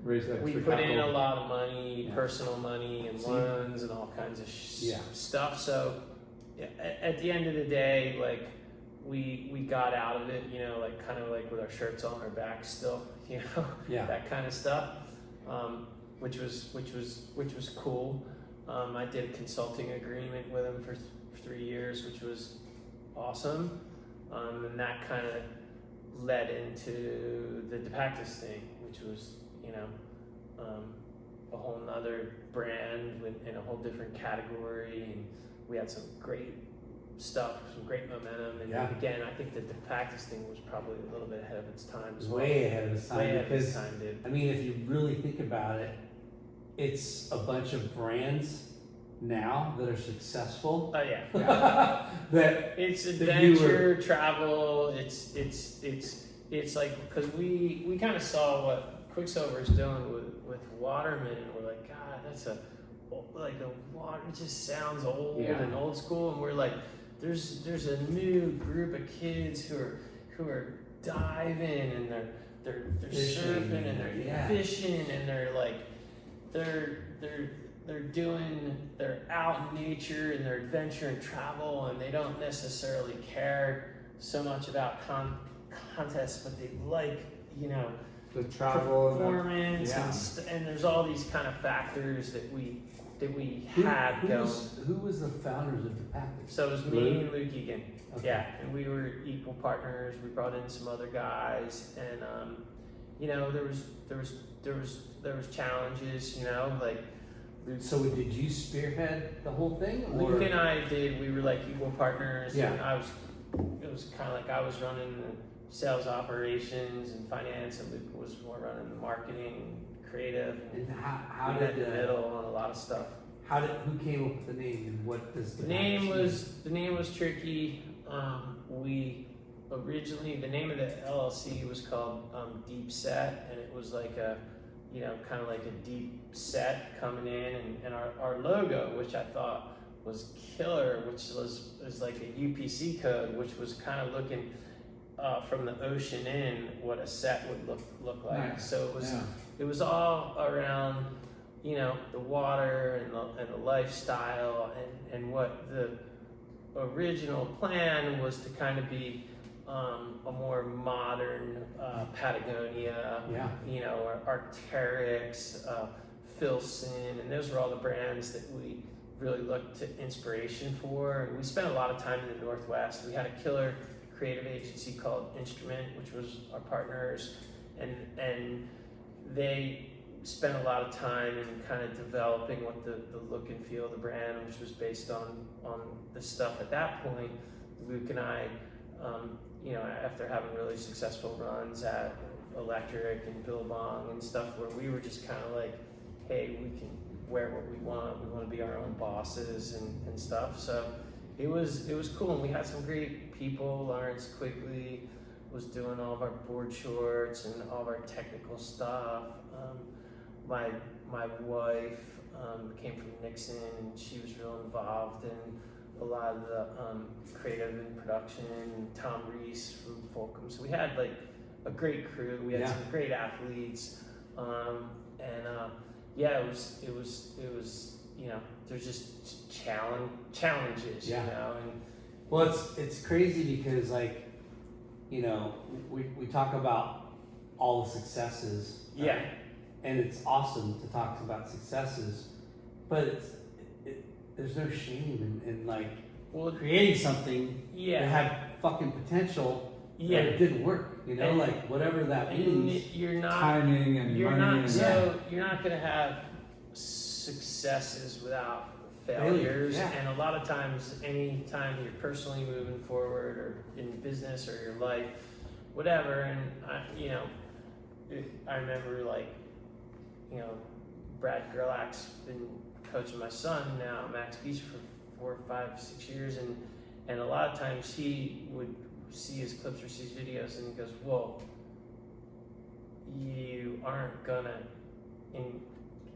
Raise extra we put capital. in a lot of money, personal money and loans and all kinds of stuff. So at the end of the day, like we got out of it, like kind of like with our shirts on our backs still, that kind of stuff, which was cool. I did a consulting agreement with him for 3 years, which was awesome, and that kind of led into the Depactus thing, which was a whole nother brand in a whole different category, and we had some great stuff, some great momentum, and again, I think the Depactus thing was probably a little bit ahead of its time as well. Way ahead of its time. Way ahead of its because, time, dude. I mean, if you really think about it, it's a bunch of brands now that are successsilver. Oh yeah. that It's that adventure, travel. It's like, because we kind of saw what Quicksilver's doing with Waterman, and we're like, God, that's a water. It just sounds old and old school, and we're like, there's a new group of kids who are diving, and they're surfing, and they're fishing, and they're like they're out in nature, and they're adventure and travel, and they don't necessarily care so much about contests, but they like the travel, performance, and there's all these kind of factors that we had going. Who was the founders of Depactus? So it was me and Luke Egan. Okay. Yeah, and we were equal partners. We brought in some other guys, and there was challenges, like. So did you spearhead the whole thing? Luke and I did. We were like equal partners. Yeah. And it was kind of like I was running the sales operations and finance, and Luke was more running the marketing, creative. And how we did met in the middle on a lot of stuff. Who came up with the name, and what does the name was tricky. We originally, the name of the LLC was called Deep Set, and it was like a kind of like a deep set coming in, and our logo, which I thought was killer, which is like a UPC code, which was kind of looking from the ocean in what a set would look like. Nice. So it was all around the water and the lifestyle, and what the original plan was to kind of be a more modern Patagonia, or Arc'teryx, Filson, and those were all the brands that we really looked to inspiration for. And we spent a lot of time in the Northwest. We had a killer creative agency called Instrument, which was our partners, and they spent a lot of time in kind of developing what the look and feel of the brand, which was based on the stuff at that point. Luke and I, after having really successful runs at Electric and Billabong and stuff, where we were just kind of like, hey, we can wear what we want to be our own bosses and stuff. So it was cool, and we had some great people. Lawrence Quigley was doing all of our board shorts and all of our technical stuff. My wife came from Nixon, and she was real involved in a lot of the creative and production. Tom Reese from Volcom. So we had like a great crew. We had some great athletes, it was there's just challenges, and well, it's crazy because we talk about all the successes, right? And it's awesome to talk about successes, but there's no shame in creating something Yeah. that had fucking potential. Yeah. But it didn't work. You know, And- like whatever that and means. you're not Timing and you're money not and so you're not gonna have successes without failures. Yeah. And a lot of times, any time you're personally moving forward or in business or your life, whatever, and I remember Brad Gerlach's been coaching my son now, Max Beach, for 4, 5, 6 years, and a lot of times he would see his clips or see his videos and he goes, "Whoa, you aren't gonna,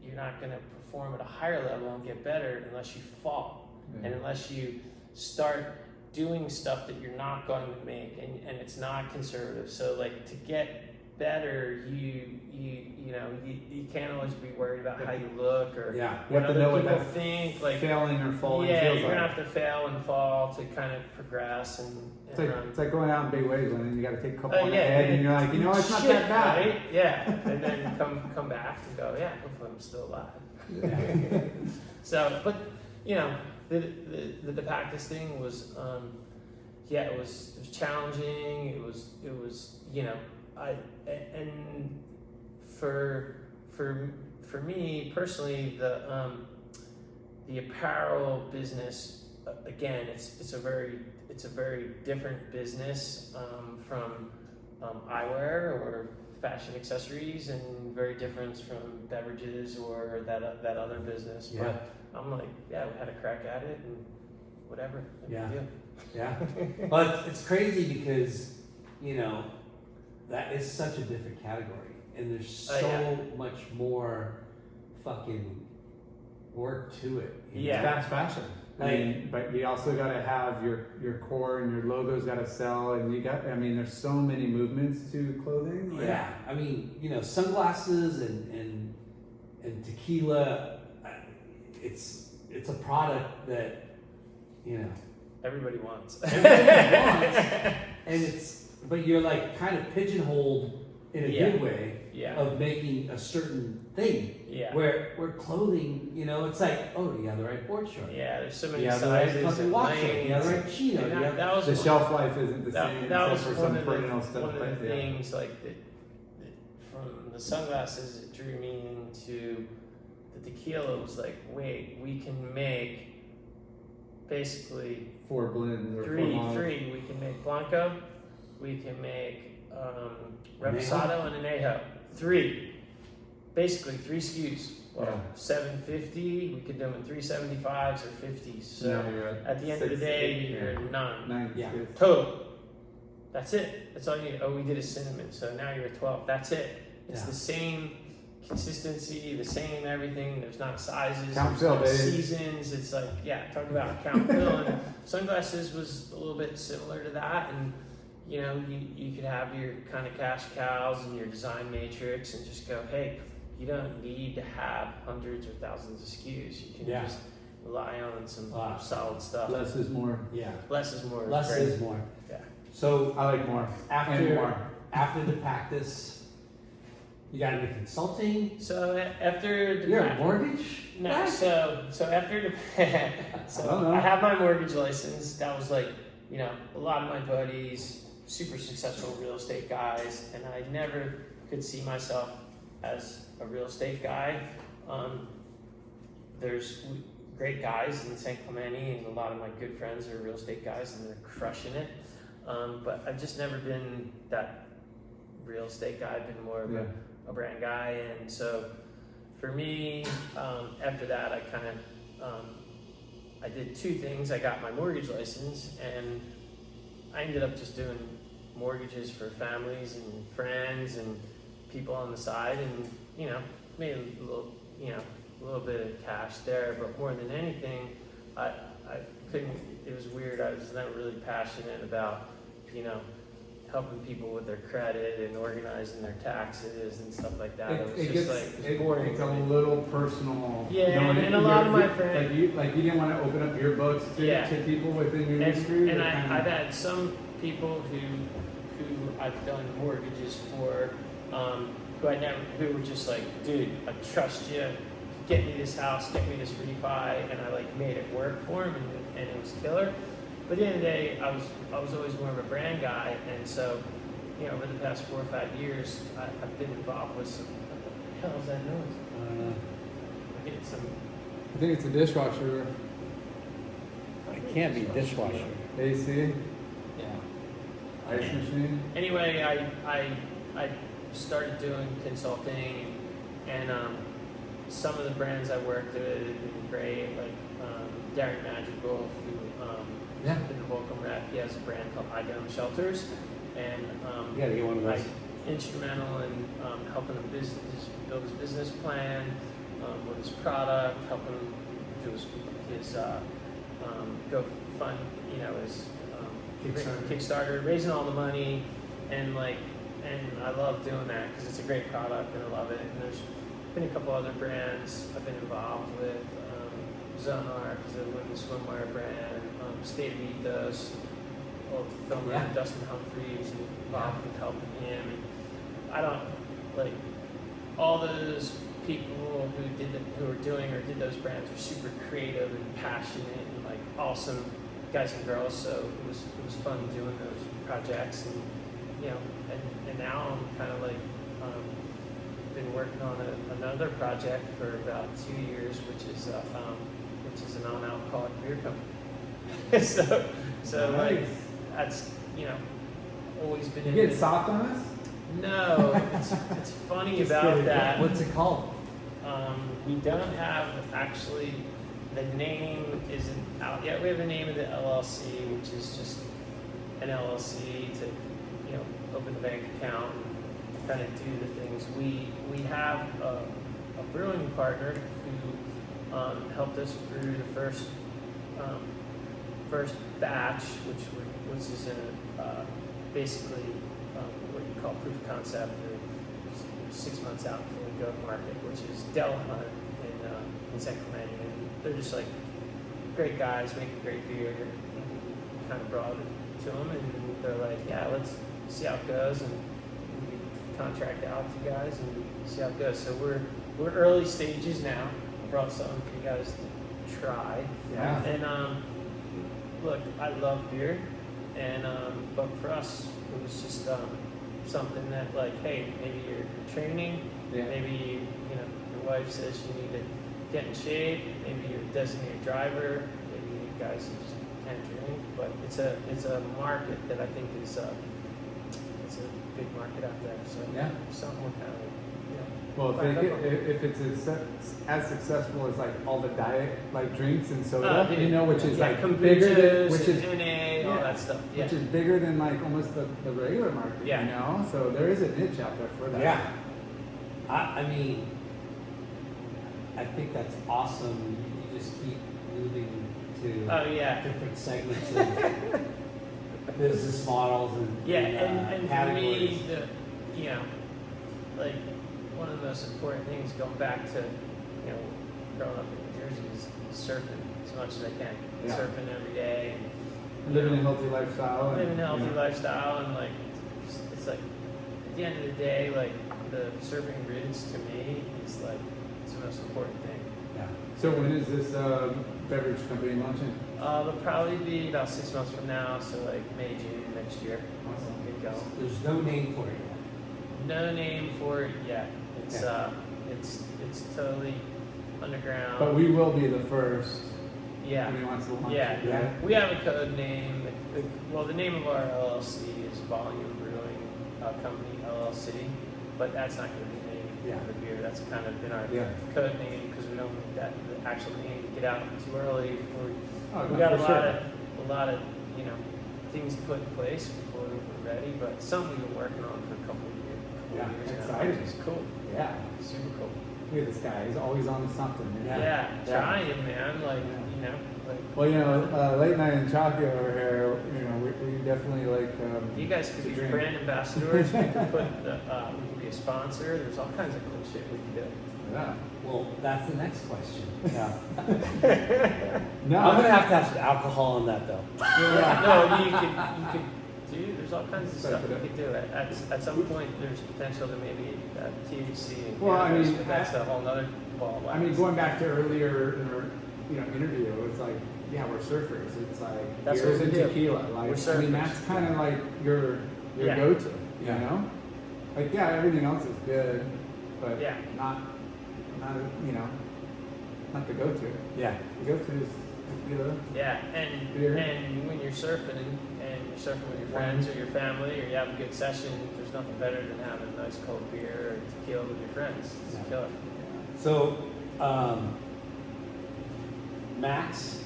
you're not gonna perform at a higher level and get better unless you fall, and unless you start doing stuff that you're not going to make, and it's not conservative. So like to get better, you can't always be worried about how you look or Yeah, you what have to other know what people that think. Like failing or falling yeah, feels you're like. gonna have to fail and fall to kind of progress It's like going out in big waves and then you got to take a couple Oh, on the yeah, head yeah. and you're like, you know, it's not shit, that bad. right? Yeah, and then come back and go, yeah, hopefully I'm still alive. So, but the Depactus thing was, it was challenging. It was for me personally, the apparel business, again, it's a very different business from eyewear or fashion accessories, and very different from beverages or that other business. Yeah. But I'm like, yeah, we had a crack at it and whatever. No big Yeah. deal. Yeah. But it's crazy because, that is such a different category. And there's so much more fucking work to it. Yeah. Fast fashion. But you also got to have your core and your logo's got to sell, and there's so many movements to clothing. Like, Yeah, I mean, sunglasses and tequila, it's a product that, Everybody wants. and but you're like kind of pigeonholed in a good way Yeah. of making a certain thing. Yeah. Where clothing, it's like, oh, you have the right board short. Yeah, there's so many You have the right sizes fucking and watch shirt. You have the lanes. right chino. And You have that was The one- shelf life isn't the same that was except for one some of the, perennial stuff. one of but the yeah. things like that from the sunglasses, it drew me into the tequila. It was like, wait, we can make basically 4 blends or 4 three. models. We can make Blanco, we can make Reposado and Anejo. 3. Basically 3 SKUs. Well, Yeah. 750, we could do them in 375s or 50s. So Now you're at the end of the 6, day, 8, you're yeah. at 9. 9 Yeah. SKUs. Total. That's it. That's all you need. Oh, we did a cinnamon, so now you're at 12. That's it. It's Yeah. the same consistency, the same everything. There's not sizes, Count there's fill, no baby. seasons. It's like, talk about count fill. And sunglasses was a little bit similar to that. And you could have your kind of cash cows and your design matrix and just go, hey, you don't need to have hundreds or thousands of SKUs. You can just rely on some solid stuff. Less is more. Yeah. Less is more. Less great. is more. Yeah. So I like more. And more. after the practice, you got into consulting. So after You're a mortgage? No, guy? so after the I don't know. I have my mortgage license. That was like, a lot of my buddies, super successful real estate guys, and I never could see myself as a real estate guy. There's great guys in San Clemente, and a lot of my good friends are real estate guys, and they're crushing it. But I've just never been that real estate guy. I've been more of a brand guy, and so for me, after that, I kind of I did 2 things. I got my mortgage license, and I ended up just doing mortgages for families and friends and people on the side, and made a little bit of cash there. But more than anything, I couldn't. It was weird. I was never really passionate about helping people with their credit and organizing their taxes and stuff like that. It was boring. It's a little personal. Yeah, and a lot of my friends. Like you didn't want to open up your books to people within your industry. And I've had some people who I've done mortgages for, who were just like, dude, I trust you. get me this house, get me this refi, and I like made it work for him, and it was killer. But at the end of the day, I was always more of a brand guy, and so, over the past 4 or 5 years, I've been involved with some. What the hell is that noise? I get some. I think it's a dishwasher. It can't be dishwasher. AC, Yeah. ice machine. Anyway, I started doing consulting, and some of the brands I worked with have been great, like Darren Magical, who Yeah. in the Volcom rep. He has a brand called Eyewear Shelters, and You gotta get one of those. instrumental in helping him build his business plan with his product, helping him do his go fund, his Kickstarter, raising all the money, and I love doing that because it's a great product and I love it. And there's been a couple other brands I've been involved with. Zonar, because they're with the swimwear brand, State of Ethos, old filmer Dustin Humphreys, involved with helping him. And I don't like all those people who are doing or did those brands are super creative and passionate and like awesome guys and girls. So it was fun doing those projects, and and now I'm kind of like been working on another project for about 2 years, which is a non-alcoholic beer company. so like Nice. that's always been. You get soft on us? No, it's funny Just about kidding. that. What's it called? We don't have actually, the name isn't out yet. We have the name of the LLC, which is just an LLC to open the bank account and kind of do the things. We have a brewing partner who helped us brew the first batch, which is basically what you call proof of concept, or 6 months out before we go to market, which is Del Hunt in San Clemente. And they're just like great guys, making great beer. And we kind of brought it to them, and they're like, yeah, let's see how it goes, and we contract out to you guys and see how it goes. So we're early stages now. I brought something for you guys to try. Yeah. And look, I love beer, and but for us, it was just something that, like, hey, maybe you're training, maybe your wife says you need to get in shape, maybe you're a designated driver, maybe you guys just can't drink, but it's a market that I think is it's a big market out there. So something we're kind of Well, if it's as successful as like all the diet like drinks and soda, which is like bigger than, which is NA, all that stuff. Yeah. which is bigger than like almost the regular market. Yeah. So there is a niche out there for that. Yeah. I mean, I think that's awesome. You just keep moving to different segments of business models and and for categories. me, like one of the most important things going back to growing up in New Jersey is surfing as much as I can. Yeah. Surfing every day and Living a healthy lifestyle. living a healthy lifestyle, and like it's like at the end of the day, like the surfing roots to me is like it's the most important thing. Yeah. So when is this beverage company launching? It'll probably be about 6 months from now, so like May, June next year. Awesome. Get going. There's no name for it yet. No name for it yet. It's totally underground. But we will be the first. Yeah. Somebody wants to launch Yeah. it, yeah. We have a code name. The name of our LLC is Volume Brewing Company LLC, but that's not going to be the name of the beer. That's kind of been our code name because we don't want that the actual name to get out too early. We got a lot of things to put in place before we're ready, but something we've been working on for a couple of years. Yeah, now, exciting. which is cool. Yeah. Super cool. Look at this guy. He's always on to something. Man. Yeah, trying, man. Like, Well, Late Night and Chalky over here, we definitely like. you guys could to be drink. brand ambassadors. We could we could be a sponsor. There's all kinds of cool shit we can do. Yeah. Well, that's the next question. No, I'm gonna have to have some alcohol on that though. No, you could do. There's all kinds of stuff you could do. At some point, there's potential to maybe THC and Well, I cannabis, mean, but that's a whole other ball wax. I mean, going back to earlier in our interview, it's like, yeah, we're surfers. It's like That's beers what we and do. tequila. Like, We're I mean, surfers. that's kind of like your Yeah. go-to. Yeah. You know, like yeah, everything else is good, but Yeah. not not the go-to. Yeah. The go-to is tequila. Yeah, and Beer. and when you're surfing and you're surfing with your friends or your family, or you have a good session, there's nothing better than having a nice cold beer or tequila with your friends. It's Yeah. killer. So, Max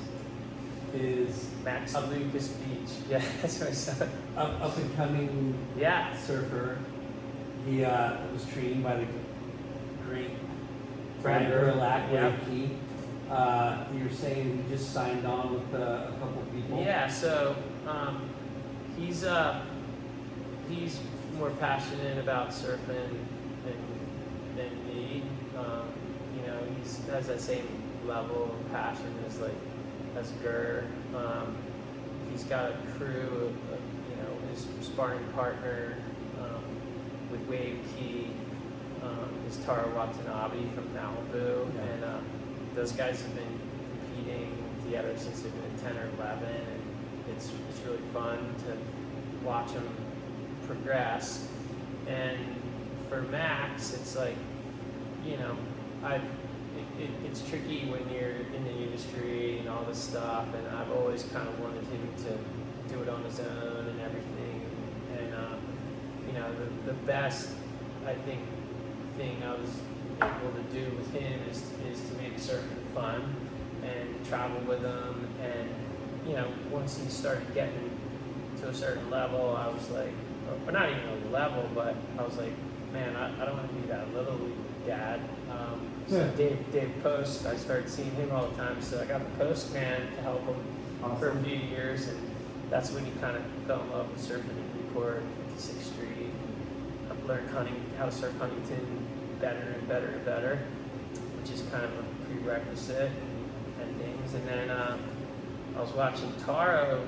is Max Lucas Beach. Yeah, that's what I said. up and coming Yeah. surfer. He was trained by the great Brad Brad Burlack, Yep. Wave Key. You were saying he just signed on with a couple people. Yeah, so he's more passionate about surfing than me. You know, he's has that same level of passion as Gurr. He's got a crew of his sparring partner with Wave Key is Tara Watanabe from Malibu, Yeah. and those guys have been competing together since they've been 10 or 11, and it's really fun to watch them progress. And for Max, it's like, it's tricky when you're in the industry and all this stuff, and I've always kind of wanted him to do it on his own and everything. And the best, I think, thing I was able to do with him is to make surfing fun and travel with him. And once he started getting to a certain level, I was like, or not even a level, but I was like, man, I don't want to be that little league dad. So Yeah. Dave Post, I started seeing him all the time, so I got the Postman to help him for a Awesome. few years, and that's when he kind of fell in love with surfing in Newport, 56th Street. I've learned how to surf Huntington better and better and better, which is kind of a prerequisite and things. And then I was watching Taro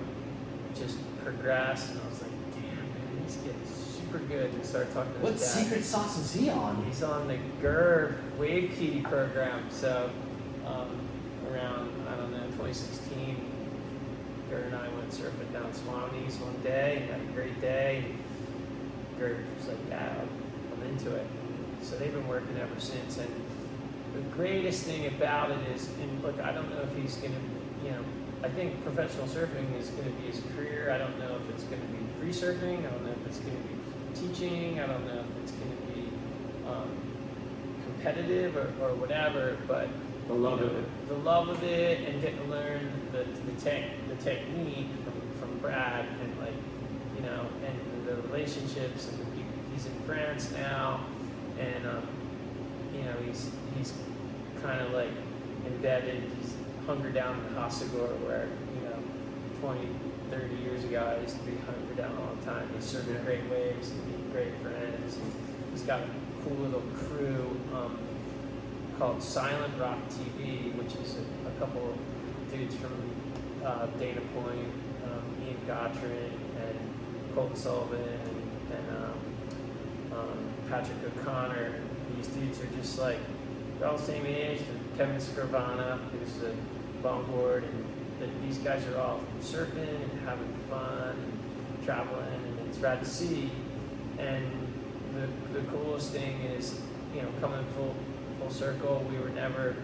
just progress, and I was like, damn, man, he's getting super good. And started talking to What his dad. secret sauce is he on? He's on the Gurr Wave Key program. So around, 2016, Gurr and I went surfing down Swami's one day and had a great day. And Gurr was like, yeah, I'm into it. So they've been working ever since. And the greatest thing about it is, and look, I don't know if he's going to, I think professional surfing is going to be his career. I don't know if it's going to be free surfing. I don't know if it's going to be teaching. I don't know if it's going to be competitive or whatever, but The love of it. the love of it, and getting to learn the technique from Brad, and and the relationships and the people. He's in France now, and he's kind of like embedded. He's hunkered down in Hasagor, where 20, 30 years ago I used to be hunkered down all the time. He's surfing great waves and meeting great friends. He's got a cool little crew called Silent Rock TV, which is a couple of dudes from Dana Point, Ian Gottrin and Colton Sullivan and Patrick O'Connor. These dudes are just like, they're all the same age. Kevin Scrivana, who's a longboard, and these guys are all surfing and having fun and traveling, and it's rad to see. And the coolest thing is, coming full circle, we were never,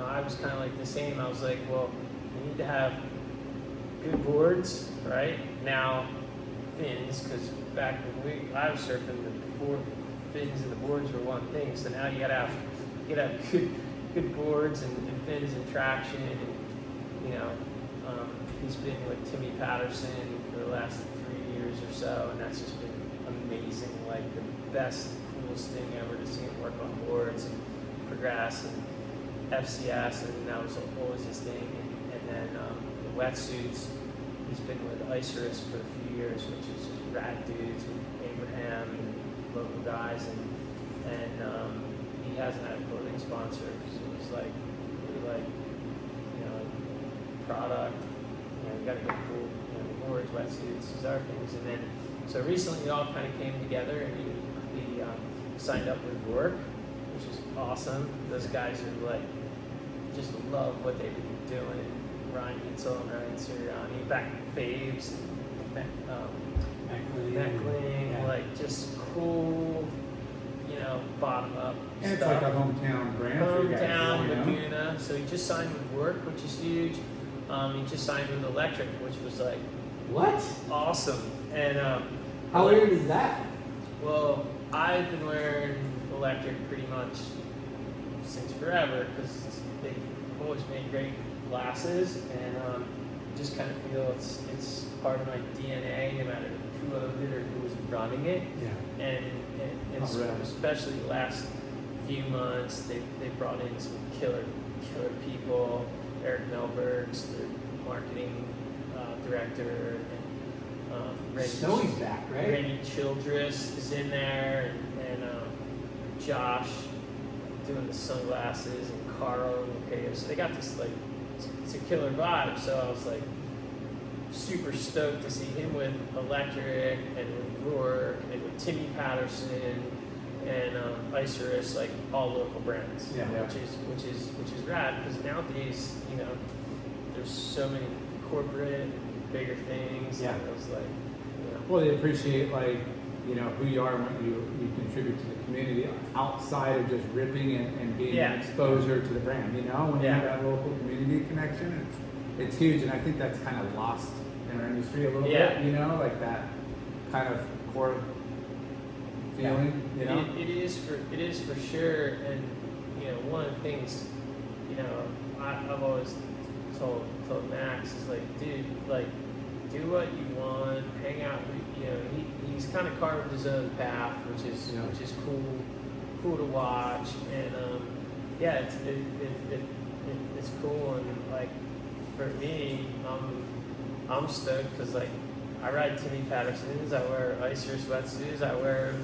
I was kind of like the same. I was like, well, we need to have good boards, right? Now, fins, because back when I was surfing, the fins and the boards were one thing. So now you gotta have good boards and fins and traction. And, he's been with Timmy Patterson for the last 3 years or so, and that's just been amazing. Like the best, coolest thing ever to see him work on boards and progress, and FCS, and that was always his thing. And then the wetsuits, he's been with Icerus for a few years, which is just rad dudes with Abraham and local guys, and he hasn't had a clothing sponsor, so it's like really product. We got to go cool, boards, wetsuits, these other things, and then so recently it all kind of came together, and he signed up with work. which is awesome. Those guys are like, just love what they've been doing. Ryan Gitzel and Ryan Sirianni, back Faves, Meckling, Yeah. like just cool, bottom up And it's stuff. like a hometown brand for you guys. Hometown you know? Laguna. So he just signed with Work, which is huge. He just signed with Electric, which was like What? awesome. And How weird is that? well, I've been wearing Electric pretty much since forever because they've always made great glasses, and just kind of feel it's part of my DNA, no matter who owned it or who was running it. Yeah. And especially the last few months, they brought in some killer people. Eric Melberg's the marketing director, and Snowy's back, right? Randy Childress is in there, and Josh doing the sunglasses, and Carl and Keo. So they got this like, it's a killer vibe. So I was like super stoked to see him with Electric and with Rourke and with Timmy Patterson and Isurus, like all local brands. Yeah. Which is rad, because nowadays, there's so many corporate and bigger things. Yeah. And it was like, Well, they appreciate who you are and what you contribute to the community outside of just ripping and being Yeah. an exposure to the brand. When you Yeah. have that local community connection, it's huge, and I think that's kind of lost in our industry a little Yeah. bit. Like that kind of core feeling. It is for sure. And one of the things I've always told Max is like, dude, like, do what you want, hang out with, he's kind of carved his own path, which is cool to watch. And it's cool. And like, for me, I'm stoked because like I ride Timmy Patterson's, I wear Isurus sweatsuits, I wear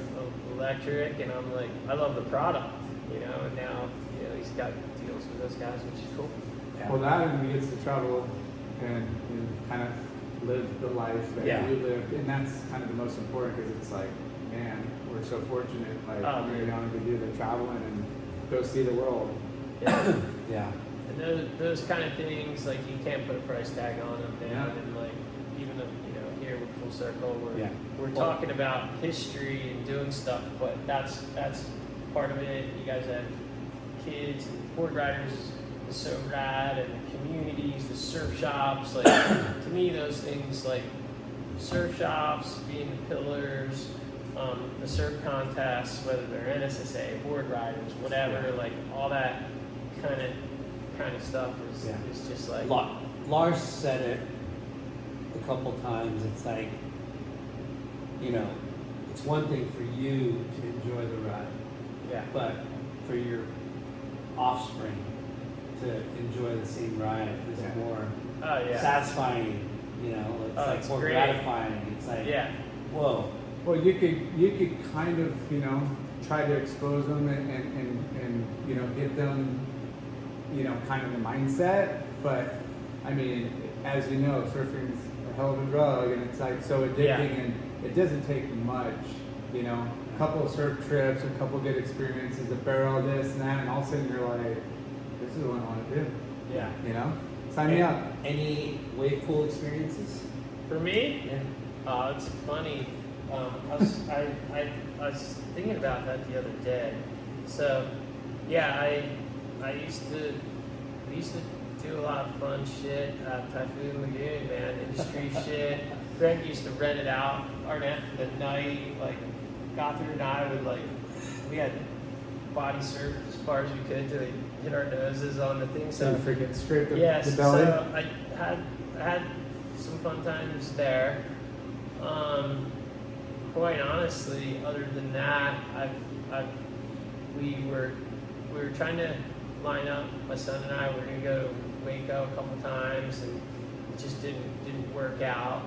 Electric, and I'm like, I love the product, and now he's got deals with those guys, which is cool. Yeah. Well, that, and he gets to travel and kind of live the life that Yeah. you live, and that's kind of the most important, because it's like, man, we're so fortunate, like, we're able to do the traveling and go see the world. Yeah. Yeah. And those kind of things, like, you can't put a price tag on them, man. Yeah. And like, even though here we're full circle, Yeah. we're talking about history and doing stuff, but that's part of it. You guys have kids and board riders is so rad, and the communities, the surf shops, like to me those things, like surf shops being the pillars, the surf contests, whether they're NSSA, board riders, whatever, like all that kind of stuff is just like Lars said it a couple times. It's like, it's one thing for you to enjoy the ride, yeah. but for your offspring to enjoy the same ride is Yeah. more Oh yeah. satisfying. It's like it's more great. gratifying. It's like, Yeah. whoa. Well, you could kind of, try to expose them and get them, kind of the mindset. But I mean, as you know, surfing's a hell of a drug, and it's like so addicting, Yeah. and it doesn't take much, a couple of surf trips, a couple good experiences, apparel, this and that, and all of a sudden you're like, this is what I want to do. Yeah. Sign me up. Any wave pool experiences? For me, Yeah. it's funny. I was thinking about that the other day. So, yeah, I used to do a lot of fun shit at Typhoon Lagoon, man. Industry shit. Greg used to rent it out. Arnette for the night. Like, Gothard and I would we had body surf as far as we could to hit our noses on the thing. So So freaking scrape the yes, belly. so I had some fun times there. Quite honestly, other than that, we were trying to line up. My son and I were going to go to Waco a couple times, and it just didn't work out.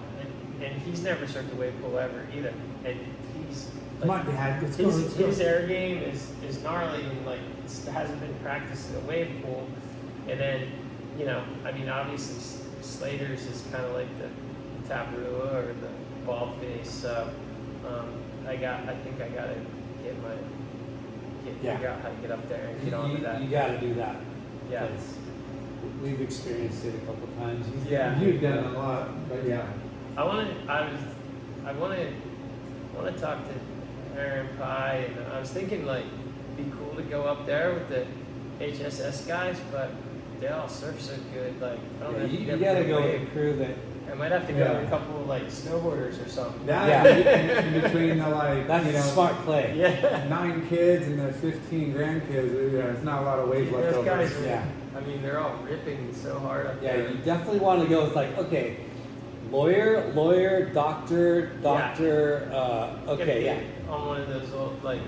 And he's never surfed a wave pool ever either. And he's Come on, Dad, let's go. Let's go. his air game is gnarly, and like hasn't been practiced in a wave pool. And then, obviously Slater's is kind of like the Tabarua or the ball face. So I think I gotta get Yeah. figure out how to get up there and get onto that. You got to do that. Yeah. 'Cause we've experienced it a couple times. Yeah. You've done a lot, but yeah. I want to talk to Aaron Pye, and I was thinking like it'd be cool to go up there with the HSS guys, but they all surf so good. Like I don't know if You you'd got to ever go wave. with a crew that. I might have to go with a couple of like snowboarders or something. That in between the like, That's you know, smart play. Yeah. 9 kids and the 15 grandkids, it's not a lot of waves left Those over. guys are, Yeah. I mean, they're all ripping so hard up Yeah, there. you definitely want to go with like, okay, lawyer, doctor, okay, yeah. On one of those old, like,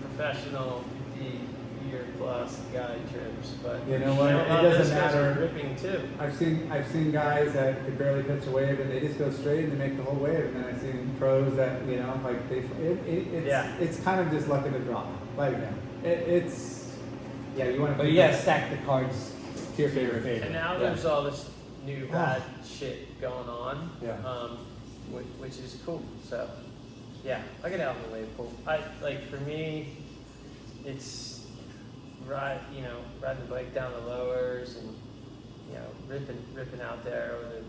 professional 50-year plus guy trips, but You know what? a It lot of doesn't those guys are matter. ripping too. I've seen guys that could barely catch a wave and they just go straight and they make the whole wave. And then I've seen pros that, you know, like it's kind of just luck of the draw. Like it's you want to. But you gotta stack the cards to your favorite. And now there's all this new rad shit going on, Yeah. which is cool. So, yeah, I get out in the wave pool. For me, it's riding the bike down the lowers and ripping out there over the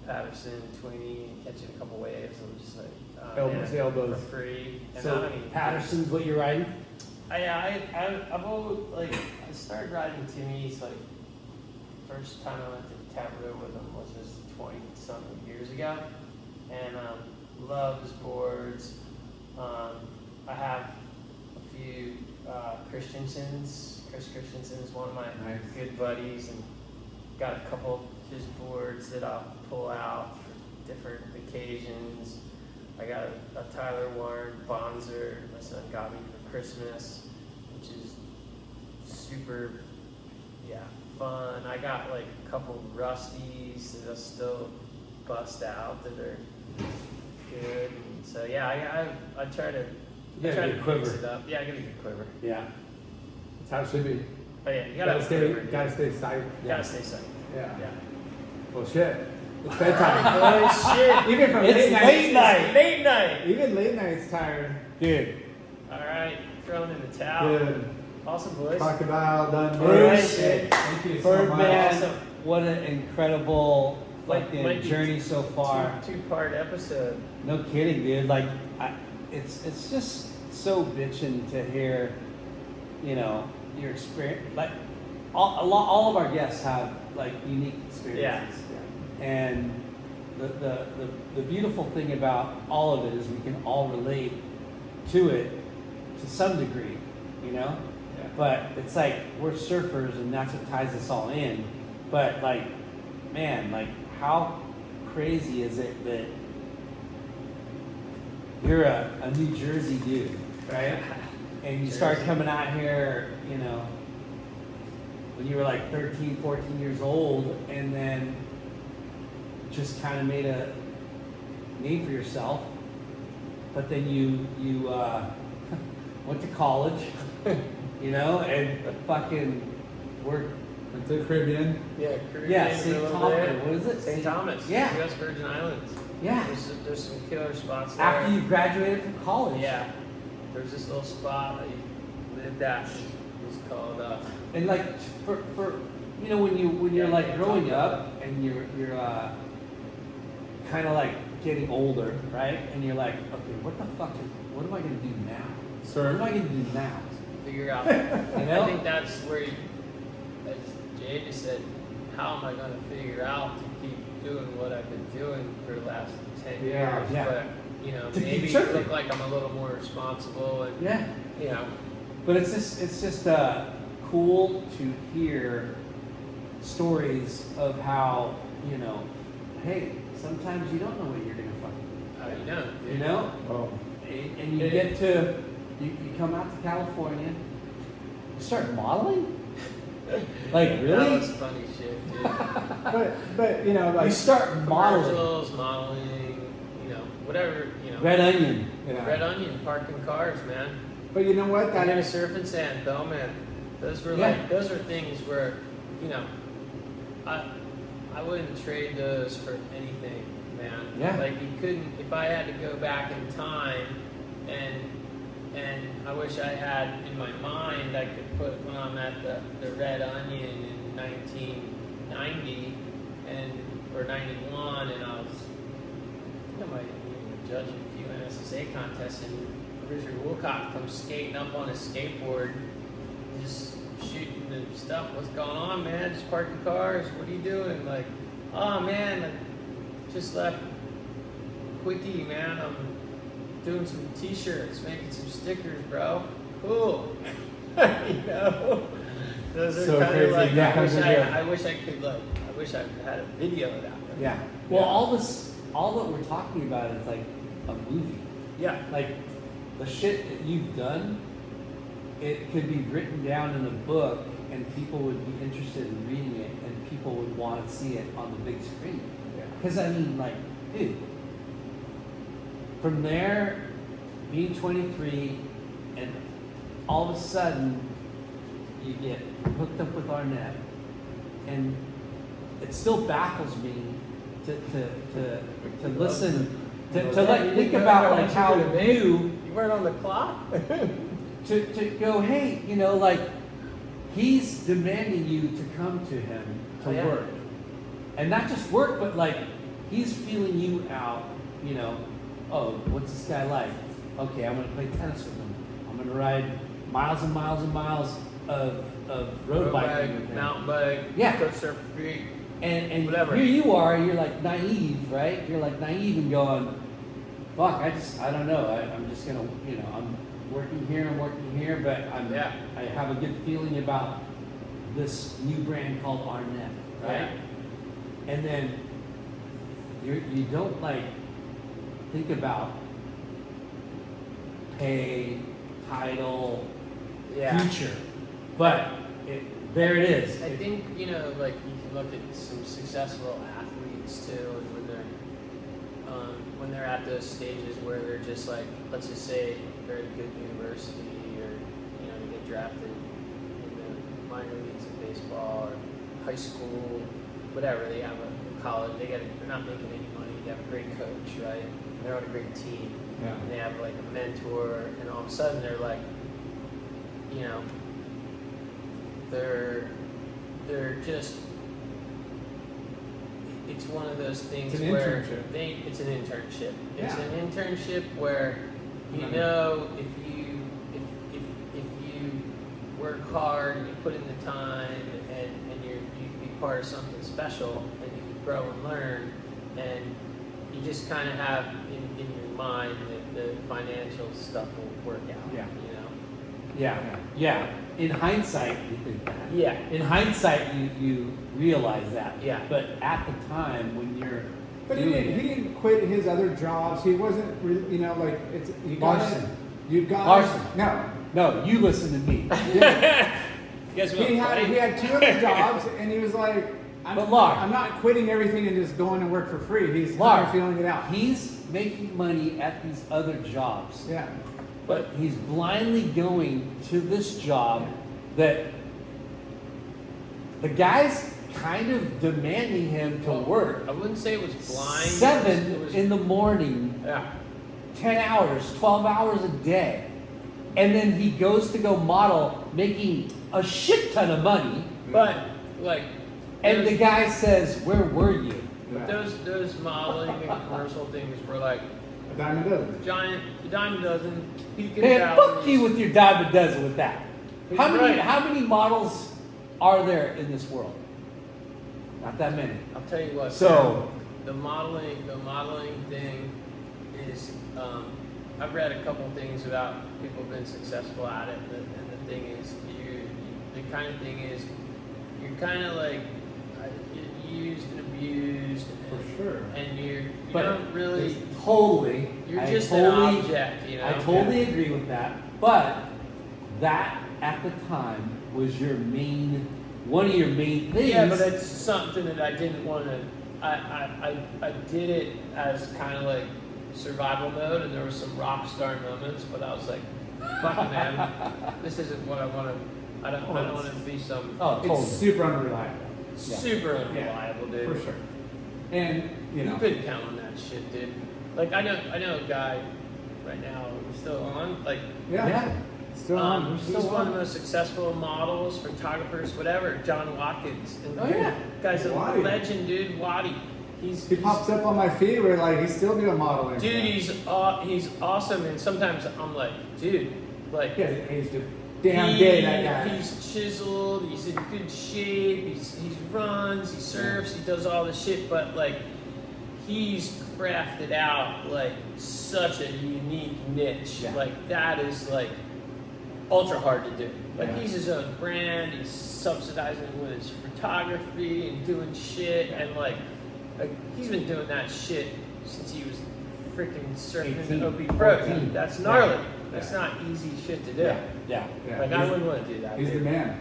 Patterson, Tweeney, and catching a couple waves. I'm just like Elbows to elbows. for free. And I So don't even- Patterson's what you're riding? I've always I started riding Timmy's like first time I went to Tabaroo with him was just 20-something years ago, and love his boards. I have a few Christensen's. Chris Christensen is one of my Nice. good buddies, and got a couple of his boards that I'll pull out for different occasions. I got a Tyler Warren Bonzer my son got me for Christmas, which is super, fun. I got like a couple Rusties that I'll still bust out that are good. And so I try to You got a good mix quiver. it up. Yeah, I got a good quiver. Yeah. That's how it should be. Oh yeah, you Gotta gotta stay, quiver, gotta dude. stay psyched. Gotta stay psyched. Yeah. Yeah. Well, shit. It's bedtime. Oh shit! Even from It's late nights. late night. Late night. Even late nights tired. Dude. All right, throwing in the towel. Good. Awesome, boys. Crocodile done. Bruce. Thank you so much. Birdman, Awesome. what an incredible Might fucking be journey so far. Two-part episode. No kidding, dude. Like, it's just so bitching to hear, your experience. Like, all of our guests have like unique experiences. Yeah. And the beautiful thing about all of it is we can all relate to it to some degree, Yeah. But it's like we're surfers and that's what ties us all in. But like, man, like how crazy is it that you're a New Jersey dude, right? And you start coming out here, when you were like 13, 14 years old, and then just kind of made a name for yourself. But then you went to college, and fucking worked. Went to the Caribbean. Yeah, Caribbean Yeah, for a St. little Thomas. bit. What is it? St. Thomas. Yeah. U.S. Virgin Islands. Yeah. There's some killer spots there. After you graduated from college. Yeah. There's this little spot that you lived at. It was called And like for when you're Yeah, like yeah, growing talk about up and you're kind of like getting older, right? And you're like, okay, what am I gonna do now? Surf. What am I gonna do now? figure out. know? I think that's where, as Jay just said, how am I going to figure out to keep doing what I've been doing for the last 10 Yeah, years? yeah. But, To keep maybe surfing. look like I'm a little more responsible and, Yeah. But it's just cool to hear stories of how hey, sometimes you don't know what you're gonna fucking you know, you know, Oh. and you get to you come out to California, you start modeling. Like That really? was funny shit, dude. But You like start modeling. Commercials, modeling, whatever, Red Onion. yeah. Red Onion, parking cars, man. But you know what? That That and surf and sand, Bellman. Those were Yeah. those are things where, I wouldn't trade those for anything, man. Yeah. Like you couldn't, if I had to go back in time and And I wish I had in my mind, I could put when I'm at the Red Onion in 1990 or 91, and I think I might even judge a few NSSA contests, and Richard Woolcock comes skating up on his skateboard, just shooting the stuff. What's going on, man? Just parking cars. What are you doing? Like, oh man, I just left Quickie, man. I'm doing some t-shirts, making some stickers, bro. Cool. You know? Those are So kind crazy. of like, Yeah, I wish I could, like, I wish I had a video of that. Yeah. Well, all that we're talking about is like a movie. Yeah. Like the shit that you've done, it could be written down in a book, and people would be interested in reading it, and people would want to see it on the big screen. Because I mean, like, dude, from there, being 23, and all of a sudden, you get hooked up with Arnette, and it still baffles me to listen, to like think about like how you weren't on the clock. to go, hey, you know, like he's demanding you to come to him to work, and not just work, but like he's feeling you out. You know, oh, what's this guy like? Okay, I'm gonna play tennis with him. I'm gonna ride miles and miles and miles of road biking with him. Mountain bike, Yeah. go surf creek. And Whatever. here you are, you're like naive, right? You're like naive and going, fuck, I don't know. I'm just gonna, you know, I'm working here, but I have a good feeling about this new brand called Arnette, right? Yeah. And then you don't like think about pay, title, future, but there it is. I think, you know, like you can look at some successful athletes too, and when they're at those stages where they're just like, let's just say they're at a good university, or you know, they get drafted in the minor leagues of baseball or high school, whatever. They have a college, they're not making any money. They have a great coach, right? They're on a great team, and they have like a mentor, and all of a sudden they're like, you know, they're just, it's one of those things where it's an internship. It's an internship where you know if you work hard and you put in the time and you can be part of something special, and you can grow and learn, and you just kind of have in your mind that the financial stuff will work out. Yeah. You know. Yeah. In hindsight, you think that. Yeah. In hindsight, you realize that. Yeah. But at the time when you're But he didn't quit his other jobs. He wasn't, you know, like it's Larson. Larson. No, you listen to me. You guys he had two other jobs, and he was like, I'm not quitting everything and just going to work for free. He's kind of feeling it out. He's making money at these other jobs. Yeah. But he's blindly going to this job that the guy's kind of demanding him to work. I wouldn't say it was blind. 7 in the morning, 10 hours, 12 hours a day. And then he goes to go model, making a shit ton of money. But like, and the guy says, "Where were you?" But those modeling and commercial things were like a dime a dozen. A dime a dozen. Man, fuck you with your dime a dozen with that. How many models are there in this world? Not that many. I'll tell you what. So the modeling thing is. I've read a couple things about people who've been successful at it, and the thing is, the kind of thing is, you're kind of like used and abused, for sure, and you don't really totally. You're just an object, you know. I totally agree with that, but that at the time was one of your main things. Yeah, but it's something that I didn't want to. I did it as kind of like survival mode, and there were some rock star moments, but I was like, fuck man, this isn't what I want to. I don't want to be some. Oh, totally. It's super unreliable. Super unreliable, dude. For sure. And you couldn't count on that shit, dude. Like I know a guy right now. We're still on. Like, Yeah. Still on. he's one of the most successful models, photographers, whatever. John Watkins. And Oh, yeah. Guy's a Waddy. legend, dude. Waddy. He pops up on my feed where like he's still doing modeling. Dude, he's awesome. And sometimes I'm like, dude, like, Yeah, he's just damn gay, that guy. He's chiseled. He's in good shape. He runs. He surfs. He does all this shit. But like, he's crafted out like such a unique niche. Yeah. Like that is like ultra hard to do. Like Yeah. he's his own brand. He's subsidizing it with his photography and doing shit. And like he's been doing that shit since he was freaking surfing 18, the OP Pro. 14. That's gnarly. Yeah. That's not easy shit to do. Yeah. Yeah, Like I he's- wouldn't want to do that. He's the dude. man.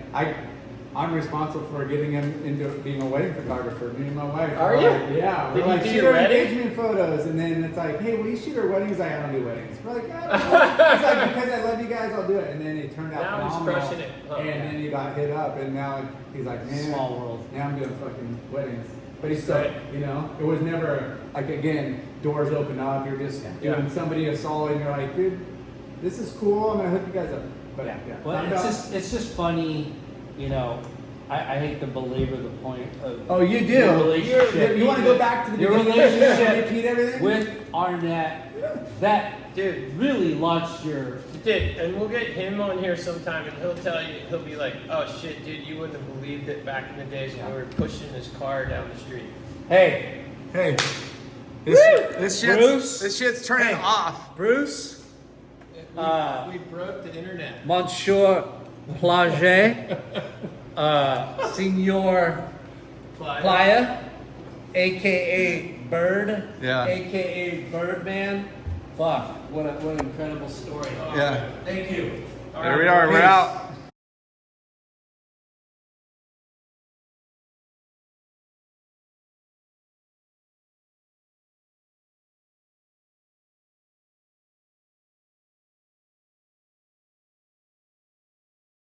I'm responsible for getting him into being a wedding photographer. Me and my wife. Are we're you? like, yeah. Did We're he like, do shoot your our wedding? engagement photos, and then it's like, hey, will you shoot our weddings? I don't do weddings. We're like, yeah. He's like, because I love you guys, I'll do it. And then it turned out Now he's phenomenal. crushing it. Huh. And then he got hit up, and now he's like, man, Small world. now I'm doing fucking weddings. But he's still, Right. you know, it was never like again, doors open up. You're just Yeah. doing somebody a solid, and you're like, dude, this is cool. I'm gonna hook you guys up. But yeah, Well, Knocked it's out. just funny, you know. I hate to belabor the point of Oh, you do. your relationship. You want to go back to the Your beginning? relationship Repeat everything? with Arnette that Dude. really launched your. Dude, and we'll get him on here sometime, and he'll tell you, he'll be like, "Oh shit, dude, you wouldn't have believed it back in the days when we were pushing this car down the street." Hey, Hey, Bruce? this shit's turning off. Bruce, We broke the internet. Monsieur Playa, Senor Playa, aka Bird, Yeah. aka Birdman. Fuck, what an incredible story. Yeah. Thank you. All There right, we are. We're Peace. out.